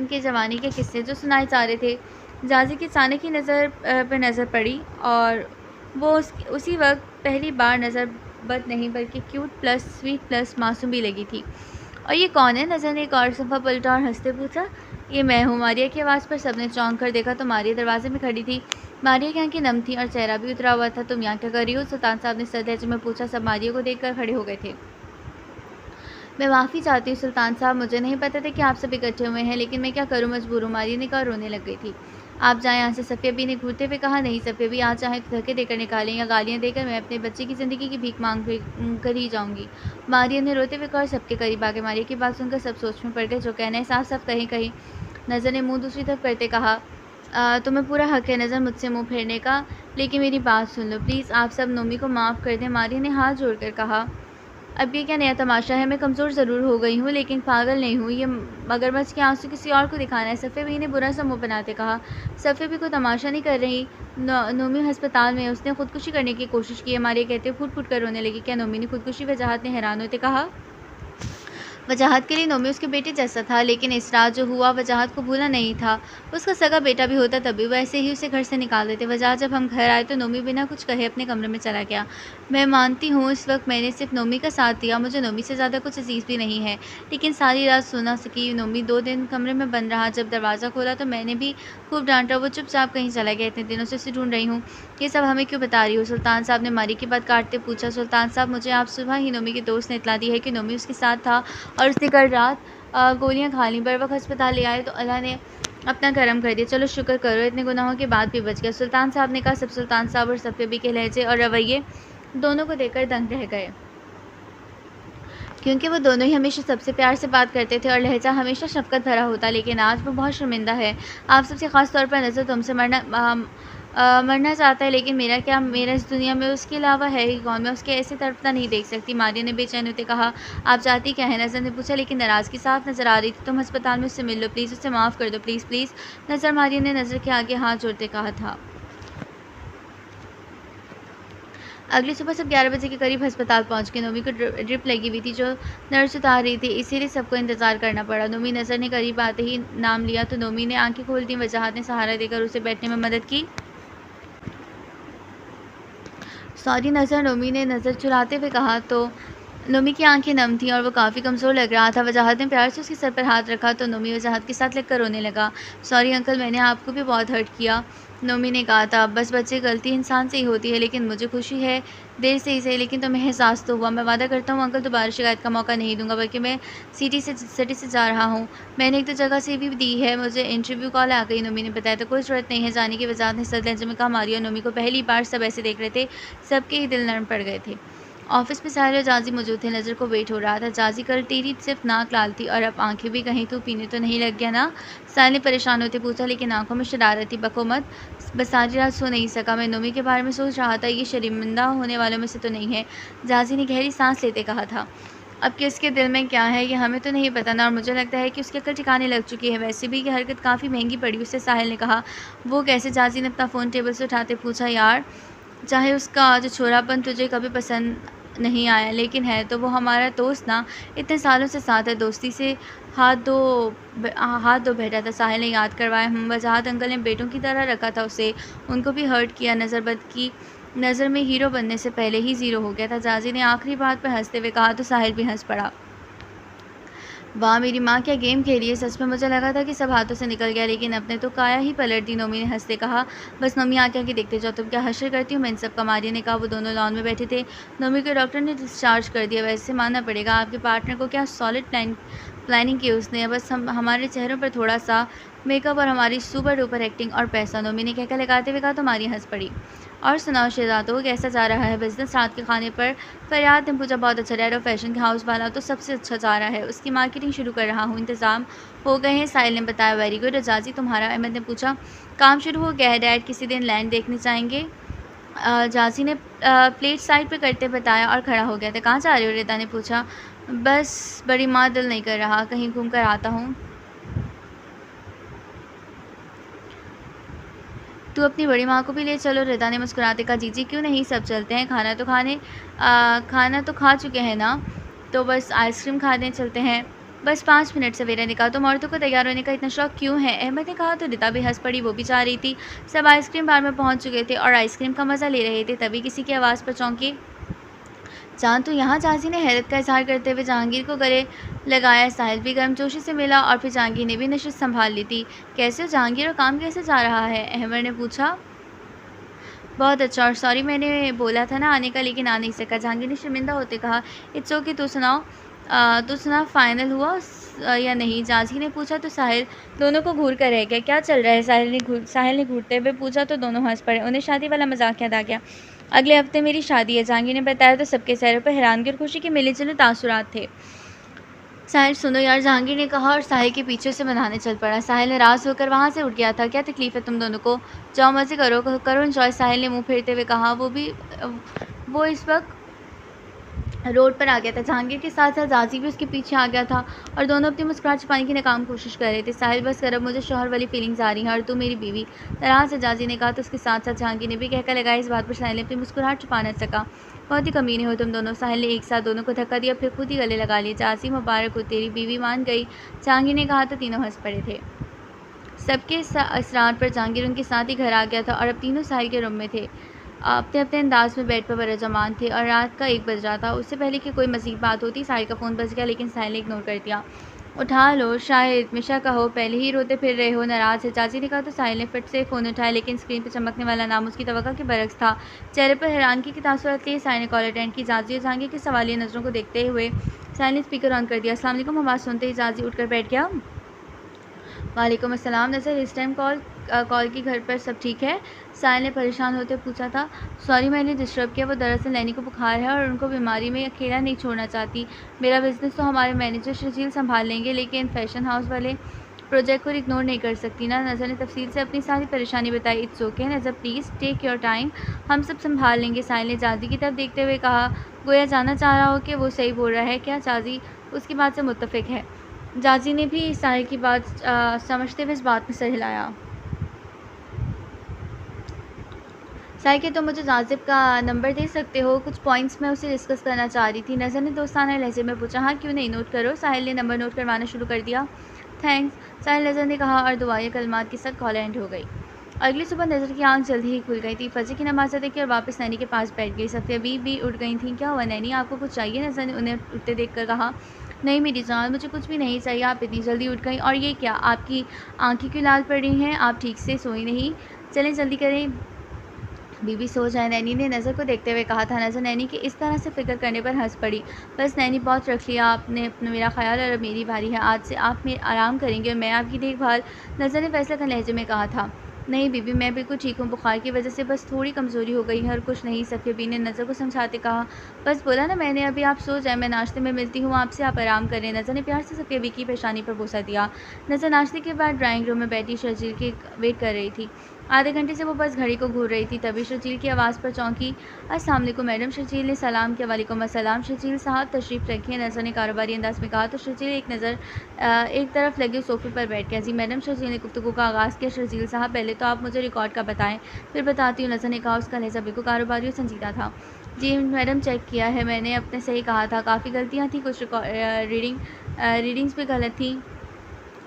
के ज़माने के किस्से जो सुनाए जा रहे थे। जाजी की अचानक ही नज़र पर नज़र पड़ी और वो उसी वक्त पहली बार नज़र बद नहीं बल्कि क्यूट प्लस स्वीट प्लस मासूम भी लगी थी। और ये कौन है? नज़र ने एक और सफ़ा पलटा और हंसते पूछा। ये मैं हूँ। मारिया की आवाज़ पर सबने चौंक कर देखा तो मारिया दरवाजे में खड़ी थी। मारिया की आंखें नम थी और चेहरा भी उतरा हुआ था। तुम यहाँ क्या कर रही हो? सुल्तान साहब ने सर लहजे में पूछा। सब मारिया को देखकर खड़े हो गए थे। मैं माफ़ी चाहती हूँ सुल्तान साहब, मुझे नहीं पता था कि आप सब इकट्ठे हुए हैं, लेकिन मैं क्या करूँ, मजबूर हूँ। मारिया ने कहा, रोने लग गई थी। आप जाएँ यहाँ से। सफ़िया भी ने घूरते हुए कहा। नहीं सफ़िया भी, आज चाहे तो धक्के देकर निकालें या गालियाँ देकर, मैं अपने बच्चे की ज़िंदगी की भीख मांग कर ही जाऊँगी। मारिया ने रोते हुए कहा। सबके करीब आगे मारिया की बात सुनकर सब सोच में पड़ गए। जो कहना है साफ साफ कहीं कहीं। नज़र ने मुँह दूसरी तरफ करते कहा। तुम्हें पूरा हक है नज़र मुझसे मुँह फेरने का, लेकिन मेरी बात सुन लो प्लीज़। आप सब नोमी को माफ़ कर दें। मारिया ने हाथ जोड़कर कहा। अब ये क्या नया तमाशा है? मैं कमज़ोर ज़रूर हो गई हूँ, लेकिन पागल नहीं हूँ। ये मगरमच्छ के आंसू किसी और को दिखाना है। सफ़े भी ने बुरा सा मुँह बनाते कहा। सफ़े भी कोई तमाशा नहीं कर रही। नोमी अस्पताल में, उसने खुदकुशी करने की कोशिश की है। मारिया कहते हुए फूट फूट कर रोने लगी। क्या नोमी ने खुदकुशी? वजाहत ने हैरान होते कहा। वजाहत के लिए नोमी उसके बेटे जैसा था, लेकिन इस रात जो हुआ वजाहत को भूला नहीं था। उसका सगा बेटा भी होता तभी वो ऐसे ही उसे घर से निकाल देते। वजाहत जब हम घर आए तो नोमी बिना कुछ कहे अपने कमरे में चला गया। मैं मानती हूँ इस वक्त मैंने सिर्फ नोमी का साथ दिया, मुझे नोमी से ज़्यादा कुछ अजीज़ भी नहीं है, लेकिन सारी रात सो ना सकी। नोमी 2 दिन कमरे में बंद रहा। जब दरवाज़ा खोला तो मैंने भी खूब डांटा। वो चुपचाप कहीं चला गया। इतने दिनों से उसे ढूंढ रही हूँ। ये सब हमें क्यों बता रही हो? सुल्तान साहब ने मारी की बात काटते पूछा। सुल्तान साहब, मुझे आप सुबह ही नोमी के दोस्त ने इतला दी है कि नोमी उसके साथ था और उसने कल रात गोलियां खा लीं। बर वक्त अस्पताल ले आए तो अल्लाह ने अपना करम कर दिया। चलो शुक्र करो, इतने गुनाहों के बाद भी बच गया। सुल्तान साहब ने कहा। सब सुल्तान साहब और सफ़े भी के लहजे और रवैये दोनों को देखकर दंग रह गए, क्योंकि वो दोनों ही हमेशा सबसे प्यार से बात करते थे और लहजा हमेशा शफ़क़त भरा होता। लेकिन आज वो बहुत शर्मिंदा है। आप सबसे ख़ास तौर पर नज़र तुमसे मरना चाहता है, लेकिन मेरा क्या, मेरा इस दुनिया में उसके अलावा है ही कौन? मैं उसके ऐसे तड़पता नहीं देख सकती। मारिया ने बेचैन होते कहा। आप चाहती क्या है? नज़र ने पूछा, लेकिन नाराज़गी साफ नज़र आ रही थी। तुम अस्पताल में उससे मिल लो प्लीज़, उससे माफ़ कर दो प्लीज़ प्लीज़। नज़र, मारिया ने नज़र के आगे हाथ जोड़ते कहा था। अगली सुबह सब 11 बजे के करीब अस्पताल पहुंच गए। नोमी को ड्रिप लगी हुई थी जो नर्स उतार रही थी, इसीलिए सबको इंतज़ार करना पड़ा। नोमी नज़र ने करीब आते ही नाम लिया तो नोमी ने आंखें खोल दी। वजाहत ने सहारा देकर उसे बैठने में मदद की। सॉरी नज़र, नोमी ने नज़र चुराते हुए कहा तो नोमी की आंखें नम थीं और वो काफ़ी कमज़ोर लग रहा था। वजाहत ने प्यार से उसके सर पर हाथ रखा तो नोमी वजाहत के साथ लगकर रोने लगा। सॉरी अंकल, मैंने आपको भी बहुत हर्ट किया, नोमी ने कहा था। बस बच्चे, गलती इंसान से ही होती है, लेकिन मुझे खुशी है देर से ही सही, लेकिन तुम्हें एहसास तो हुआ। मैं वादा करता हूँ अंकल, दोबारा शिकायत का मौका नहीं दूंगा, बल्कि मैं सिटी से जा रहा हूँ। मैंने एक 2 जगह से भी दी है, मुझे इंटरव्यू कॉल आ गई। नोमी ने बताया तो कोई ज़रूरत नहीं है जाने की। वजाहत ने सर लहजे में कहा। मारिया और नोमी को पहली बार सब ऐसे देख रहे थे, सबके ही दिल नरम पड़ गए थे ऑफिस में साहिल और जाजी मौजूद थे। नज़र को वेट हो रहा था। जाजी कल तेरी सिर्फ नाक लाल थी और अब आंखें भी, कहीं तू पीने तो नहीं लग गया ना? साहिल ने परेशान होते पूछा, लेकिन आंखों में शरारत थी। बको मत, बस सारी रात सो नहीं सका। मैं नोमी के बारे में सोच रहा था, ये शर्मिंदा होने वालों में से तो नहीं है। जाजी ने गहरी सांस लेते कहा था। अब कि उसके दिल में क्या है ये हमें तो नहीं पता ना, और मुझे लगता है कि उसकी अकल ठिकाने लग चुकी है। वैसे भी ये हरकत काफ़ी महंगी पड़ी उसे, साहिल ने कहा। वो कैसे? जाजी ने अपना फ़ोन टेबल से उठाते पूछा। यार, चाहे उसका जो छोरापन तुझे कभी पसंद नहीं आया, लेकिन है तो वो हमारा दोस्त ना। इतने सालों से साथ है, दोस्ती से हाथ धो बैठा था। साहिल ने याद करवाया। वजाहत अंकल ने बेटों की तरह रखा था उसे, उनको भी हर्ट किया। नज़रबद की नज़र में हीरो बनने से पहले ही ज़ीरो हो गया था। जाजी ने आखिरी बात पर हंसते हुए कहा तो साहिल भी हंस पड़ा। वाह, मेरी माँ क्या गेम खेली है। सच में मुझे लगा था कि सब हाथों से निकल गया, लेकिन अपने तो काया ही पलट दी। नोमी ने हंसते कहा। बस नोमी, आके आके देखते जाओ, तुम क्या हश्र करती हो मैं इन सब का? मारिया ने कहा। वो दोनों लॉन में बैठे थे। नोमी को डॉक्टर ने डिस्चार्ज कर दिया। वैसे मानना पड़ेगा, आपके पार्टनर को क्या सॉलिड प्लानिंग की उसने। बस हमारे चेहरों पर थोड़ा सा मेकअप और हमारी सुपर डुपर एक्टिंग और पैसा। नोमी ने कहकर लगाते हुए कहा तो मारिया हंस पड़ी। और सुनाओ शहजादो, कैसा जा रहा है बिजनेस? रात के खाने पर फरियाद ने पूछा। बहुत अच्छा, रेड और फैशन के हाउस वाला तो सबसे अच्छा जा रहा है। उसकी मार्केटिंग शुरू कर रहा हूँ, इंतज़ाम हो गए हैं, साहिल ने बताया। Very good. जाजी तुम्हारा? अहमद ने पूछा। काम शुरू हो गया है डैड, किसी दिन लैंड देखने जाएंगे। जाजी ने प्लेट साइड पे करते बताया और खड़ा हो गया था। कहाँ जा रहे हो? रिदा ने पूछा। बस बड़ी माँ, दिल नहीं कर रहा, कहीं घूम कर आता हूँ। तू अपनी बड़ी माँ को भी ले चलो, रिदा ने मुस्कुराते कहा। जीजी क्यों नहीं, सब चलते हैं। खाना तो खा चुके हैं ना, तो बस आइसक्रीम खाने चलते हैं। बस 5 मिनट, सवेरा ने कहा। तुम औरतों को तैयार होने का इतना शौक क्यों है? अहमद ने कहा। तो रिदा भी हंस पड़ी, वो भी चाह रही थी। सब आइसक्रीम बार में पहुंच चुके थे और आइसक्रीम का मज़ा ले रहे थे, तभी किसी की आवाज़ पर चौंके। चाँद तो यहाँ? जाजी ने हैरत का इजहार करते हुए जहांगीर को गले लगाया। साहिल भी गर्मजोशी से मिला और फिर जहांगीर ने भी नशिस्त संभाल ली थी। कैसे हो जहांगीर, और काम कैसे जा रहा है? अहमद ने पूछा। बहुत अच्छा, और सॉरी मैंने बोला था ना आने का, लेकिन आ नहीं सका। जहांगीर ने शर्मिंदा होते कहा। इट्स ओके, तू सुनाओ। तू सुना, फाइनल हुआ या नहीं? जाजी ने पूछा। तो साहिल दोनों को घूर कर रह गया। क्या चल रहा है? साहिल ने घूरते हुए पूछा। तो दोनों हंस पड़े। उन्हें शादी वाला मजाक याद आ गया। अगले हफ्ते मेरी शादी है, जहांगीर ने बताया। तो सबके चेहरों पर हैरानगी और खुशी के मिले जुले तासुरात थे। साहिल सुनो यार, जहांगीर ने कहा और साहिल के पीछे से बनाने चल पड़ा। साहिल नाराज होकर वहाँ से उठ गया था। क्या तकलीफ़ है तुम दोनों को? जाओ मज़े करो करो एंजॉय, साहिल ने मुंह फेरते हुए कहा। वो इस वक्त रोड पर आ गया था। जहांगीर के साथ साथ जाजी भी उसके पीछे आ गया था और दोनों अपनी मुस्कुराहट छुपाने की नाकाम कोशिश कर रहे थे। साहिल बस कर, अब मुझे शौहर वाली फीलिंग्स आ रही हैं और तू मेरी बीवी। नाराज से जाजी ने कहा। तो उसके साथ साथ जहांगीर ने भी कहकर लगाया। इस बात पर साहिल ने अपनी मुस्कुराहट छुपा न सका। बहुत ही कमीने हो तुम दोनों। साहिल ने एक साथ दोनों को धक्का दिया, फिर खुद ही गले लगा लिए। जाजी मुबारक हो, तेरी बीवी मान गई, जहांगीर ने कहा। तो तीनों हंस पड़े थे। सबके इसरार पर जहांगीर उनके साथ ही घर आ गया था और अब तीनों साहिल के रूम में थे। अपने अपने अंदाज में बेड पर बरजमान थे और रात का 1 बज रहा था। उससे पहले कि कोई मज़ीद बात होती, साहिल का फ़ोन बज गया, लेकिन साहिल ने इग्नोर कर दिया। उठा लो, शायद मिशा का हो, पहले ही रोते फिर रहे हो, नाराज़ है? चाची ने कहा। तो साहिल ने फट से फ़ोन उठाया, लेकिन स्क्रीन पर चमकने वाला नाम उसकी तवक्को के बरक्स था। चेहरे पर हैरानगी के तासुरात लिए साहिल ने कॉल अटेंड की। जाजी और जहांगीर की सवालिया नज़रों को देखते हुए साहिल ने स्पीकर ऑन कर दिया। अस्सलाम वालेकुम, आवाज़ सुनते ही जाजी उठकर बैठ गया। वालेकुम अस्सलाम। नज़र इस टाइम कॉल की, घर पर सब ठीक है? साहिल ने परेशान होते पूछा था। सॉरी मैंने डिस्टर्ब किया, वो दरअसल नैनी को बुखार है और उनको बीमारी में अकेला नहीं छोड़ना चाहती। मेरा बिज़नेस तो हमारे मैनेजर शजील संभाल लेंगे, लेकिन फैशन हाउस वाले प्रोजेक्ट को इग्नोर नहीं कर सकती ना। नज़र ने तफसील से अपनी सारी परेशानी बताई। इट्स ओके नज़र, प्लीज़ टेक योर टाइम, हम सब संभाल लेंगे। साहिल ने जाजी की तरफ देखते हुए कहा, गोया जानना चाह रहा हो कि वो सही बोल रहा है क्या? जाजी उसकी बात से मुत्तफिक है। जाजी ने भी साहिल की बात समझते हुए इस बात में सर हिलाया। साहिल के तुम मुझे जाजिब का नंबर दे सकते हो? कुछ पॉइंट्स मैं उसे डिस्कस करना चाह रही थी। नज़र ने दोस्ताना लहजे में पूछा। हाँ क्यों नहीं, नोट करो। साहिल ने नंबर नोट करवाना शुरू कर दिया। थैंक्स, साहिल नज़र ने कहा और दुआएं कलमात के साथ कॉल एंड हो गई। अगली सुबह नज़र की आंख जल्दी ही खुल गई थी। फजर की नमाज़ अदा की और वापस नैनी के पास बैठ गई। सफ़िया भी उठ गई थी। क्या हुआ नैनी, आपको कुछ चाहिए? नज़र ने उन्हें उठते देख कर कहा। नहीं मेरी जान, मुझे कुछ भी नहीं चाहिए, आप इतनी जल्दी उठ गई। और ये क्या, आपकी आंखें क्यों लाल पड़ रही हैं? आप ठीक से सोई नहीं? चलें जल्दी करें, बीबी सो जाए, नैनी ने नज़र को देखते हुए कहा था। नज़र नैनी की इस तरह से फ़िक्र करने पर हंस पड़ी। बस नैनी, बहुत रख लिया आपने अपना मेरा ख्याल, और अब मेरी बारी है। आज से आप में आराम करेंगे और मैं आपकी देखभाल, नज़र ने फैसला कर लहजे में कहा था। नहीं बीबी, मैं बिल्कुल ठीक हूँ, बुखार की वजह से बस थोड़ी कमज़ोरी हो गई है और कुछ नहीं। सफ़िया बी ने नज़र को समझाते कहा। बस बोला ना मैंने, अभी आप सो जाएं, मैं नाश्ते में मिलती हूँ आपसे, आप आराम करें। नज़र ने प्यार से सफ़िया बी की पेशानी पर बोसा दिया। नज़र नाश्ते के बाद ड्राइंग रूम में बैठी शर्जील की वेट कर रही थी। आधे घंटे से वो बस घड़ी को घूर रही थी, तभी शर्जील की आवाज़ पर चौंकी। अस्सलाम वालेकुम मैडम। शर्जील ने सलाम किया। वालेकुम अस्सलाम। शर्जील साहब तशरीफ़ रखिए, नज़र ने कारोबारी अंदाज में कहा। तो शर्जील एक तरफ लगे सोफ़े पर बैठ गया। जी मैडम। शर्जील ने गुफ्तगू का आगाज़ किया। शर्जील साहब पहले तो आप मुझे रिकॉर्ड का बताएं, फिर बताती हूँ। नज़र ने कहा। उसका लहज़ा बिल्कुल कारोबारी और संजीदा था। जी मैडम, चेक किया है मैंने, अपने सही कहा था, काफ़ी गलतियाँ थी, कुछ रीडिंग्स भी गलत थी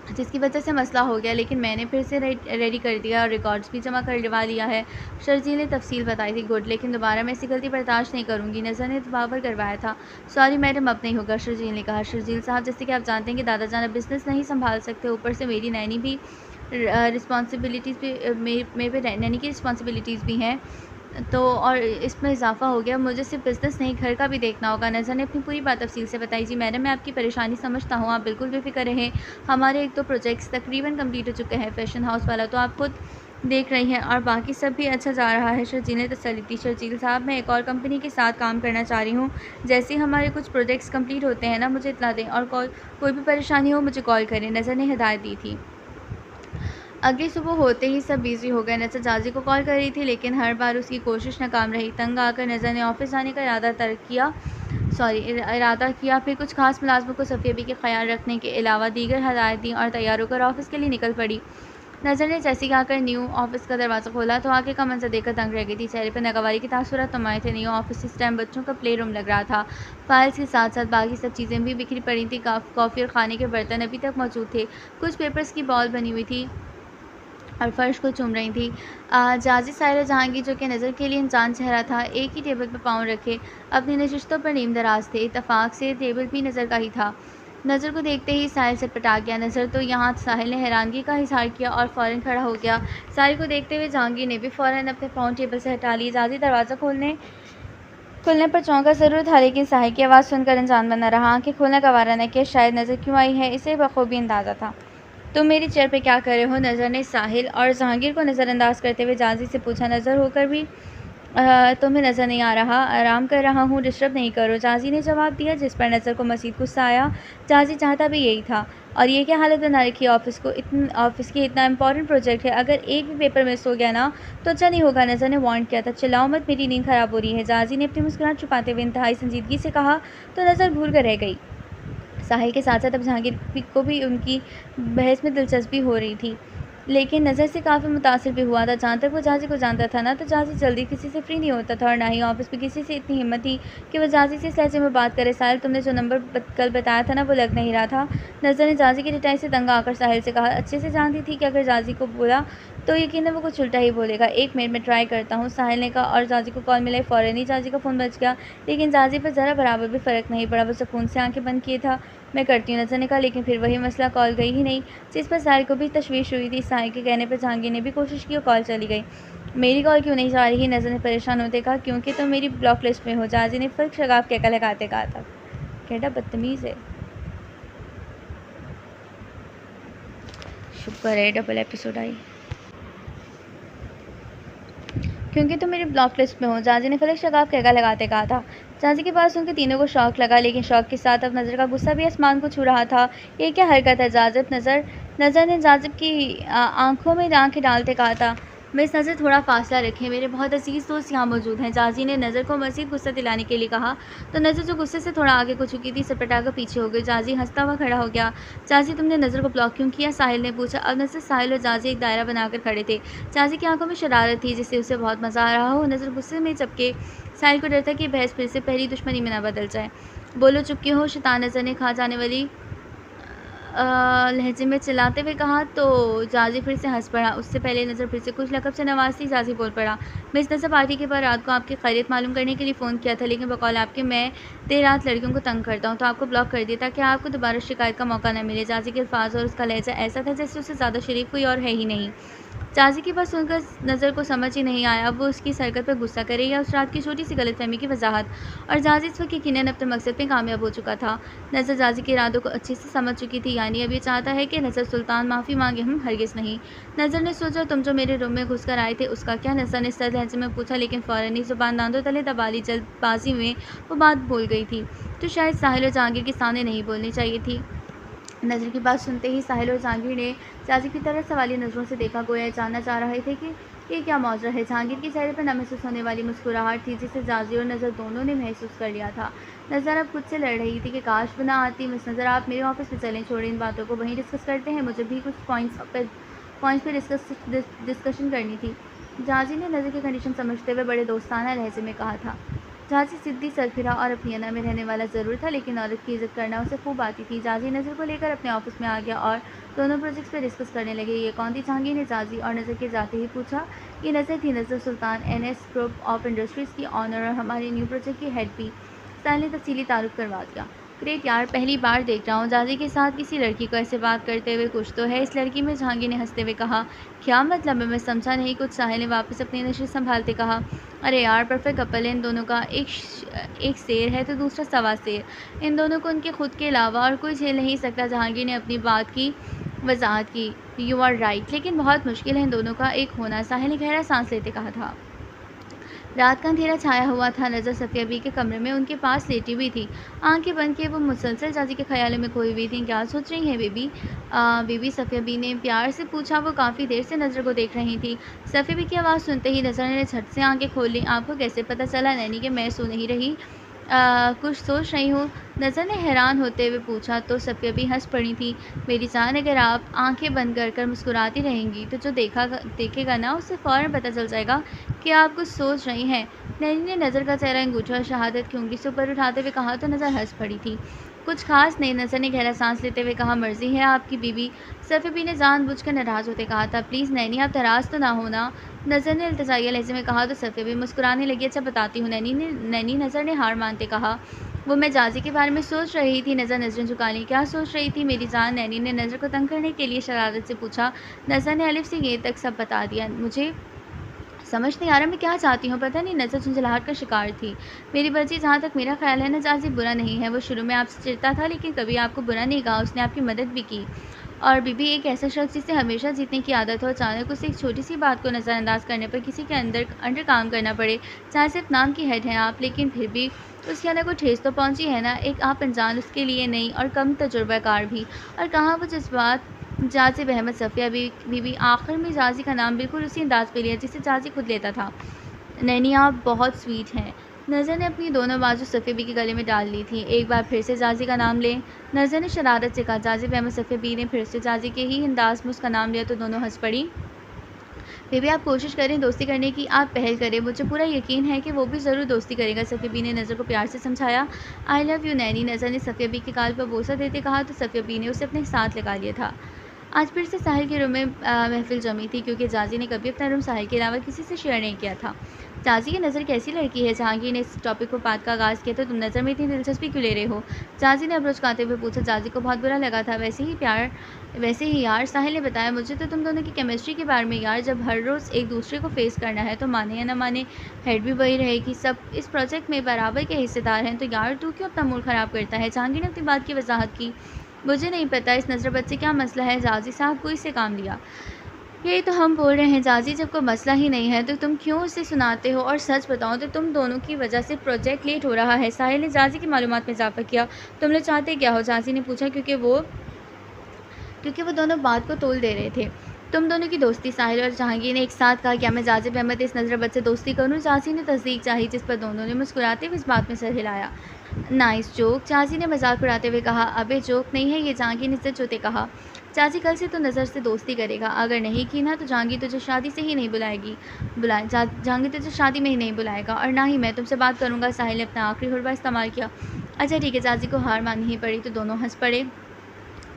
जिसकी वजह से मसला हो गया, लेकिन मैंने फिर से रेडी कर दिया और रिकॉर्ड्स भी जमा करवा लिया है। शर्जील ने तफसील बताई थी। गुड, लेकिन दोबारा मैं ऐसी गलती बर्दाश्त नहीं करूँगी। नज़र ने दबावर करवाया था। सॉरी मैडम, अब नहीं होगा, शर्जील ने कहा। शर्जील साहब, जैसे कि आप जानते हैं कि दादा जान अब बिज़नेस नहीं संभाल सकते, ऊपर से मेरी नैनी भी रिस्पॉन्सिबिलिटीज़ भी मेरे पे नैनी की रिस्पॉन्सिबिलिटीज़ भी हैं, तो और इसमें इजाफ़ा हो गया, मुझे सिर्फ बिज़नेस नहीं घर का भी देखना होगा। नज़र ने अपनी पूरी बात तफ़सील से बताई। जी मैडम, मैं आपकी परेशानी समझता हूँ, आप बिल्कुल बेफ़िक्र रहें। हमारे 1-2 प्रोजेक्ट्स तकरीबन कंप्लीट हो चुके हैं, फ़ैशन हाउस वाला तो आप खुद देख रही हैं, और बाकी सब भी अच्छा जा रहा है। शर्जील ने तसल्ली दी। शर्जील साहब, मैं एक और कंपनी के साथ काम करना चाह रही हूँ, जैसे ही हमारे कुछ प्रोजेक्ट्स कंप्लीट होते हैं ना, मुझे इत्तला दें, और कोई भी परेशानी हो मुझे कॉल करें। नज़र ने हिदायत दी थी। अगली सुबह होते ही सब बिज़ी हो गए। नज़र जाजी को कॉल कर रही थी, लेकिन हर बार उसकी कोशिश नाकाम रही। तंग आकर नज़र ने ऑफ़िस जाने का इरादा किया। फिर कुछ खास मुलाज़मों को सफ़िया बी के ख़्याल रखने के अलावा दीगर हदायत दी और तैयार होकर ऑफ़िस के लिए निकल पड़ी। नज़र ने जैसे ही आकर न्यू ऑफ़िस का दरवाज़ा खोला तो आगे का मंज़र देखकर दंग रह गई थी। चेहरे पर नागवारी के तासुरात नुमायाँ थे। न्यू ऑफ़िस इस टाइम बच्चों का प्ले रूम लग रहा था। फाइल्स के साथ साथ बाकी सब चीज़ें भी बिखरी पड़ी थी। कॉफ़ी और खाने के बर्तन अभी तक मौजूद थे। कुछ पेपर्स की बॉल बनी हुई थी और फ़र्श को चूम रही थी। जाजी साहिरा जहांगीर, जो कि नज़र के लिए इंसान चेहरा था, एक ही टेबल पर पाँव रखे अपनी नशिस्तों पर नीम दराज थे। इत्तफाक से टेबल भी नज़र का ही था। नज़र को देखते ही साहिल सटपटा गया। नज़र तो यहाँ साहिल ने हैरानगी का इज़हार किया और फ़ौरन खड़ा हो गया। साहिल को देखते हुए जहांगीर ने भी फ़ौरन अपने पाँव टेबल से हटा लिए। जाजी दरवाज़ा खुलने पर चौंका ज़रूर था, लेकिन साहिल की आवाज़ सुनकर अनजान बना रहा। आंखें खोलना गवारा न किया। शायद नज़र क्यों आई है इसे बखूबी अंदाज़ा था। तुम मेरी चेयर पे क्या कर रहे हो? नज़र ने साहिल और जहांगीर को नज़रअंदाज करते हुए जाजी से पूछा। नज़र होकर भी तुम्हें नज़र नहीं आ रहा? आराम कर रहा हूँ, डिस्टर्ब नहीं करो, जाजी ने जवाब दिया, जिस पर नज़र को मज़ीद गुस्सा आया। जाजी चाहता भी यही था। और ये क्या हालत बना रखी है ऑफ़िस की, इतना इंपॉर्टेंट प्रोजेक्ट है, अगर एक भी पेपर मिस हो गया ना तो अच्छा नहीं होगा। नज़र ने वार्न किया था। चिल्लाओ मत, मेरी नींद ख़राब हो रही है, जाजी ने अपनी मुस्कुराहट छुपाते हुए इंतहाई संजीदगी से कहा। तो नज़र घूर कर रह गई। साहिल के साथ साथ अब जहांगीर को भी उनकी बहस में दिलचस्पी हो रही थी, लेकिन नज़र से काफ़ी मुतासिर भी हुआ था। जहाँ तक वो जाजी को जानता था ना, तो जाजी जल्दी किसी से फ्री नहीं होता था, और ना ही ऑफिस में किसी से इतनी हिम्मत थी कि वो जाजी से इस लहजे में बात करे। साहिल, तुमने जो नंबर कल बताया था ना, वो लग नहीं रहा था। नज़र ने जाजी की रिटाई से तंग आकर साहिल से कहा। अच्छे से जानती थी कि अगर जाजी को बोला तो यकीनन वो कुछ उल्टा ही बोलेगा। 1 मिनट में ट्राई करता हूँ, साहिल ने कहा, और जाजी को कॉल मिलाई। फ़ौरन ही जाजी का फ़ोन बज गया, लेकिन जाजी पर ज़रा बराबर भी फ़र्क नहीं पड़ा। वो सुकून से आंखें बंद किए था। मैं करती हूँ, नज़र ने कहा, लेकिन फिर वही मसला, कॉल गई ही नहीं, जिस पर साहिल को भी तशवीश हुई थी। साहिल के कहने पर जहांगीर ने भी कोशिश की और कॉल चली गई। मेरी कॉल क्यों नहीं जा रही? नज़र ने परेशान होते कहा। क्योंकि तुम मेरी ब्लॉक लिस्ट में हो, जाजी ने फ़र्क शगाफ कहकर लगाते कहा था। कहता बदतमीज़ है। शुक्र है डबल एपिसोड आई। क्योंकि तुम मेरी ब्लॉक लिस्ट में हो, जाजी ने फलक शगाफ कहकर लगाते कहा था। जाजी की बात सुनकर तीनों को शौक लगा, लेकिन शौक के साथ अब नज़र का गुस्सा भी आसमान को छू रहा था। ये क्या हरकत है जाजिब? नज़र ने जाजिब की आंखों में आंखें डालते कहा था। मिस नज़र, थोड़ा फासला रखें, मेरे बहुत अजीज़ दोस्त यहाँ मौजूद हैं। जाजी ने नज़र को मज़ीद गुस्सा दिलाने के लिए कहा, तो नज़र जो गुस्से से थोड़ा आगे को चुकी थी, सटपटा कर पीछे हो गई। जाजी हंसता हुआ खड़ा हो गया। जाजी, तुमने नज़र को ब्लॉक क्यों किया? साहिल ने पूछा। अब नज़र, साहिल और जाजी एक दायरा बनाकर खड़े थे। जाजी की आंखों में शरारत थी, जिससे उसे बहुत मज़ा आ रहा हो। नज़र गुस्से में चपके। साहिल को डर था कि बहस फिर से पहली दुश्मनी में ना बदल जाए। बोलो चुप क्यों हो? शैतान नज़र ने खा जाने वाली लहजे में चिल्लाते हुए कहा। तो जाजी फिर से हंस पड़ा। उससे पहले नज़र फिर से कुछ लकब से नवाजती जाजी बोल पड़ा। मिस नज़र, पार्टी के बाद रात को आपकी खैरियत मालूम करने के लिए फ़ोन किया था, लेकिन बकौल आपके मैं देर रात लड़कियों को तंग करता हूँ, तो आपको ब्लॉक कर दिया ताकि आपको दोबारा शिकायत का मौका न मिले। जाजी के अल्फाज और उसका लहजा ऐसा था जैसे उससे ज़्यादा शरीफ कोई और है ही नहीं। जाजी की बात सुनकर नज़र को समझ ही नहीं आया वो उसकी इस हरकत पर गुस्सा करे या उस रात की छोटी सी गलतफहमी की वजाहत। और जाजी इस वक्त यकीनन अपने मकसद में कामयाब हो चुका था। नज़र जाजी के इरादों को अच्छे से समझ चुकी थी, यानी अब ये चाहता है कि नज़र सुल्तान माफ़ी मांगे, हम हरगिज़ नहीं। नज़र ने सोचा, तुम जो मेरे रूम में घुसकर आए थे उसका क्या? नज़र ने सर लहजे में पूछा, लेकिन फ़ौरन ही ज़ुबान दांतों तले दबा ली। जल्दबाजी में वो बात भूल गई थी तो शायद साहिल और जहांगीर के सामने नहीं बोलनी चाहिए थी। नज़र की बात सुनते ही साहिल और जहांगीर ने जाजी की तरफ सवालिया नज़रों से देखा, गोया जानना चाह रहे थे कि ये क्या मौजरा है। जहांगीर के चेहरे पर न महसूस होने वाली मुस्कुराहट थी जिसे जाजी और नज़र दोनों ने महसूस कर लिया था। नज़र अब खुद से लड़ रही थी कि काश बना आती। मिस नज़र, आप मेरे ऑफिस में चलें, छोड़ें इन बातों को, वहीं डिस्कस करते हैं, मुझे भी कुछ पॉइंट्स पर डिस्कशन करनी थी। जाजी ने नज़र की कंडीशन समझते हुए बड़े दोस्ताना लहजे में कहा था। जाजी सिद्धि सरफिरा और अफियना में रहने वाला ज़रूर था, लेकिन औरत की इज़्ज़त करना उसे खूब आती थी। जाजी नज़र को लेकर अपने ऑफिस में आ गया और दोनों प्रोजेक्ट्स पर डिस्कस करने लगे। ये कौन थी? जहांगीर ने जाजी और नज़र के जाते ही पूछा। ये नज़र थी, नज़र सुल्तान, NS ग्रुप ऑफ इंडस्ट्रीज़ की ऑनर और हमारे न्यू प्रोजेक्ट की हेड भी। साहिल ने तफसीली तारुफ करवा दिया। ग्रेट यार, पहली बार देख रहा हूँ जाजी के साथ किसी लड़की को ऐसे बात करते हुए। कुछ तो है इस लड़की में, जहांगीर ने हंसते हुए कहा। क्या मतलब है? मैं समझा नहीं कुछ। साहिल ने वापस अपनी नशे संभालते कहा। अरे यार, परफेक्ट कपल है इन दोनों का। एक शेर है तो दूसरा सवा शेर। इन दोनों को उनके खुद के अलावा और कोई झेल नहीं सकता। जहांगीर ने अपनी बात की वजाहत की। यू आर राइट, लेकिन बहुत मुश्किल है इन दोनों का एक होना। साहिल ने गहरा सांस लेते कहा था। रात का अंधेरा छाया हुआ था। नज़र सफ़िया बी के कमरे में उनके पास लेटी हुई थी। आंखें बंद किए वो मुसलसल जाजी के ख्यालों में खोई हुई थी। क्या सोच रही हैं बेबी? बीबी, सफ़िया बी ने प्यार से पूछा। वो काफ़ी देर से नज़र को देख रही थी। सफ़िया बी की आवाज़ सुनते ही नज़र ने झट से आंखें खोल ली। आपको कैसे पता चला? नैनी के मैं सो नहीं रही, कुछ सोच रही हूँ। नज़र ने हैरान होते हुए पूछा तो सफ़िया भी हंस पड़ी थी। मेरी जान, अगर आप आंखें बंद कर कर मुस्कुराती रहेंगी तो जो देखेगा ना उसे फ़ौरन पता चल जाएगा कि आप कुछ सोच रही हैं। नैनी ने नज़र का चेहरा अंगूठा और शहादत की उंगली से ऊपर उठाते हुए कहा तो नज़र हंस पड़ी थी। कुछ खास नहीं, नज़र ने गहरा सांस लेते हुए कहा। मर्जी है आपकी बीबी। सफ़िया बी ने जानबूझकर नाराज़ होते कहा था। प्लीज़ नैनी, आप नाराज़ तो ना होना। नज़र ने इल्तिजाइया लहजे में कहा तो सफ़िया बी मुस्कुराने लगी। अच्छा बताती हूँ नैनी। नज़र ने हार मानते कहा। वो मैं जाजी के बारे में सोच रही थी। नज़र नज़रें झुका ली। क्या सोच रही थी मेरी जान? नैनी ने नज़र को तंग करने के लिए शरारत से पूछा। नज़र ने अलिफ से ये तक सब बता दिया। मुझे समझ नहीं आ रहा मैं क्या चाहती हूँ, पता नहीं। नज़र झुंझलाहट का शिकार थी। मेरी बच्ची, जहाँ तक मेरा ख्याल है ना, जाजी बुरा नहीं है। वो शुरू में आपसे चिढ़ता था लेकिन कभी आपको बुरा नहीं कहा। उसने आपकी मदद भी की। और बीबी, एक ऐसा शख्स जिसे हमेशा जीतने की आदत हो, अचानक उसे एक छोटी सी बात को नज़रअंदाज करने पर किसी के अंडर काम करना पड़े, चाहे सिर्फ नाम की हेड हैं आप, लेकिन फिर भी उसके अंदर कोई ठेस तो पहुंची है ना। एक आप अनजान उसके लिए नहीं और कम तजुर्बाकार भी। और कहाँ वो जज्बात। जाजिब अहमद। सफ़िया बीबी, आखिर में जाजी का नाम बिल्कुल उसी अंदाज पे लिया जिसे जाजी खुद लेता था। नैनी, आप बहुत स्वीट हैं। नज़र ने अपनी दोनों बाजू सफ़िया बी के गले में डाल ली थी। एक बार फिर से जाजी का नाम लें। नज़र ने शरारत से कहा। जाजिब अहमद। सफ़िया बी ने फिर से जाजी के ही अंदाज में उसका नाम लिया तो दोनों हंस पड़ी। बेबी, आप कोशिश करें दोस्ती करने की, आप पहल करें, मुझे पूरा यकीन है कि वो भी ज़रूर दोस्ती करेगा। सफ़िया बी ने नज़र को प्यार से समझाया। I love you Naini. नज़र ने सफ़िया बी के गाल पर बोसा देते कहा तो सफ़िया बी ने उसे अपने साथ लगा लिया था। आज फिर से साहिल के रूम में महफिल जमी थी, क्योंकि जाजी ने कभी अपना रूम साहिल के अलावा किसी से शेयर नहीं किया था। जाजी की नज़र कैसी लड़की है? जहांगीर ने इस टॉपिक को बात का आगाज़ किया तो तुम नज़र में इतनी दिलचस्पी क्यों ले रहे हो? जाजी ने अप्रोच करते हुए पूछा। जाजी को बहुत बुरा लगा था। वैसे ही यार, साहिल ने बताया मुझे तो तुम दोनों की केमिस्ट्री के बारे में। यार, जब हर रोज़ एक दूसरे को फेस करना है तो माने या ना माने हेड भी वही रहेगी। सब इस प्रोजेक्ट में बराबर के हिस्सेदार हैं, तो यार तू क्यों अपना मूड ख़राब करता है? जहांगीर ने अपनी बात की वजाहत की। मुझे नहीं पता इस नज़रबद से क्या मसला है। जाजी साहब को इससे काम लिया। यही तो हम बोल रहे हैं जाजी, जब कोई मसला ही नहीं है तो तुम क्यों उसे सुनाते हो? और सच बताओ तो तुम दोनों की वजह से प्रोजेक्ट लेट हो रहा है। साहिल ने जाजी की मालूमात में इजाफा किया। तुम लोग चाहते क्या हो? जाजी ने पूछा। क्योंकि वो दोनों बात को तोल दे रहे थे। तुम दोनों की दोस्ती। साहिल और जहांगीर ने एक साथ कहा। क्या मैं जाजिब अहमद इस नज़रबद से दोस्ती करूँ? जाजी ने तस्दीक चाही, जिस पर दोनों ने मुस्कुराते हुए इस बात में सर हिलाया। Nice joke. जाजी ने मजाक उड़ाते हुए कहा। अबे जोक नहीं है ये, जहांगीर ने इज्जत जोते कहा। चाची, कल से तो नज़र से दोस्ती करेगा, अगर नहीं की ना तो जहांगीर तुझे शादी से ही नहीं जहांगीर तुझे शादी में ही नहीं बुलाएगा और ना ही मैं तुमसे बात करूँगा। साहिल ने अपना आखिरी हुर्बा इस्तेमाल किया। अच्छा ठीक है। जाजी को हार माननी ही पड़ी तो दोनों हंस पड़े।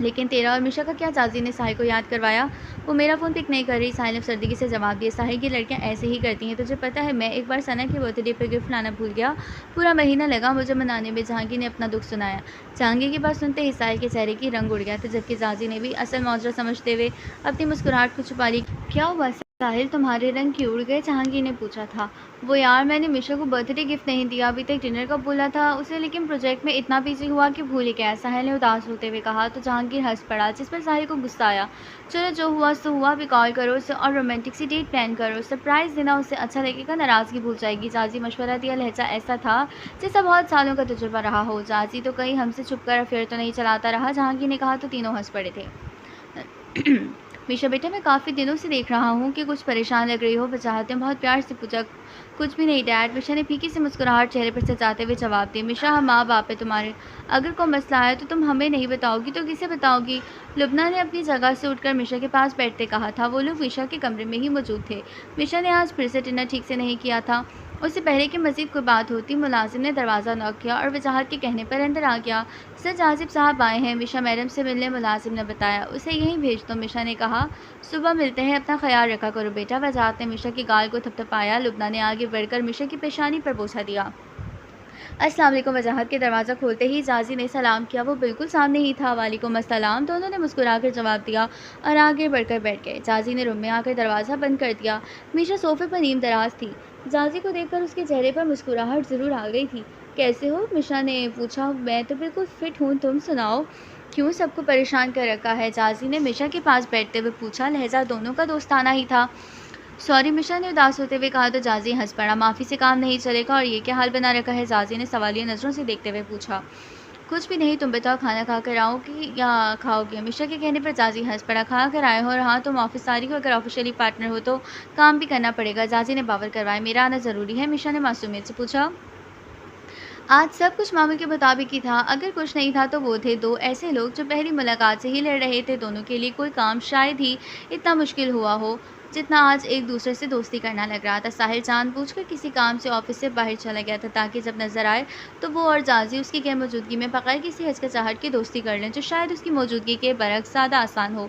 लेकिन तेरा और मिशा का क्या? जाजी ने साहिल को याद करवाया। वो मेरा फ़ोन पिक नहीं कर रही। साहिल ने सर्दगी से जवाब दिया। साहिल की लड़कियां ऐसे ही करती हैं, तुझे पता है। मैं एक बार सना के बर्थडे पर गिफ्ट लाना भूल गया, पूरा महीना लगा मुझे मनाने में। जहांगीर ने अपना दुख सुनाया। जहांगीर की बात सुनते ही साहिल के चेहरे की रंग उड़ गया था, जबकि जाजी ने भी असल मौजरा समझते हुए अपनी मुस्कुराहट को छुपा ली। क्या हुआ? साहिल, तुम्हारे रंग क्यों उड़ गए? जहांगीर ने पूछा था। वो यार, मैंने मिशा को बर्थडे गिफ्ट नहीं दिया, अभी तक डिनर का बोला था उसे, लेकिन प्रोजेक्ट में इतना बिजी हुआ कि भूल ही गया, साहिल ने उदास होते हुए कहा। तो जहांगीर हंस पड़ा, जिस पर साहिल को गुस्सा आया। चलो, जो हुआ सो हुआ, अभी कॉल करो उसे और रोमांटिक सी डेट प्लान करो, सरप्राइज देना उसे अच्छा लगेगा, नाराज़गी भूल जाएगी। जाजी मशवरा दिया, लहजा ऐसा था जैसा बहुत सालों का तजुर्बा रहा हो। जाजी तो कहीं हमसे छुप कर अफेयर तो नहीं चलाता रहा, जहांगीर ने कहा। तो तीनों हंस पड़े थे। मीशा बेटा, मैं काफ़ी दिनों से देख रहा हूँ कि कुछ परेशान लग रही हो, वजाहत ने बहुत प्यार से पूछा। कुछ भी नहीं डैड, मीशा ने फीकी से मुस्कुराहट चेहरे पर सजाते हुए जवाब दिया। मीशा, हम माँ बाप है तुम्हारे, अगर कोई मसला है तो तुम हमें नहीं बताओगी तो किसे बताओगी? लुबना ने अपनी जगह से उठकर मीशा के पास बैठते कहा था। वो लोग मीशा के कमरे में ही मौजूद थे। मीशा ने आज फिर से डिनर ठीक से नहीं किया था। उससे पहले कि मज़ीद कोई बात होती, मुलाजिम ने दरवाज़ा नॉक किया और वजाहत के कहने पर अंदर आ गया। सर, आसिफ साहब आए हैं, मिशा मैडम से मिलने, मुलाजिम ने बताया। उसे यहीं भेज दो, मिशा ने कहा। सुबह मिलते हैं, अपना ख्याल रखा करो बेटा। वजाहत ने मिशा की गाल को थपथपाया। लुबना ने आगे बढ़कर मिशा की पेशानी पर बोसा दिया। अस्सलाम वालेकुम। वजाहत के दरवाज़ा खोलते ही जाजी ने सलाम किया। वो बिल्कुल सामने ही था। वालेकुम अस्सलाम, दोनों ने मुस्कुराकर जवाब दिया और आगे बढ़कर बैठ गए। जाजी ने रूम में आकर दरवाज़ा बंद कर दिया। मीशा सोफे पर नीम दराज थी। जाजी को देखकर उसके चेहरे पर मुस्कुराहट ज़रूर आ गई थी। कैसे हो? मिशा ने पूछा। मैं तो बिल्कुल फिट हूँ, तुम सुनाओ, क्यों सबको परेशान कर रखा है? जाजी ने मिशा के पास बैठते हुए पूछा। लहजा दोनों का दोस्ताना ही था। सॉरी, मिशा ने उदास होते हुए कहा। तो जाजी हंस पड़ा। माफ़ी से काम नहीं चलेगा और ये क्या हाल बना रखा है? जाजी ने सवालिया नज़रों से देखते हुए पूछा। कुछ भी नहीं, तुम बताओ, खाना खा कर आओगी या खाओगे? मिशा के कहने पर जाजी हंस पड़ा। खा कर आए हो? और हाँ, तुम ऑफिस आ रही हो? अगर ऑफिशियली पार्टनर हो तो काम भी करना पड़ेगा। जाजी ने बावर करवाया। मेरा आना ज़रूरी है? मिशा ने मासूमियत से पूछा। आज सब कुछ मामूल के मुताबिक ही था। अगर कुछ नहीं था तो वो थे दो ऐसे लोग जो पहली मुलाकात से ही लड़ रहे थे। दोनों के लिए कोई काम शायद ही इतना मुश्किल हुआ हो जितना आज एक दूसरे से दोस्ती करना लग रहा था। साहिल जानबूझकर किसी काम से ऑफिस से बाहर चला गया था ताकि जब नज़र आए तो वो और जाजी उसकी गैर मौजूदगी में बगैर किसी हिचकिचाहट की दोस्ती कर लें, जो शायद उसकी मौजूदगी के बरक्स ज़्यादा आसान हो।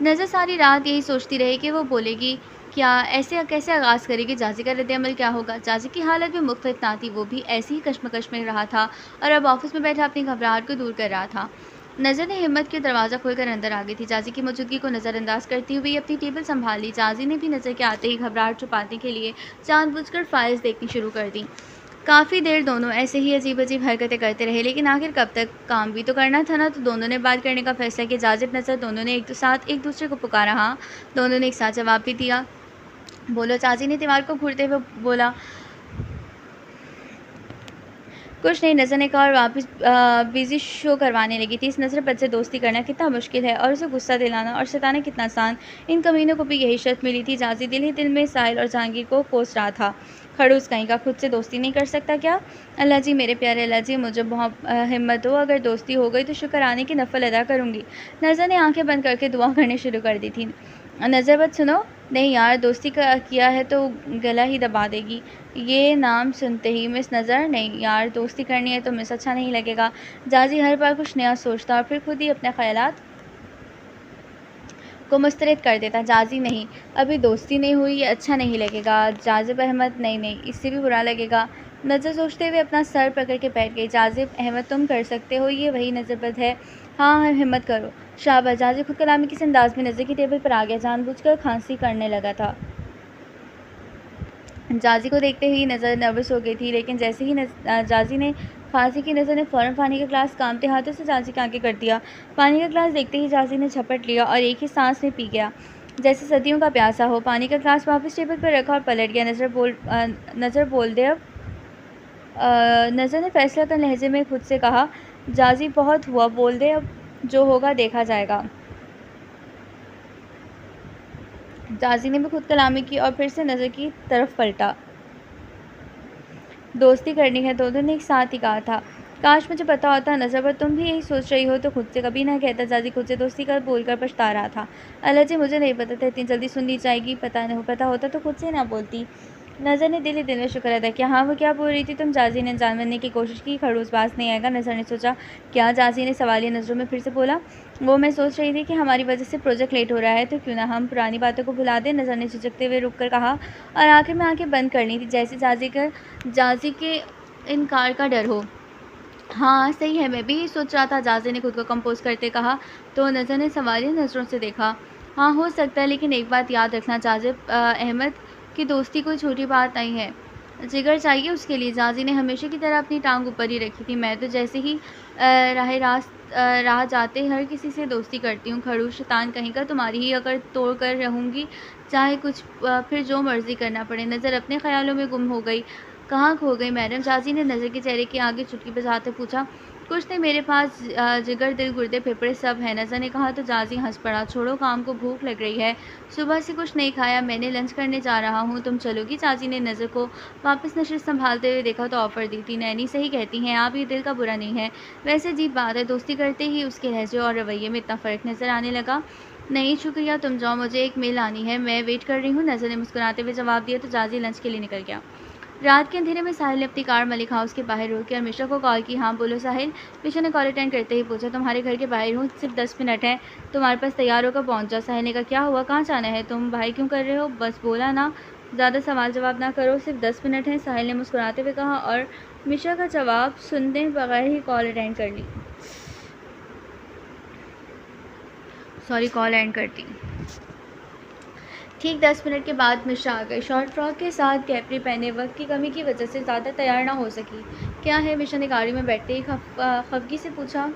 नज़र सारी रात यही सोचती रही कि वो बोलेगी क्या, ऐसे कैसे आगाज़ करेगी, जाज़ी का रद्द-ए-अमल क्या होगा। जाज़ी की हालत भी मुख्तलिफ ना थी, वो भी ऐसी ही कशमकश में रहा था और अब ऑफिस में बैठा अपनी घबराहट को दूर कर रहा था। नज़र ने हिम्मत के दरवाज़ा खोलकर अंदर आ गई थी। जाज़ी की मौजूदगी को नज़रअंदाज करती हुई अपनी टेबल संभाल ली। जाज़ी ने भी नज़र के आते ही घबराहट छुपाने के लिए जानबूझकर फाइल्स देखनी शुरू कर दी। काफ़ी देर दोनों ऐसे ही अजीब-अजीब हरकतें करते रहे, लेकिन आखिर कब तक? काम भी तो करना था ना। तो दोनों ने बात करने का फ़ैसला किया। जाज़िब नज़र दोनों ने एक दूसरे को पुकारा। हाँ, दोनों ने एक साथ जवाब भी दिया। बोलो, चाची ने दीवार को घूरते हुए बोला। कुछ नहीं, नज़र ने कहा और वापस बिजी शो करवाने लगी थी। इस नज़र बद से दोस्ती करना कितना मुश्किल है और उसे गुस्सा दिलाना और सताना कितना आसान। इन कमीनों को भी यही शर्त मिली थी। जाजी दिल ही दिल में साहिल और जहांगीर को कोस रहा था। खड़ूस कहीं का, खुद से दोस्ती नहीं कर सकता क्या? अल्लाह जी, मेरे प्यारे अल्लाह जी, मुझे बहुत हिम्मत हो, अगर दोस्ती हो गई तो शुक्र आने की नफल अदा करूँगी। नज़र ने आंखें बंद करके दुआ करने शुरू कर दी थी। नज़र बद सुनो, नहीं यार, दोस्ती का किया है तो गला ही दबा देगी। ये नाम सुनते ही मिस नज़र, नहीं यार, दोस्ती करनी है तो मिस, अच्छा नहीं लगेगा। जाजी हर बार कुछ नया सोचता और फिर खुद ही अपने ख्यालात को मुस्तरद कर देता। जाजी नहीं, अभी दोस्ती नहीं हुई, ये अच्छा नहीं लगेगा। जाजिब अहमद, नहीं नहीं, इससे भी बुरा लगेगा। नज़र सोचते हुए अपना सर पकड़ के बैठ गई। जाजिब अहमद, तुम कर सकते हो, ये वही नज़रबद है। हाँ हाँ, हिम्मत करो। शाबाश। जाजिब खुद कलामी किस अंदाज में नज़र की टेबल पर आ गया, जानबूझकर खांसी करने लगा था। जाजी को देखते ही नज़र नर्वस हो गई थी, लेकिन जैसे ही जाजी ने खांसी की नज़र ने फ़ौरन पानी का ग्लास कांपते हाथों से जाजी के आगे कर दिया। पानी का ग्लास देखते ही जाजी ने झपट लिया और एक ही सांस में पी गया, जैसे सदियों का प्यासा हो। पानी का ग्लास वापस टेबल पर रखा और पलट गया। नज़र बोल दे अब। नज़र ने फैसला कर लहजे में खुद से कहा। जाजी, बहुत हुआ, बोल दे अब, जो होगा देखा जाएगा। जाजी ने भी खुद कलामी की और फिर से नज़र की तरफ पलटा। दोस्ती करनी है, दोनों ने एक साथ ही कहा था। काश मुझे पता होता नज़र, पर तुम भी यही सोच रही हो तो खुद से कभी ना कहता। जाजी खुद से दोस्ती का बोलकर पछता रहा था। अल्लाह जी, मुझे नहीं पता था इतनी जल्दी सुन ली जाएगी। पता होता तो खुद से ना बोलती। नज़र ने दिल ही दिल में शुक्र अदा किया। हाँ, वो क्या बोल रही थी तुम? जाजी ने जान बनने की कोशिश की। खड़ूस बाज नहीं आएगा, नज़र ने सोचा। क्या? जाजी ने सवालिया नज़रों में फिर से बोला। वो मैं सोच रही थी कि हमारी वजह से प्रोजेक्ट लेट हो रहा है, तो क्यों ना हम पुरानी बातों को भुला दें। नज़र ने झिझकते हुए रुक कर कहा और आखिर में आंखें बंद करनी थी, जैसे जाजी के इनकार का डर हो। हाँ सही है, मैं भी यही सोच रहा था, जाजी ने खुद को कंपोज करते कहा। तो नज़र ने सवालिया नज़रों से देखा। हाँ, हो सकता है, लेकिन एक बात याद रखना जाज़िब अहमद की दोस्ती कोई छोटी बात नहीं है। जिगर चाहिए उसके लिए। जाज़ी ने हमेशा की तरह अपनी टाँग ऊपर ही रखी थी। मैं तो जैसे ही राह जाते हर किसी से दोस्ती करती हूँ। खड़ूस शैतान कहीं का, तुम्हारी ही अगर तोड़ कर रहूँगी, चाहे कुछ फिर जो मर्ज़ी करना पड़े। नज़र अपने ख़्यालों में गुम हो गई। कहाँ खो गई मैडम? जाज़ी ने नज़र के चेहरे के आगे चुटकी बजाते पूछा। कुछ नहीं, मेरे पास जिगर, दिल, गुर्दे, फेफड़े सब हैं। नज़र ने कहा तो जाज़ी हँस पड़ा। छोड़ो काम को, भूख लग रही है। सुबह से कुछ नहीं खाया मैंने, लंच करने जा रहा हूँ, तुम चलोगी? जाज़ी ने नज़र को वापस नशर संभालते हुए देखा तो ऑफ़र दी थी। नैनी सही कहती हैं आप, ये दिल का बुरा नहीं है। वैसे अजीब बात है, दोस्ती करते ही उसके लहजे और रवैये में इतना फ़र्क नज़र आने लगा। नहीं शुक्रिया, तुम जाओ, मुझे एक मेल आनी है, मैं वेट कर रही हूँ। नज़र ने मुस्कुराते हुए जवाब दिया तो जाज़ी लंच के लिए निकल गया। रात के अंधेरे में साहिल ने अपनी कार मलिक हाउस के बाहर रोकी और मिशा को कॉल की। हाँ बोलो साहिल। मिशा ने कॉल अटेंड करते ही पूछा। तुम्हारे घर के बाहर हूँ, सिर्फ 10 मिनट है, तुम्हारे पास तैयार होकर पहुँच जाओ। साहिल ने कहा क्या हुआ, कहाँ जाना है, तुम भाई क्यों कर रहे हो? बस बोला ना, ज़्यादा सवाल जवाब ना करो, सिर्फ 10 मिनट हैं, साहिल ने मुस्कुराते हुए कहा और मिशा का जवाब सुनने बगैर ही कॉल अटेंड कर ली। कॉल एंड कर दी। ठीक 10 मिनट के बाद मिशा आ गई, शॉर्ट फ्रॉक के साथ कैपरी पहने। वक्त की कमी की वजह से ज़्यादा तैयार ना हो सकी। क्या है? मिशा ने गाड़ी में बैठते ही खफगी से पूछा।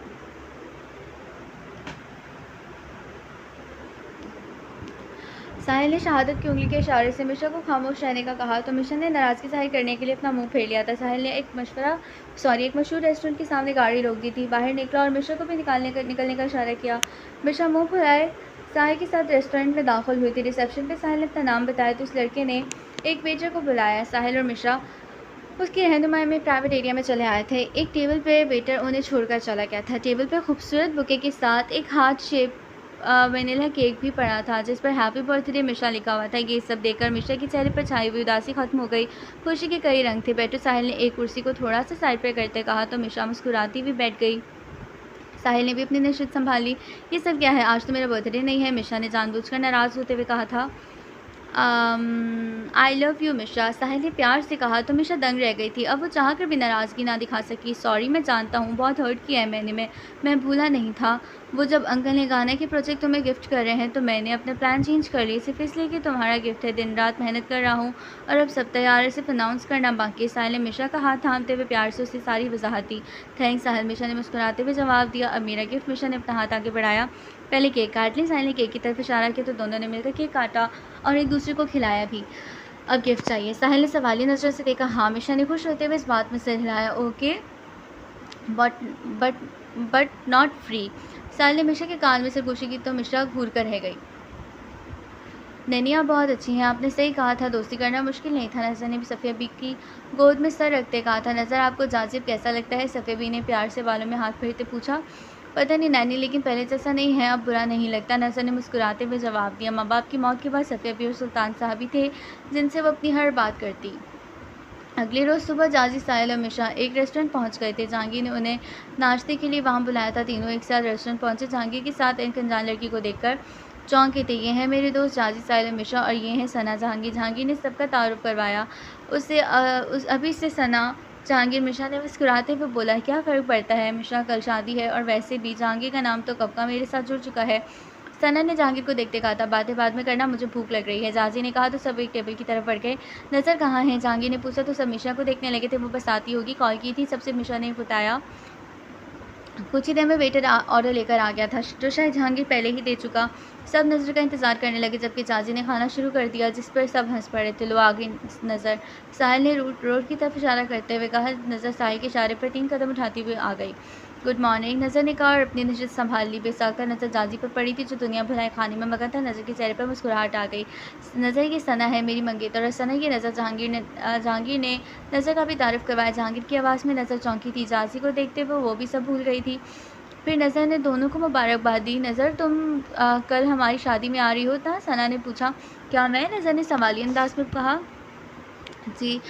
साहिल ने शहादत की उंगली के इशारे से मिशा को खामोश रहने का कहा तो मिशा ने नाराज़गी जाहिर करने के लिए अपना मुंह फेर लिया था। साहिल ने एक मशहूर रेस्टोरेंट के सामने गाड़ी रोक दी थी। बाहर निकला और मिशा को भी निकलने का इशारा किया। मिशा मुंह फुलाए साहिल के साथ रेस्टोरेंट में दाखिल हुई थी। रिसेप्शन पे साहिल ने अपना नाम बताया तो उस लड़के ने एक वेटर को बुलाया। साहिल और मिशा उसकी रहनुमाई में प्राइवेट एरिया में चले आए थे। एक टेबल पे वेटर उन्हें छोड़कर चला गया था। टेबल पे खूबसूरत बुके के साथ एक हार्ट शेप वनीला केक भी पड़ा था जिस पर हैप्पी बर्थडे मिशा लिखा हुआ था। ये सब देखकर मिशा के चेहरे पर छाई हुई उदासी खत्म हो गई। खुशी के कई रंग थे। बैठो, साहिल ने एक कुर्सी को थोड़ा सा साइड पर करते कहा तो मिशा मुस्कुराती हुई बैठ गई। साहिल ने भी अपनी नशित संभाली। ये सब क्या है, आज तो मेरा बर्थडे नहीं है, मिशा ने जानबूझकर नाराज़ होते हुए कहा था। आई लव यू मिशा, साहिल ने प्यार से कहा तो मिशा दंग रह गई थी। अब वो चाह कर भी नाराज़गी ना दिखा सकी। सॉरी, मैं जानता हूँ बहुत हर्ट किया है मैंने, मैं भूला नहीं था। वो जब अंकल ने गाने के प्रोजेक्ट तुम्हें गिफ्ट कर रहे हैं तो मैंने अपने प्लान चेंज कर लिए, सिर्फ इसलिए कि तुम्हारा गिफ्ट है। दिन रात मेहनत कर रहा हूँ और अब सब तैयार है, सिर्फ अनाउंस करना बाकी। साहिल ने मिशा का हाथ थामते हुए प्यार से उसे सारी वजाहत दी। थैंक्स साहिल, मिशा ने मुस्कुराते हुए जवाब दिया। अब मेरा गिफ्ट। मिशा ने अपना हाथ आगे बढ़ाया। पहले केक काट ली। साहिल ने केक की तरफ इशारा किया तो दोनों ने मिलकर केक काटा और एक दूसरे को खिलाया भी। अब गिफ्ट चाहिए, साहिल ने सवालिया नज़र से देखा। हाँ, मिशा ने खुश होते हुए इस बात में सिर हिलाया। Okay, but not free. Sahil ने मिशा के कान में सरगोशी की तो मिशा घूर कर रह गई। नैनिया बहुत अच्छी हैं, आपने सही कहा था, दोस्ती करना मुश्किल नहीं था। नज़र ने भी सफ़िया बी की गोद में सर रखते कहा था। नज़र आपको जाजिब कैसा लगता है? सफ़िया बी ने प्यार से बालों में हाथ फेरते पूछा। पता नहीं नैनी, लेकिन पहले जैसा नहीं है, अब बुरा नहीं लगता। नज़र ने मुस्कुराते हुए जवाब दिया। माँ बाप की मौत के बाद सफ़िया बी और सुल्तान साहब ही थे जिनसे वो अपनी हर बात करती। अगले रोज़ सुबह जाजी, साहिल और मिशा एक रेस्टोरेंट पहुंच गए थे। जहांगीर ने उन्हें नाश्ते के लिए वहां बुलाया था। तीनों एक साथ रेस्टोरेंट पहुंचे। जहांगीर के साथ एक अनजान लड़की को देखकर चौंके थे। ये हैं मेरे दोस्त जाजी, साहिल और मिशा, और ये हैं सना। जहांगीर ने सबका तारुफ करवाया। अभी से सना जहांगीर। मिशा ने मुस्कुराते हुए बोला, क्या फ़र्क पड़ता है, मिशा कल शादी है और वैसे भी जहांगीर का नाम तो कब का मेरे साथ जुड़ चुका है। सना ने जहांगीर को देखते कहा था, बातें बाद में करना, मुझे भूख लग रही है। जाजी ने कहा तो सब एक टेबल की तरफ बढ़ गए। नज़र कहाँ है? जहांगीर ने पूछा तो सब मिशा को देखने लगे थे। वो बस आती होगी, कॉल की थी, सबसे मिशा ने बताया। कुछ ही देर में वेटर ऑर्डर लेकर आ गया था जो शायद जहांगीर पहले ही दे चुका। सब नज़र का इंतज़ार करने लगे जबकि जाजी ने खाना शुरू कर दिया जिस पर सब हंस पड़े थे। लो आ गई नज़र, साहिल ने रोड की तरफ इशारा करते हुए कहा। नज़र साहिल के इशारे पर 3 कदम उठाती हुई आ गई। गुड मॉर्निंग, नज़र ने कहा और अपनी नजर संभाल ली। बेसाख्ता नज़र जाजी पर पड़ी थी जो दुनिया भलाई खाने में मगन था। नज़र के चेहरे पर मुस्कुराहट आ गई। नज़र की सना है मेरी मंगेतर, और सना की नज़र। जहांगीर ने नज़र का भी तारीफ़ करवाया। जहांगीर की आवाज़ में नज़र चौंकी थी। जाजी को देखते हुए वो भी सब भूल गई थी। फिर नज़र ने दोनों को मुबारकबाद दी। नज़र तुम कल हमारी शादी में आ रही हो ना? सना ने पूछा। क्या मैं? नज़र ने सवालिया अंदाज में कहा। जी,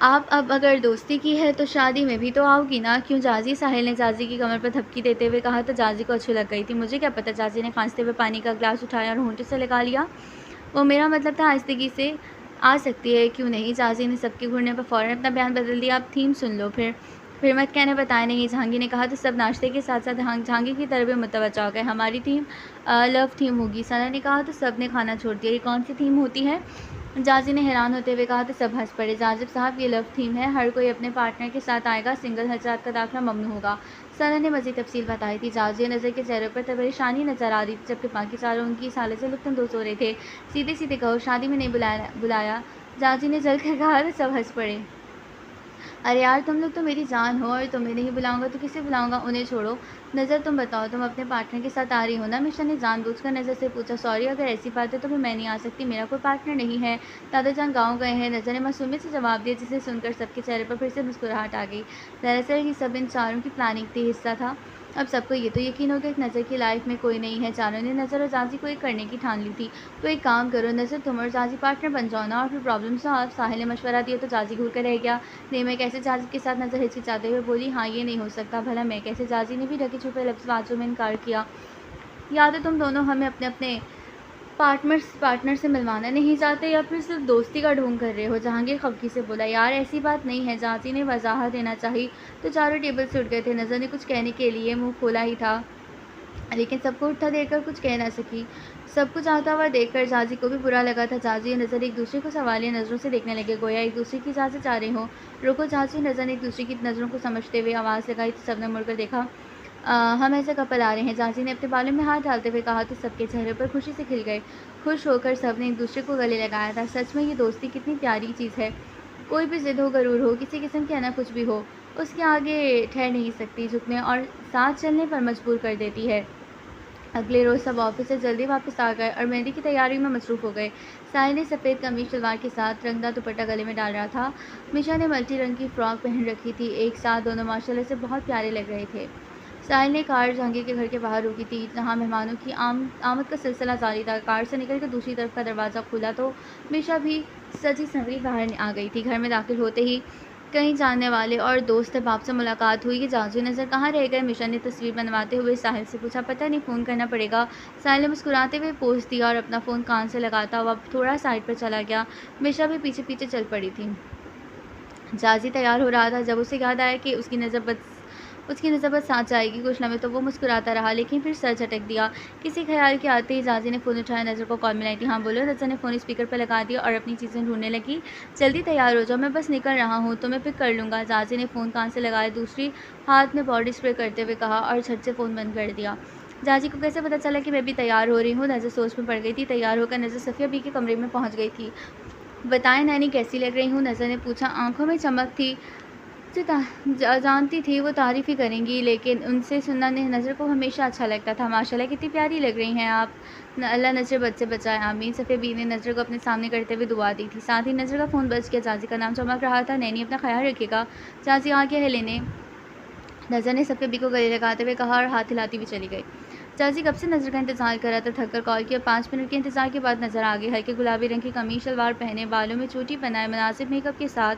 आप अब अगर दोस्ती की है तो शादी में भी तो आओगी ना? क्यों जाजी? साहिल ने जाजी की कमर पर थपकी देते हुए कहा तो जाजी को अच्छी लग गई थी। मुझे क्या पता? जाजी ने खांसते हुए पानी का ग्लास उठाया और होंठे से लगा लिया। वो मेरा मतलब था आहिस्तगी से आ सकती है, क्यों नहीं? जाजी ने सबके घूरने पर फ़ौरन अपना बयान बदल दिया। आप थीम सुन लो फिर। फिर मत कहना बताया नहीं, जहांगीर ने कहा। तो सब नाश्ते के साथ साथ जहांगीर की तरफ भी मुतवज्जा हो गए। हमारी थीम लव थीम होगी, सना ने कहा। तो सब ने खाना छोड़ दिया। ये कौन सी थीम होती है, जाजी ने हैरान होते हुए कहा। तो सब हंस पड़े। जाजिब साहब, ये लव थीम है, हर कोई अपने पार्टनर के साथ आएगा, सिंगल हजरात का दाखिला ममनू होगा। सना ने मज़ीद तफसील बताई थी। जाजी नज़र के चेहरे पर परेशानी नजर आ रही थी, जबकि बाकी चारों उनकी इस हालत से लुत्फ़अंदोज़ हो रहे थे। सीधे सीधे कहो, शादी में नहीं बुलाया, जाजी ने जल कर कहा। तो सब हंस पड़े। अरे यार, तुम लोग तो मेरी जान हो, और तुम्हें नहीं बुलाऊंगा तो किसे बुलाऊंगा। उन्हें छोड़ो। नज़र, तुम बताओ, तुम अपने पार्टनर के साथ आ रही हो ना। मिशा ने जानबूझकर नज़र से पूछा। सॉरी, अगर ऐसी बात है तो फिर मैं नहीं आ सकती, मेरा कोई पार्टनर नहीं है। दादा जान गाँव गए हैं, नज़र ने मासूमियत से जवाब दिया, जिसे सुनकर सबके चेहरे पर फिर से मुस्कुराहट आ गई। दरअसल ये सब इन चारों की प्लानिंग थी, हिस्सा था। अब सबको ये तो यकीन हो गया कि नज़र की लाइफ में कोई नहीं है। चारों ने नज़र और जाजी को एक करने की ठान ली थी। तो एक काम करो नज़र, तुम और जाजी पार्टनर बन जाओ ना, और फिर प्रॉब्लम सॉल्व। साहिल ने मशवरा दिया। तो जाजी घूर कर रह गया। नहीं, मैं कैसे, जाजी के साथ नज़र हिचकिचाते हुए बोली। हाँ, ये नहीं हो सकता, भला मैं कैसे। जाजी ने भी ढके छुपे लफ्ज़ में इनकार किया। या तो तुम दोनों हमें अपने अपने पार्टनर से मिलवाना नहीं चाहते, या फिर सिर्फ दोस्ती का ढोंग कर रहे हो। जहांगीर खफकी से बोला। यार, ऐसी बात नहीं है, जाजी ने वजाहत देना चाहिए। तो चारों टेबल से उठ गए थे। नज़र ने कुछ कहने के लिए मुंह खोला ही था, लेकिन सबको उठता देखकर कुछ कह ना सकी। सब कुछ आता हुआ देखकर जाजी को भी बुरा लगा था। जाजी और नज़र एक दूसरे को सवालिया नज़रों से देखने लगे, गोया एक दूसरे की इजाज़त चाह रहे हों। रुको। जाजी नज़र ने एक दूसरे की नज़रों को समझते हुए आवाज़ लगाई। तो सबने मुड़कर देखा। हम ऐसे कपल आ रहे हैं, जाजी ने अपने बालों में हाथ डालते हुए कहा। तो सबके चेहरे पर खुशी से खिल गए। खुश होकर सब ने एक दूसरे को गले लगाया था। सच में ये दोस्ती कितनी प्यारी चीज़ है। कोई भी ज़िद हो, गरूर हो, किसी किस्म की ना कुछ भी हो, उसके आगे ठहर नहीं सकती, झुकने और साथ चलने पर मजबूर कर देती है। अगले रोज़ सब ऑफिस से जल्दी वापस आ गए और मेहंदी की तैयारी में मसरूफ़ हो गए। साहिल ने सफ़ेद कमीज शलवार के साथ रंगदार दुपट्टा गले में डाल रहा था। मिशा ने मल्टी रंग की फ़्रॉक पहन रखी थी। एक साथ दोनों माशाल्लाह से बहुत प्यारे लग रहे थे। साहिल ने कार जहांगीर के घर के बाहर रोकी थी, जहां मेहमानों की आमद का सिलसिला जारी था। कार से निकलकर दूसरी तरफ का दरवाज़ा खुला तो मिशा भी सजी संवरी बाहर आ गई थी। घर में दाखिल होते ही कई जानने वाले और दोस्त अहबाब से मुलाकात हुई। कि जाजू नज़र कहाँ रह गए, मिशा ने तस्वीर बनवाते हुए साहिल से पूछा। पता नहीं, फ़ोन करना पड़ेगा। साहिल ने मुस्कुराते हुए पोज दिया और अपना फ़ोन कान से लगाता हुआ थोड़ा साइड पर चला गया। मिशा भी पीछे पीछे चल पड़ी थी। जाजी तैयार हो रहा था, जब उसे याद आया कि उसकी नज़र बस साथ जाएगी कुछ लम्हे, तो वो मुस्कुराता रहा, लेकिन फिर सर झटक दिया। किसी ख्याल के आते ही जाजी ने फ़ोन उठाया, नज़र को कॉल मिलाई थी। हाँ बोलो। नज़र ने फ़ोन स्पीकर पर लगा दिया और अपनी चीज़ें ढूंढने लगी। जल्दी तैयार हो जाओ, मैं बस निकल रहा हूँ, तो मैं पिक कर लूँगा। जाजी ने फ़ोन कान से लगाया, दूसरी हाथ में बॉडी स्प्रे करते हुए कहा और झट से फ़ोन बंद कर दिया। जाजी को कैसे पता चला कि मैं भी तैयार हो रही हूँ। नज़र सोच में पड़ गई थी। तैयार होकर नज़र सफ़िया बी के कमरे में पहुँच गई थी। बताएं नैनी, कैसी लग रही हूँ, नज़र ने पूछा। आंखों में चमक थी, जो जानती थी वो तारीफ़ ही करेंगी, लेकिन उनसे सुनना नज़र को हमेशा अच्छा लगता था। माशाल्लाह, कितनी प्यारी लग रही हैं आप, अल्लाह नज़र बद से बचाए, आमीन। सफ़िया बी ने नज़र को अपने सामने करते हुए दुआ दी थी। साथ ही नज़र का फ़ोन बज गया। जाजी का नाम चमक रहा था। नैनी, अपना ख्याल रखिएगा, जाजी आ गया है लेने। नज़र ने सफ़िया बी को गले लगाते हुए कहा और हाथ हिलाती हुई चली गई। जाजी कब से नज़र का इंतज़ार कर रहा था, थक कर कॉल किया। 5 मिनट के इंतज़ार के बाद नज़र आ गई। हल्के गुलाबी रंग की कमीज शलवार पहने, बालों में चोटी बनाए, मुनासिब मेकअप के साथ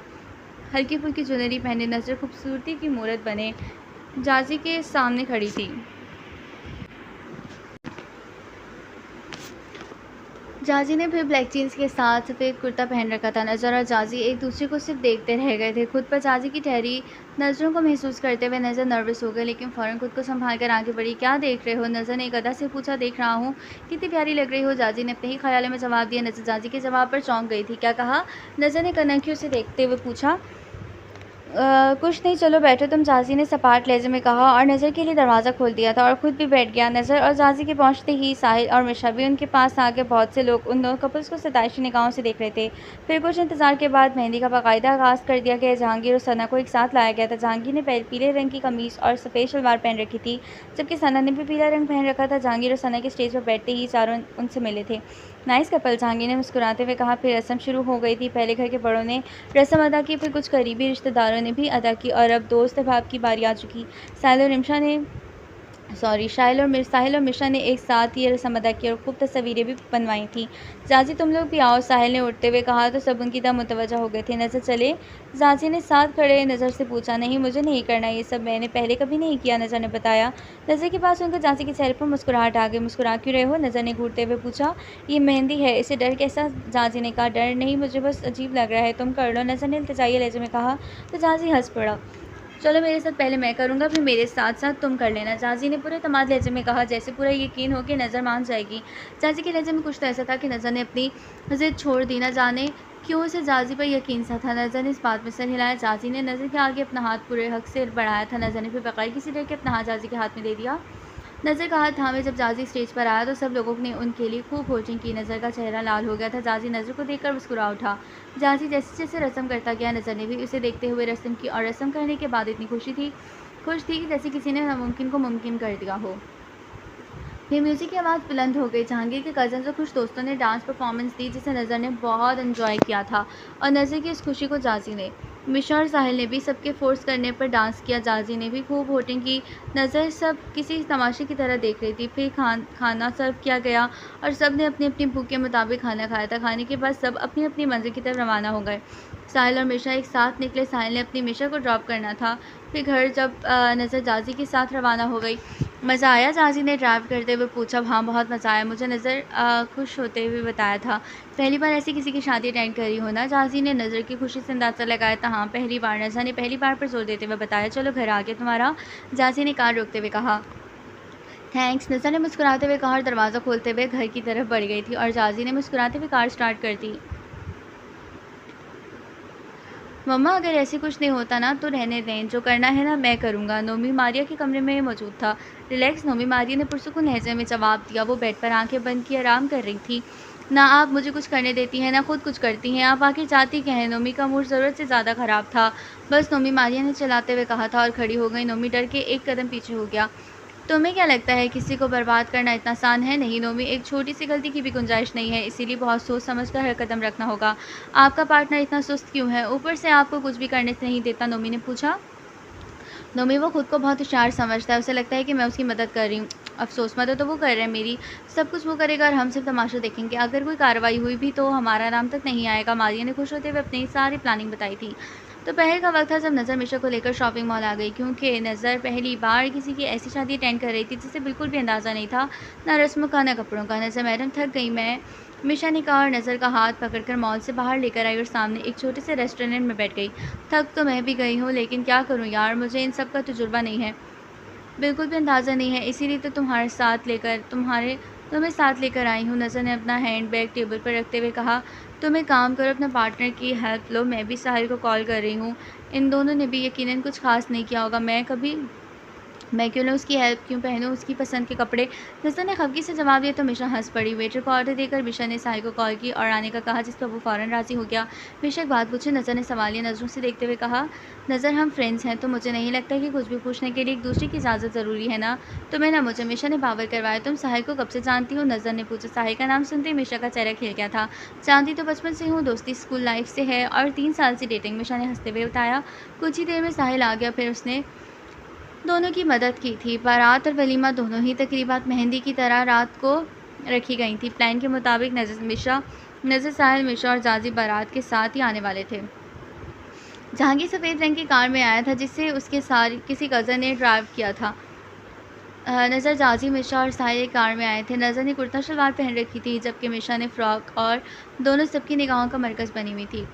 हल्की फुल्की ज्वेलरी पहने, नज़र खूबसूरती की मूरत बने जाजी के सामने खड़ी थी। जाजी ने फिर ब्लैक जीन्स के साथ सफ़ेद कुर्ता पहन रखा था। नज़र और जाजी एक दूसरे को सिर्फ देखते रह गए थे। खुद पर जाजी की ठहरी नज़रों को महसूस करते हुए नज़र नर्वस हो गए, लेकिन फ़ौरन खुद को संभाल कर आगे बढ़ी। क्या देख रहे हो, नज़र ने एक अदा से पूछा। देख रहा हूँ, कितनी प्यारी लग रही हो, जाजी ने अपने ही ख्यालों में जवाब दिया। नज़र जाजी के जवाब पर चौंक गई थी। क्या कहा, नज़र ने कनखियों से देखते हुए पूछा। कुछ नहीं, चलो बैठो तुम, जाजी ने सपाट लहजे में कहा और नज़र के लिए दरवाज़ा खोल दिया था और ख़ुद भी बैठ गया। नज़र और जाजी के पहुंचते ही साहिल और मिशा भी उनके पास आ गए। बहुत से लोग उन दोनों कपल्स को सताइशी निगाहों से देख रहे थे। फिर कुछ इंतज़ार के बाद मेहंदी का बाकायदा आगाज़ कर दिया गया। जहांगीर और सना को एक साथ लाया गया था। जहांगीर ने पीले रंग की कमीज़ और सफ़ेद शलवार पहन रखी थी, जबकि सना ने भी पीला रंग पहन रखा था। जहांगीर और सना के स्टेज पर बैठते ही चारों उनसे मिले थे। नाइस कपल, जहांगीर ने मुस्कुराते हुए कहा। फिर रस्म शुरू हो गई थी। पहले घर के बड़ों ने रस्म अदा की, फिर कुछ करीबी रिश्तेदारों ने भी अदा की और अब दोस्त अहबाब की बारी आ चुकी। साहिल और मिशा ने एक साथ ये रस्म अदा की और खूब तस्वीरें भी बनवाई थी। जाजी, तुम लोग भी आओ, साहिल ने उठते हुए कहा। तो सब उनकी तरफ मुतवज्जा हो गए थे। नज़र चले, जाजी ने साथ खड़े नज़र से पूछा। नहीं, मुझे नहीं करना, ये सब मैंने पहले कभी नहीं किया, नज़र ने बताया। नज़र के पास उनकर जाजी के चेहरे पर मुस्कुराहट आ गई। मुस्कुरा क्यों रहे हो, नज़र ने घूरते हुए पूछा। ये मेहंदी है, इससे डर कैसा, जाजी ने कहा। डर नहीं, मुझे बस अजीब लग रहा है, तुम कर लो, नज़र ने इल्तिजाई लहजे में कहा। तो जाजी हंस पड़ा। चलो मेरे साथ पहले मैं करूँगा, फिर मेरे साथ साथ तुम कर लेना। जाजी ने पूरे तमाद लहजे में कहा, जैसे पूरा यकीन हो कि नज़र मान जाएगी। जाजी के लहजे में कुछ तो ऐसा था कि नज़र ने अपनी ज़िद छोड़ दी। न जाने क्यों उसे जाजी पर यकीन सा था। नज़र ने इस बात में सर हिलाया। जाजी ने नज़र के आगे अपना हाथ पूरे हक से बढ़ाया था। नज़र ने फिर बगैर किसी डर के अपना हाथ जाजी के हाथ में दे दिया। नज़र का हाथ थामे जब जाजी स्टेज पर आया तो सब लोगों ने उनके लिए खूब होटिंग की। नज़र का चेहरा लाल हो गया था। जाजी नज़र को देखकर मुस्कुरा उठा। जाजी जैसे जैसे रस्म करता गया, नज़र ने भी उसे देखते हुए रस्म की, और रस्म करने के बाद इतनी खुश थी कि जैसे किसी ने नामुमकिन को मुमकिन कर दिया हो। फिर म्यूज़िक की आवाज़ बुलंद हो गई। जहांगीर के कज़न्स और कुछ दोस्तों ने डांस परफॉर्मेंस दी, जिसे नज़र ने बहुत एंजॉय किया था, और नज़र की इस खुशी को जाजी ने, मिशा और साहिल ने भी सबके फोर्स करने पर डांस किया। जाजी ने भी खूब वोटिंग की। नज़र सब किसी तमाशे की तरह देख रही थी। फिर खाना सर्व किया गया और सब ने अपनी अपनी भूख के मुताबिक खाना खाया था। खाने के बाद सब अपनी अपनी मंजिल की तरफ रवाना हो गए। साहिल और मिशा एक साथ निकले। साहिल ने अपनी मिशा को ड्रॉप करना था। फिर घर जब नज़र जाजी के साथ रवाना हो गई। मज़ा आया? जाजी ने ड्राइव करते हुए पूछा। हाँ, बहुत मज़ा आया। मुझे नज़र खुश होते हुए बताया था। पहली बार ऐसी किसी की शादी अटेंड करी हो ना? जाजी ने नज़र की खुशी से अंदाज़ा लगाया था। हाँ, पहली बार। नज़र ने पहली बार पर जोर देते हुए बताया। चलो घर आ गया तुम्हारा, जाजी ने कार रोकते हुए कहा। थैंक्स, नज़र ने मुस्कुराते हुए कहा और दरवाज़ा खोलते हुए घर की तरफ बढ़ गई थी, और जाजी ने मुस्कुराते हुए कार स्टार्ट कर दी। मम्मा, अगर ऐसे कुछ नहीं होता ना तो रहने दें, जो करना है ना मैं करूँगा। नोमी मारिया के कमरे में मौजूद था। रिलैक्स, नोमी मारिया ने पुरसुकून लहजे में जवाब दिया। वो बेड पर आंखें बंद की आराम कर रही थी। ना आप मुझे कुछ करने देती हैं, ना खुद कुछ करती हैं। आप आखिर चाहती क्या हैं? नोमी का मूड ज़रूरत से ज़्यादा ख़राब था। बस, नोमी मारिया ने चिल्लाते हुए कहा था, और खड़ी हो गई। नोमी डर के एक कदम पीछे हो गया। तुम्हें क्या लगता है किसी को बर्बाद करना इतना आसान है? नहीं नोमी, एक छोटी सी गलती की भी गुंजाइश नहीं है, इसीलिए बहुत सोच समझ कर हर कदम रखना होगा। आपका पार्टनर इतना सुस्त क्यों है? ऊपर से आपको कुछ भी करने से नहीं देता, नोमी ने पूछा। नोमी, वो खुद को बहुत होशियार समझता है, उसे लगता है कि मैं उसकी मदद कर रही हूँ। अफसोस, मदद तो वो कर रहे हैं मेरी। सब कुछ वो करेगा और हम सिर्फ तमाशा देखेंगे। अगर कोई कार्रवाई हुई भी तो हमारा नाम तक नहीं आएगा। मारिया ने खुश होते हुए अपनी सारी प्लानिंग बताई थी। दोपहर का वक्त था जब नज़र मिशा को लेकर शॉपिंग मॉल आ गई, क्योंकि नज़र पहली बार किसी की ऐसी शादी अटेंड कर रही थी जिसे बिल्कुल भी अंदाज़ा नहीं था, ना रस्मों का ना कपड़ों का। नज़र, मैडम थक गई मैं, मिशा ने कहा, और नज़र का हाथ पकड़कर मॉल से बाहर लेकर आई और सामने एक छोटे से रेस्टोरेंट में बैठ गई। थक तो मैं भी गई हूँ, लेकिन क्या करूँ यार, मुझे इन सब का तजुर्बा नहीं है, बिल्कुल भी अंदाज़ा नहीं है, इसीलिए तो तुम्हें साथ लेकर आई हूँ। नज़र ने अपना हैंड बैग टेबल पर रखते हुए कहा। तुम एक काम करो, अपने पार्टनर की हेल्प लो, मैं भी साहिल को कॉल कर रही हूँ। इन दोनों ने भी यकीनन कुछ खास नहीं किया होगा, मैं क्यों ना उसकी हेल्प क्यों पहनूँ उसकी पसंद के कपड़े। नज़र ने खफगी से जवाब दिया तो मिशा हंस पड़ी। वेटर को ऑर्डर देकर मिशा ने साहिल को कॉल की और आने का कहा, जिस पर वो फ़ौरन राज़ी हो गया। मिशा एक बात पूछे? नज़र ने सवालिया नज़रों से देखते हुए कहा। नज़र, हम फ्रेंड्स हैं तो मुझे नहीं लगता कि कुछ भी पूछने के लिए एक दूसरे की इजाज़त ज़रूरी है ना? तुम्हें ना मुझे, मिशा ने बावर करवाया। तुम साहिल को कब से जानती हो? नज़र ने पूछा। साहिल का नाम सुनते ही मिशा का चेहरा खिल गया था। जानती तो बचपन से हूँ, दोस्ती स्कूल लाइफ से है और 3 साल से डेटिंग, मिशा ने हंसते हुए बताया। कुछ ही देर में साहिल आ गया, फिर उसने दोनों की मदद की थी। बारात और वलीमा दोनों ही तकरीबात मेहंदी की तरह रात को रखी गई थी। प्लान के मुताबिक नज़र, साहिल, मिशा और जाजी बारात के साथ ही आने वाले थे। जहांगीर सफ़ेद रंग की कार में आया था, जिसे उसके किसी कज़न ने ड्राइव किया था। नज़र, जाजी, मिशा और साहिल एक कार में आए थे। नज़र ने कुर्ता शलवार पहन रखी थी, जबकि मिशा ने फ़्रॉक, और दोनों सबकी निगाहों का मरकज़ बनी हुई थी।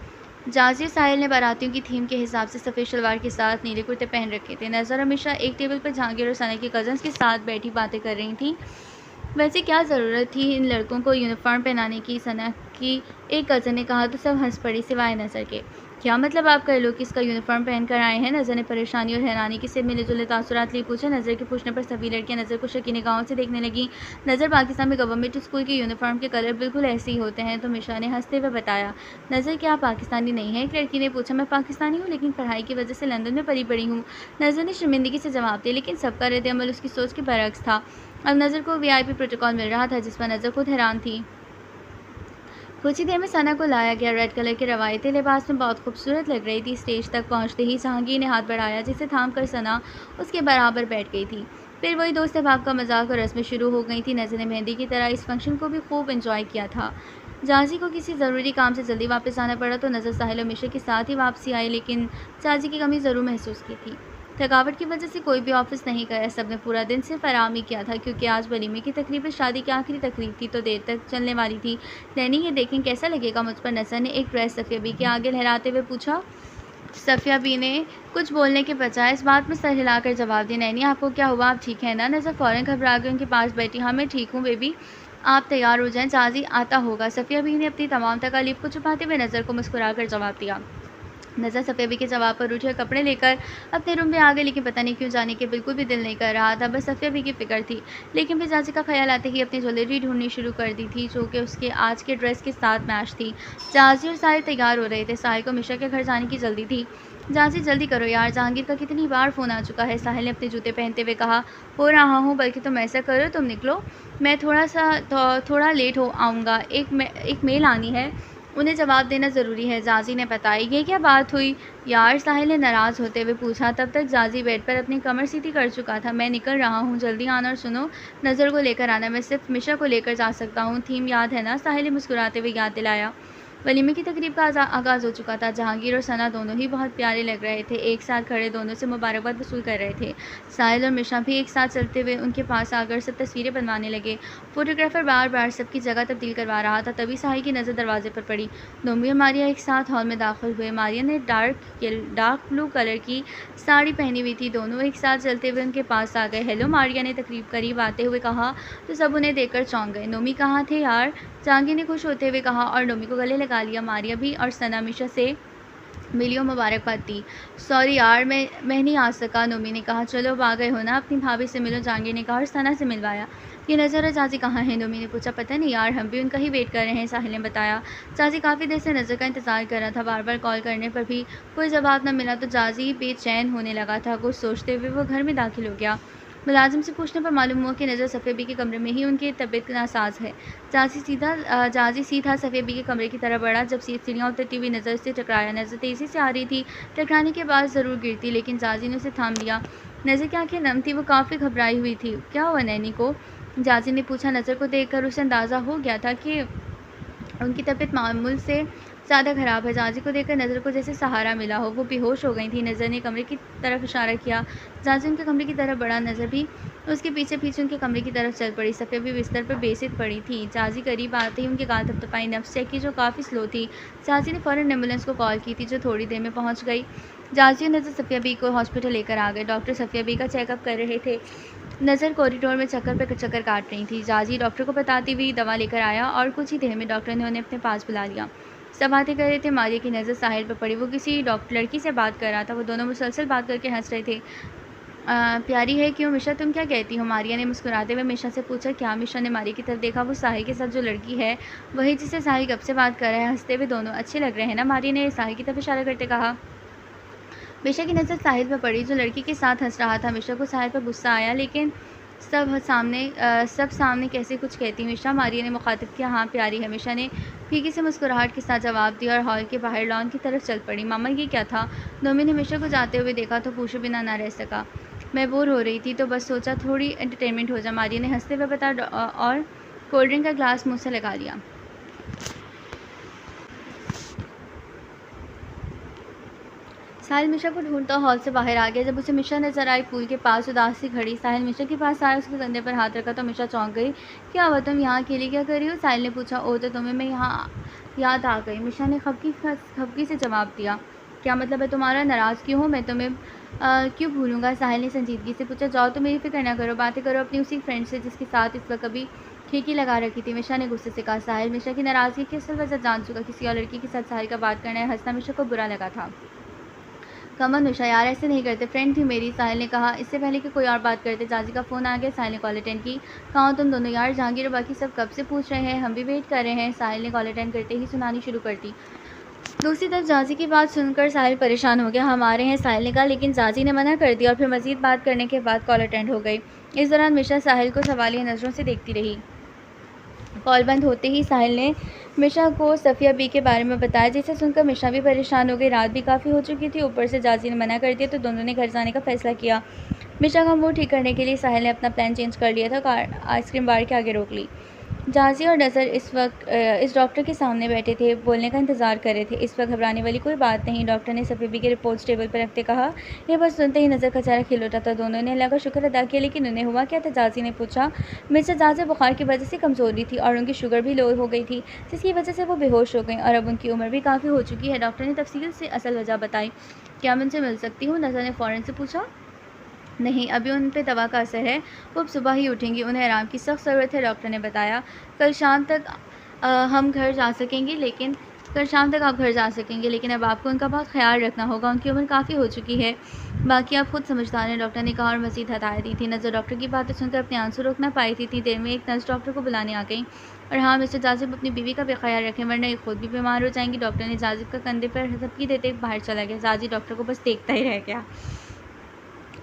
जाजी और साहिल ने बारातियों की थीम के हिसाब से सफ़ेद शलवार के साथ नीले कुर्ते पहन रखे थे। नज़र और मिशा एक टेबल पर जहांगीर और सना के कज़न्स के साथ बैठी बातें कर रही थीं। वैसे क्या ज़रूरत थी इन लड़कों को यूनिफ़ॉर्म पहनाने की? सना की एक कज़न ने कहा तो सब हंस पड़ी, सिवाय नज़र के। क्या मतलब आप कई लोग इसका यूनिफ़ॉर्म पहन कर आए हैं? नज़र ने परेशानी और हैरानी के से मिले जुले तासुरात लिए पूछा। नज़र के पूछने पर सभी लड़कियां नज़र को शकी निगाहों से देखने लगी। नज़र, पाकिस्तान में गवर्नमेंट स्कूल के यूनिफ़ॉर्म के कलर बिल्कुल ऐसे ही होते हैं, तो मिशा ने हंसते हुए बताया। नज़र, क्या आप पाकिस्तानी नहीं हैं? एक लड़की ने पूछा। मैं पाकिस्तानी हूँ, लेकिन पढ़ाई की वजह से लंदन में पली बड़ी हूँ, नज़र ने शर्मिंदगी से जवाब दिया, लेकिन सबका रद्द-ए-अमल उसकी सोच के बरअक्स था। अब नज़र को VIP प्रोटोकॉल मिल रहा था, जिस पर नज़र खुद हैरान थी। कुछ ही देर में सना को लाया गया। रेड कलर के रवायती लिबास में बहुत खूबसूरत लग रही थी। स्टेज तक पहुंचते ही जहांगीर ने हाथ बढ़ाया, जिसे थाम कर सना उसके बराबर बैठ गई थी। फिर वही दोस्त अहबाब का मजाक और रस्में शुरू हो गई थी। नज़र ने मेहंदी की तरह इस फंक्शन को भी खूब इंजॉय किया था। जाजी को किसी ज़रूरी काम से जल्दी वापस आना पड़ा तो नज़र साहिल और मिशा के साथ ही वापसी आई, लेकिन जाजी की कमी ज़रूर महसूस की थी। थकावट की वजह से कोई भी ऑफिस नहीं गया। सब ने पूरा दिन सिर्फ आराम ही किया था, क्योंकि आज वलीमे की तकरीब शादी की आखिरी तकरीब थी, तो देर तक चलने वाली थी। डैनी, ये देखें कैसा लगेगा मुझ पर? नज़र ने एक ड्रेस सफ़ेदी के आगे लहराते हुए पूछा। सफ़िया बी ने कुछ बोलने के बजाय इस बात में सर हिलाकर जवाब दिया, नैनी आपको क्या हुआ, आप ठीक है ना? नज़र फ़ौरन घबरा गई उनके पास बैठी, हाँ मैं ठीक हूँ बेबी, आप तैयार हो जाएं, जाजी आता होगा। सफ़िया बी ने अपनी तमाम तकालीफ को छुपाते हुए नज़र को मुस्कुराकर जवाब दिया। नज़र सफ़िया बी के जवाब पर उठी और कपड़े लेकर अपने रूम में आ गई, लेकिन पता नहीं क्यों जाने के बिल्कुल भी दिल नहीं कर रहा था। बस सफ़िया बी की फ़िक्र थी, लेकिन फिर जाजी का ख्याल आते ही अपनी ज्वेलरी ढूंढनी शुरू कर दी थी, जो कि उसके आज के ड्रेस के साथ मैच थी। जाजी और साहिल तैयार हो रहे थे। साहिल को मिशा के घर जाने की जल्दी थी। जाजी जल्दी करो यार, जहांगीर का कितनी बार फ़ोन आ चुका है। साहिल ने अपने जूते पहनते हुए कहा। हो रहा हूँ, बल्कि तुम ऐसा करो, तुम निकलो, मैं थोड़ा लेट हो आऊँगा, एक मेल आनी है, उन्हें जवाब देना ज़रूरी है। जाजी ने बताया। ये क्या बात हुई यार, साहिल ने नाराज़ होते हुए पूछा। तब तक जाजी बेड पर अपनी कमर सीधी कर चुका था। मैं निकल रहा हूँ, जल्दी आना, और सुनो, नज़र को लेकर आना, मैं सिर्फ मिशा को लेकर जा सकता हूँ, थीम याद है ना? साहिल ने मुस्कुराते हुए याद दिलाया। वलीमे की तकरीब का आगाज़ हो चुका था। जहांगीर और सना दोनों ही बहुत प्यारे लग रहे थे। एक साथ खड़े दोनों से मुबारकबाद वसूल कर रहे थे। साहिल और मिशा भी एक साथ चलते हुए उनके पास आकर सब तस्वीरें बनवाने लगे। फ़ोटोग्राफ़र बार बार सबकी जगह तब्दील करवा रहा था। तभी साहिल की नज़र दरवाजे पर पड़ी। नोमी और मारिया एक साथ हॉल में दाखिल हुए। मारिया ने डार्क ब्लू कलर की साड़ी पहनी हुई थी। दोनों एक साथ चलते हुए उनके पास आ गए। हेलो, मारिया ने करीब आते हुए कहा, तो सब उन्हें देखकर चौंक गए। नोमी कहाँ थे यार? जहांगीर ने खुश होते हुए कहा, और नोमी को गले लगा लिया। मारिया भी और सना मिशा से मिली और मुबारकबाद दी। सॉरी यार, मैं नहीं आ सका, नोमी ने कहा। चलो अब आ गए हो ना, अपनी भाभी से मिलो, जहांगीर ने कहा और सना से मिलवाया। ये नज़र और चाची कहाँ हैं? नोमी ने पूछा। पता नहीं यार, हम भी उनका ही वेट कर रहे हैं, साहिल ने बताया। चाची काफ़ी देर से नज़र का इंतज़ार कर रहा था। बार बार कॉल करने पर भी कोई जवाब न मिला तो जाजी बेचैन होने लगा था। कुछ सोचते हुए वो घर में दाखिल हो गया। मुलाजिम से पूछने पर मालूम हुआ कि नज़र सफ़ेबी के कमरे में ही उनकी तबीयत नासाज है। जाजी सीधा सफ़ेबी के कमरे की तरफ बढ़ा। जब सीढ़ियाँ उतरती हुई नज़र से टकराया। नज़र तेज़ी से आ रही थी, टकराने के बाद ज़रूर गिरती, लेकिन जाजी ने उसे थाम लिया। नज़र की आंखें नम थी, वो काफ़ी घबराई हुई थी। क्या हुआ नैनी को? जाजी ने पूछा। नज़र को देखकर उसे अंदाज़ा हो गया था कि उनकी तबीयत मामूल से ज़्यादा ख़राब है। जाजी को देखकर नज़र को जैसे सहारा मिला हो, वो बेहोश हो गई थी। नज़र ने कमरे की तरफ इशारा किया। जाजी उनके कमरे की तरफ बढ़ा। नज़र भी उसके पीछे पीछे उनके कमरे की तरफ चल पड़ी। सफ़िया भी बिस्तर पर बेसित पड़ी थी। जाजी करीब आते ही उनके गाल थपथपाई। नब्ज़ चेक की, जो काफ़ी स्लो थी। जाजी ने फ़ौरन एम्बुलेंस को कॉल की थी, जो थोड़ी देर में पहुँच गई। जाजी और नज़र सफ़िया बी को हॉस्पिटल लेकर आ गए। डॉक्टर सफ़िया बी का चेकअप कर रहे थे। नज़र कॉरिडोर में चक्कर पे चक्कर काट रही थी। जाजी डॉक्टर को बताती हुई दवा लेकर आया और कुछ ही देर में डॉक्टर ने उन्हें अपने पास बुला लिया। सब बातें कर रहे थे। मारिया की नज़र साहिल पर पड़ी। वो किसी लड़की से बात कर रहा था। वो दोनों मुसलसल बात करके हंस रहे थे। प्यारी है क्यों मिशा, तुम क्या कहती हो? मारिया ने मुस्कुराते हुए मिशा से पूछा। क्या? मिशा ने मारिया की तरफ देखा। वो साहिल के साथ जो लड़की है, वही जिससे साहिल कब से बात कर रहा है। हंसते हुए दोनों। अच्छे लग रहे हैं ना? मारिया ने साहिल की तरफ इशारा करते कहा। मिशा की नज़र साहिल पर पड़ी, जो लड़की के साथ हंस रहा था। मिशा को साहिल पर गुस्सा आया, लेकिन सब सामने कैसे कुछ कहती मिशा? मारिया ने मुखातिब किया। हाँ प्यारी है, मिशा ने फीकी से मुस्कुराहट के साथ जवाब दिया और हॉल के बाहर लॉन की तरफ चल पड़ी। मामा ये क्या था? नोमी ने मिशा को जाते हुए देखा तो पूछे बिना ना रह सका। मैं बोर हो रही थी तो बस सोचा थोड़ी एंटरटेनमेंट हो जाए, मारिया ने हंसते हुए बताया और कोल्ड ड्रिंक का ग्लास मुँह से लगा लिया। साहिल मिशा को ढूंढता हॉल से बाहर आ गया। जब उसे मिशा नजर आई पूल के पास उदास सी खड़ी। साहिल मिशा के पास आया, उसके कंधे पर हाथ रखा तो मिशा चौंक गई। क्या हुआ, तुम यहाँ अकेली क्या कर रही हो? साहिल ने पूछा। ओ तो तुम्हें मैं यहाँ याद आ गई, मिशा ने खफकी से जवाब दिया। क्या मतलब है तुम्हारा? नाराज़ क्यों हो? मैं तुम्हें क्यों भूलूंगा? साहिल ने संजीदगी से पूछा। जाओ तो मेरी फिक्र ना करो, बातें करो अपनी उसी फ्रेंड से जिसके साथ इस वक्त कभी खींची लगा रखी थी। मिशा ने गुस्से से कहा। साहिल मिशा की नाराज़गी की असल वजह जान चुका। किसी और लड़की के साथ साहिल का बात करना है हंसना मिशा को बुरा लगा था। कमल मिशा यार ऐसे नहीं करते, फ्रेंड थी मेरी, साहिल ने कहा इससे पहले कि कोई और बात करते। जाजी का फ़ोन आ गया। साहिल ने कॉल अटेंड की। कहाँ हो तुम दोनों यार? जहांगीर और बाकी सब कब से पूछ रहे हैं, हम भी वेट कर रहे हैं। साहिल ने कॉल अटेंड करते ही सुनानी शुरू कर दी। दूसरी तरफ जाजी की बात सुनकर साहिल परेशान हो गया। हम आ रहे हैं, साहिल ने कहा, लेकिन जाजी ने मना कर दिया और फिर मज़ीद बात करने के बाद कॉल अटेंड हो गई। इस दौरान मिशा साहिल को सवालिया नज़रों से देखती रही। कॉल बंद होते ही साहिल ने मिशा को सफ़िया बी के बारे में बताया, जिसे सुनकर मिशा भी परेशान हो गई। रात भी काफ़ी हो चुकी थी, ऊपर से जाजी ने मना कर दिया तो दोनों ने घर जाने का फ़ैसला किया। मिशा का मूड ठीक करने के लिए साहिल ने अपना प्लान चेंज कर लिया था, कार आइसक्रीम बार के आगे रोक ली। जाज़ी और नज़र इस वक्त इस डॉक्टर के सामने बैठे थे, बोलने का इंतज़ार कर रहे थे। इस वक्त घबराने वाली कोई बात नहीं। डॉक्टर ने सफीबी की रिपोर्ट्स टेबल पर रखते कहा। यह बस सुनते ही नज़र का चेहरा खिल उठा था। दोनों ने अल्लाह का शुक्र अदा किया। लेकिन उन्हें हुआ क्या था? जाज़ी ने पूछा। मिस्टर जाज़ी बुखार की वजह से कमज़ोरी थी और उनकी शुगर भी लो हो गई थी, जिसकी वजह से वो बेहोश हो गई और अब उनकी उम्र भी काफ़ी हो चुकी है। डॉक्टर ने तफसील से असल वजह बताई। क्या मैं उनसे मिल सकती हूँ? नज़र ने फ़ौरन से पूछा। नहीं, अभी उन पे दवा का असर है, वो अब सुबह ही उठेंगी, उन्हें आराम की सख्त ज़रूरत है। डॉक्टर ने बताया। कल शाम तक हम घर जा सकेंगे, लेकिन कल शाम तक आप घर जा सकेंगे, लेकिन अब आपको उनका बहुत ख्याल रखना होगा, उनकी उम्र काफ़ी हो चुकी है। बाकी आप खुद समझदार हैं, डॉक्टर ने कहा और मज़ीद हदायत दी थी। नज़र डॉक्टर की बातें सुनकर अपने आंसू रोक ना पाई थी। इतनी देर में एक नर्स डॉक्टर को बुलाने आ गई। और हाँ, मिस्टर जाजिब अपनी बीवी का भी ख्याल रखें, वरना ये खुद भी बीमार हो जाएंगी। डॉक्टर ने जाजिब का कंधे पर झपकी देते बाहर चला गया। जाजिब डॉक्टर को बस देखता ही रह गया।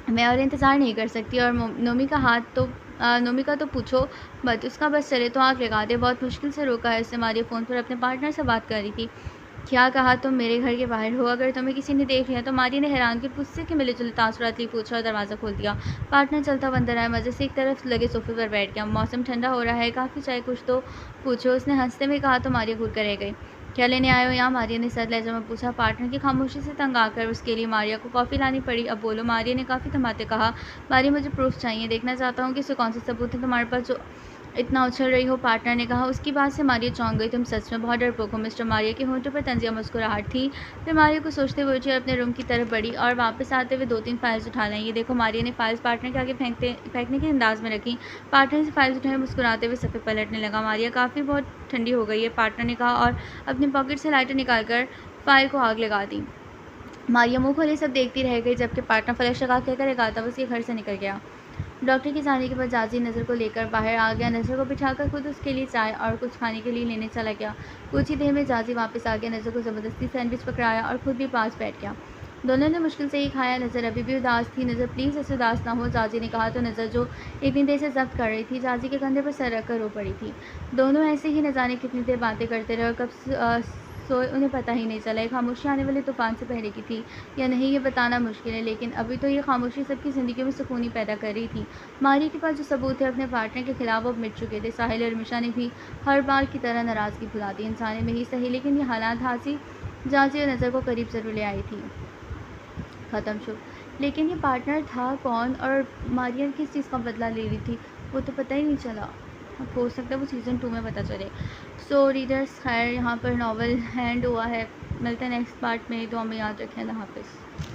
मैं और इंतज़ार नहीं कर सकती। और नोमी का तो पूछो मत, उसका बस चले तो आँख लगा दे। बहुत मुश्किल से रोका है उसने। मारिया फ़ोन पर अपने पार्टनर से बात कर रही थी। क्या कहा? तुम मेरे घर के बाहर हो, अगर तुम्हें किसी ने देख लिया तो? मारिया ने हैरानगी गुस्से के मिले जुले तासुरात लिए पूछा और दरवाज़ा खोल दिया। पार्टनर चलता हुआ अंदर आया, मज़े से एक तरफ लगे सोफे पर बैठ गया। मौसम ठंडा हो रहा है, काफ़ी चाय कुछ तो पूछो, उसने हंसते हुए कहा तो मारिया घूर कर रह गई। क्या लेने आए हो यहाँ? मारिया ने सर लहजे में पूछा। पार्टनर की खामोशी से तंग आकर उसके लिए मारिया को कॉफ़ी लानी पड़ी। अब बोलो, मारिया ने काफ़ी थमाते कहा। मारिया, मुझे प्रूफ चाहिए, देखना चाहता हूँ कि इससे कौन से सबूत हैं तुम्हारे पास जो इतना उछल रही हो। पार्टनर ने कहा। उसकी बात से मारिया चौंक गई। तुम सच में बहुत डरपोक हो। मिस्टर मारिया के होंठों पर तंजिया मुस्कुराहट थी। फिर मारिया को सोचते हुए उठी और अपने रूम की तरफ बढ़ी और वापस आते हुए 2-3 फाइल्स उठा लाई। ये देखो। मारिया ने फाइल्स पार्टनर के आगे फेंकने के अंदाज में रखी। पार्टनर से फाइल्स उठाए मुस्कुराते हुए सफ़े पलटने लगा। मारिया काफ़ी बहुत ठंडी हो गई है, पार्टनर ने कहा और अपनी पॉकेट से लाइटर निकालकर फाइल को आग लगा दी। मारिया मुँह खोले सब देखती रह गई, जबकि पार्टनर फ्लैश लगा कहकर एक आता उसके घर से निकल गया। डॉक्टर के जाने के बाद जाजी नज़र को लेकर बाहर आ गया। नज़र को बिठाकर खुद उसके लिए चाय और कुछ खाने के लिए लेने चला गया। कुछ ही देर में जाजी वापस आ गया। नज़र को ज़बरदस्ती सैंडविच पकड़ाया और खुद भी पास बैठ गया। दोनों ने मुश्किल से ही खाया। नज़र अभी भी उदास थी। नज़र, प्लीज़ ऐसे उदास ना हो, जाजी ने कहा तो नज़र जो इतनी देर से जब्त कर रही थी, जाजी के कंधे पर सर रख कर रो पड़ी थी। दोनों ऐसे ही न जाने कितनी देर बातें करते रहे और कब सोए उन्हें पता ही नहीं चला। ये खामोशी आने वाले तूफ़ान से पहले की थी या नहीं, ये बताना मुश्किल है, लेकिन अभी तो ये खामोशी सबकी ज़िंदगी में सुकून ही पैदा कर रही थी। मारिया के पास जो सबूत थे अपने पार्टनर के खिलाफ, वो मिट चुके थे। साहिल और मिशा ने भी हर बार की तरह नाराज़गी भुला दी। इंसानी में ही सही, लेकिन ये हालात हासी जांची और नज़र को करीब ज़रूर ले आई थी। ख़त्म शो। लेकिन ये पार्टनर था कौन और मारिया किस चीज़ का बदला ले रही थी, वो तो पता ही नहीं चला। अब हो सकता है वो सीज़न 2 में पता चले। सो रीडर्स, खैर यहाँ पर नावल हैंड हुआ है। मिलते हैं नेक्स्ट पार्ट में। दुआ में याद रखें। अल्लाह हाफ़िज़।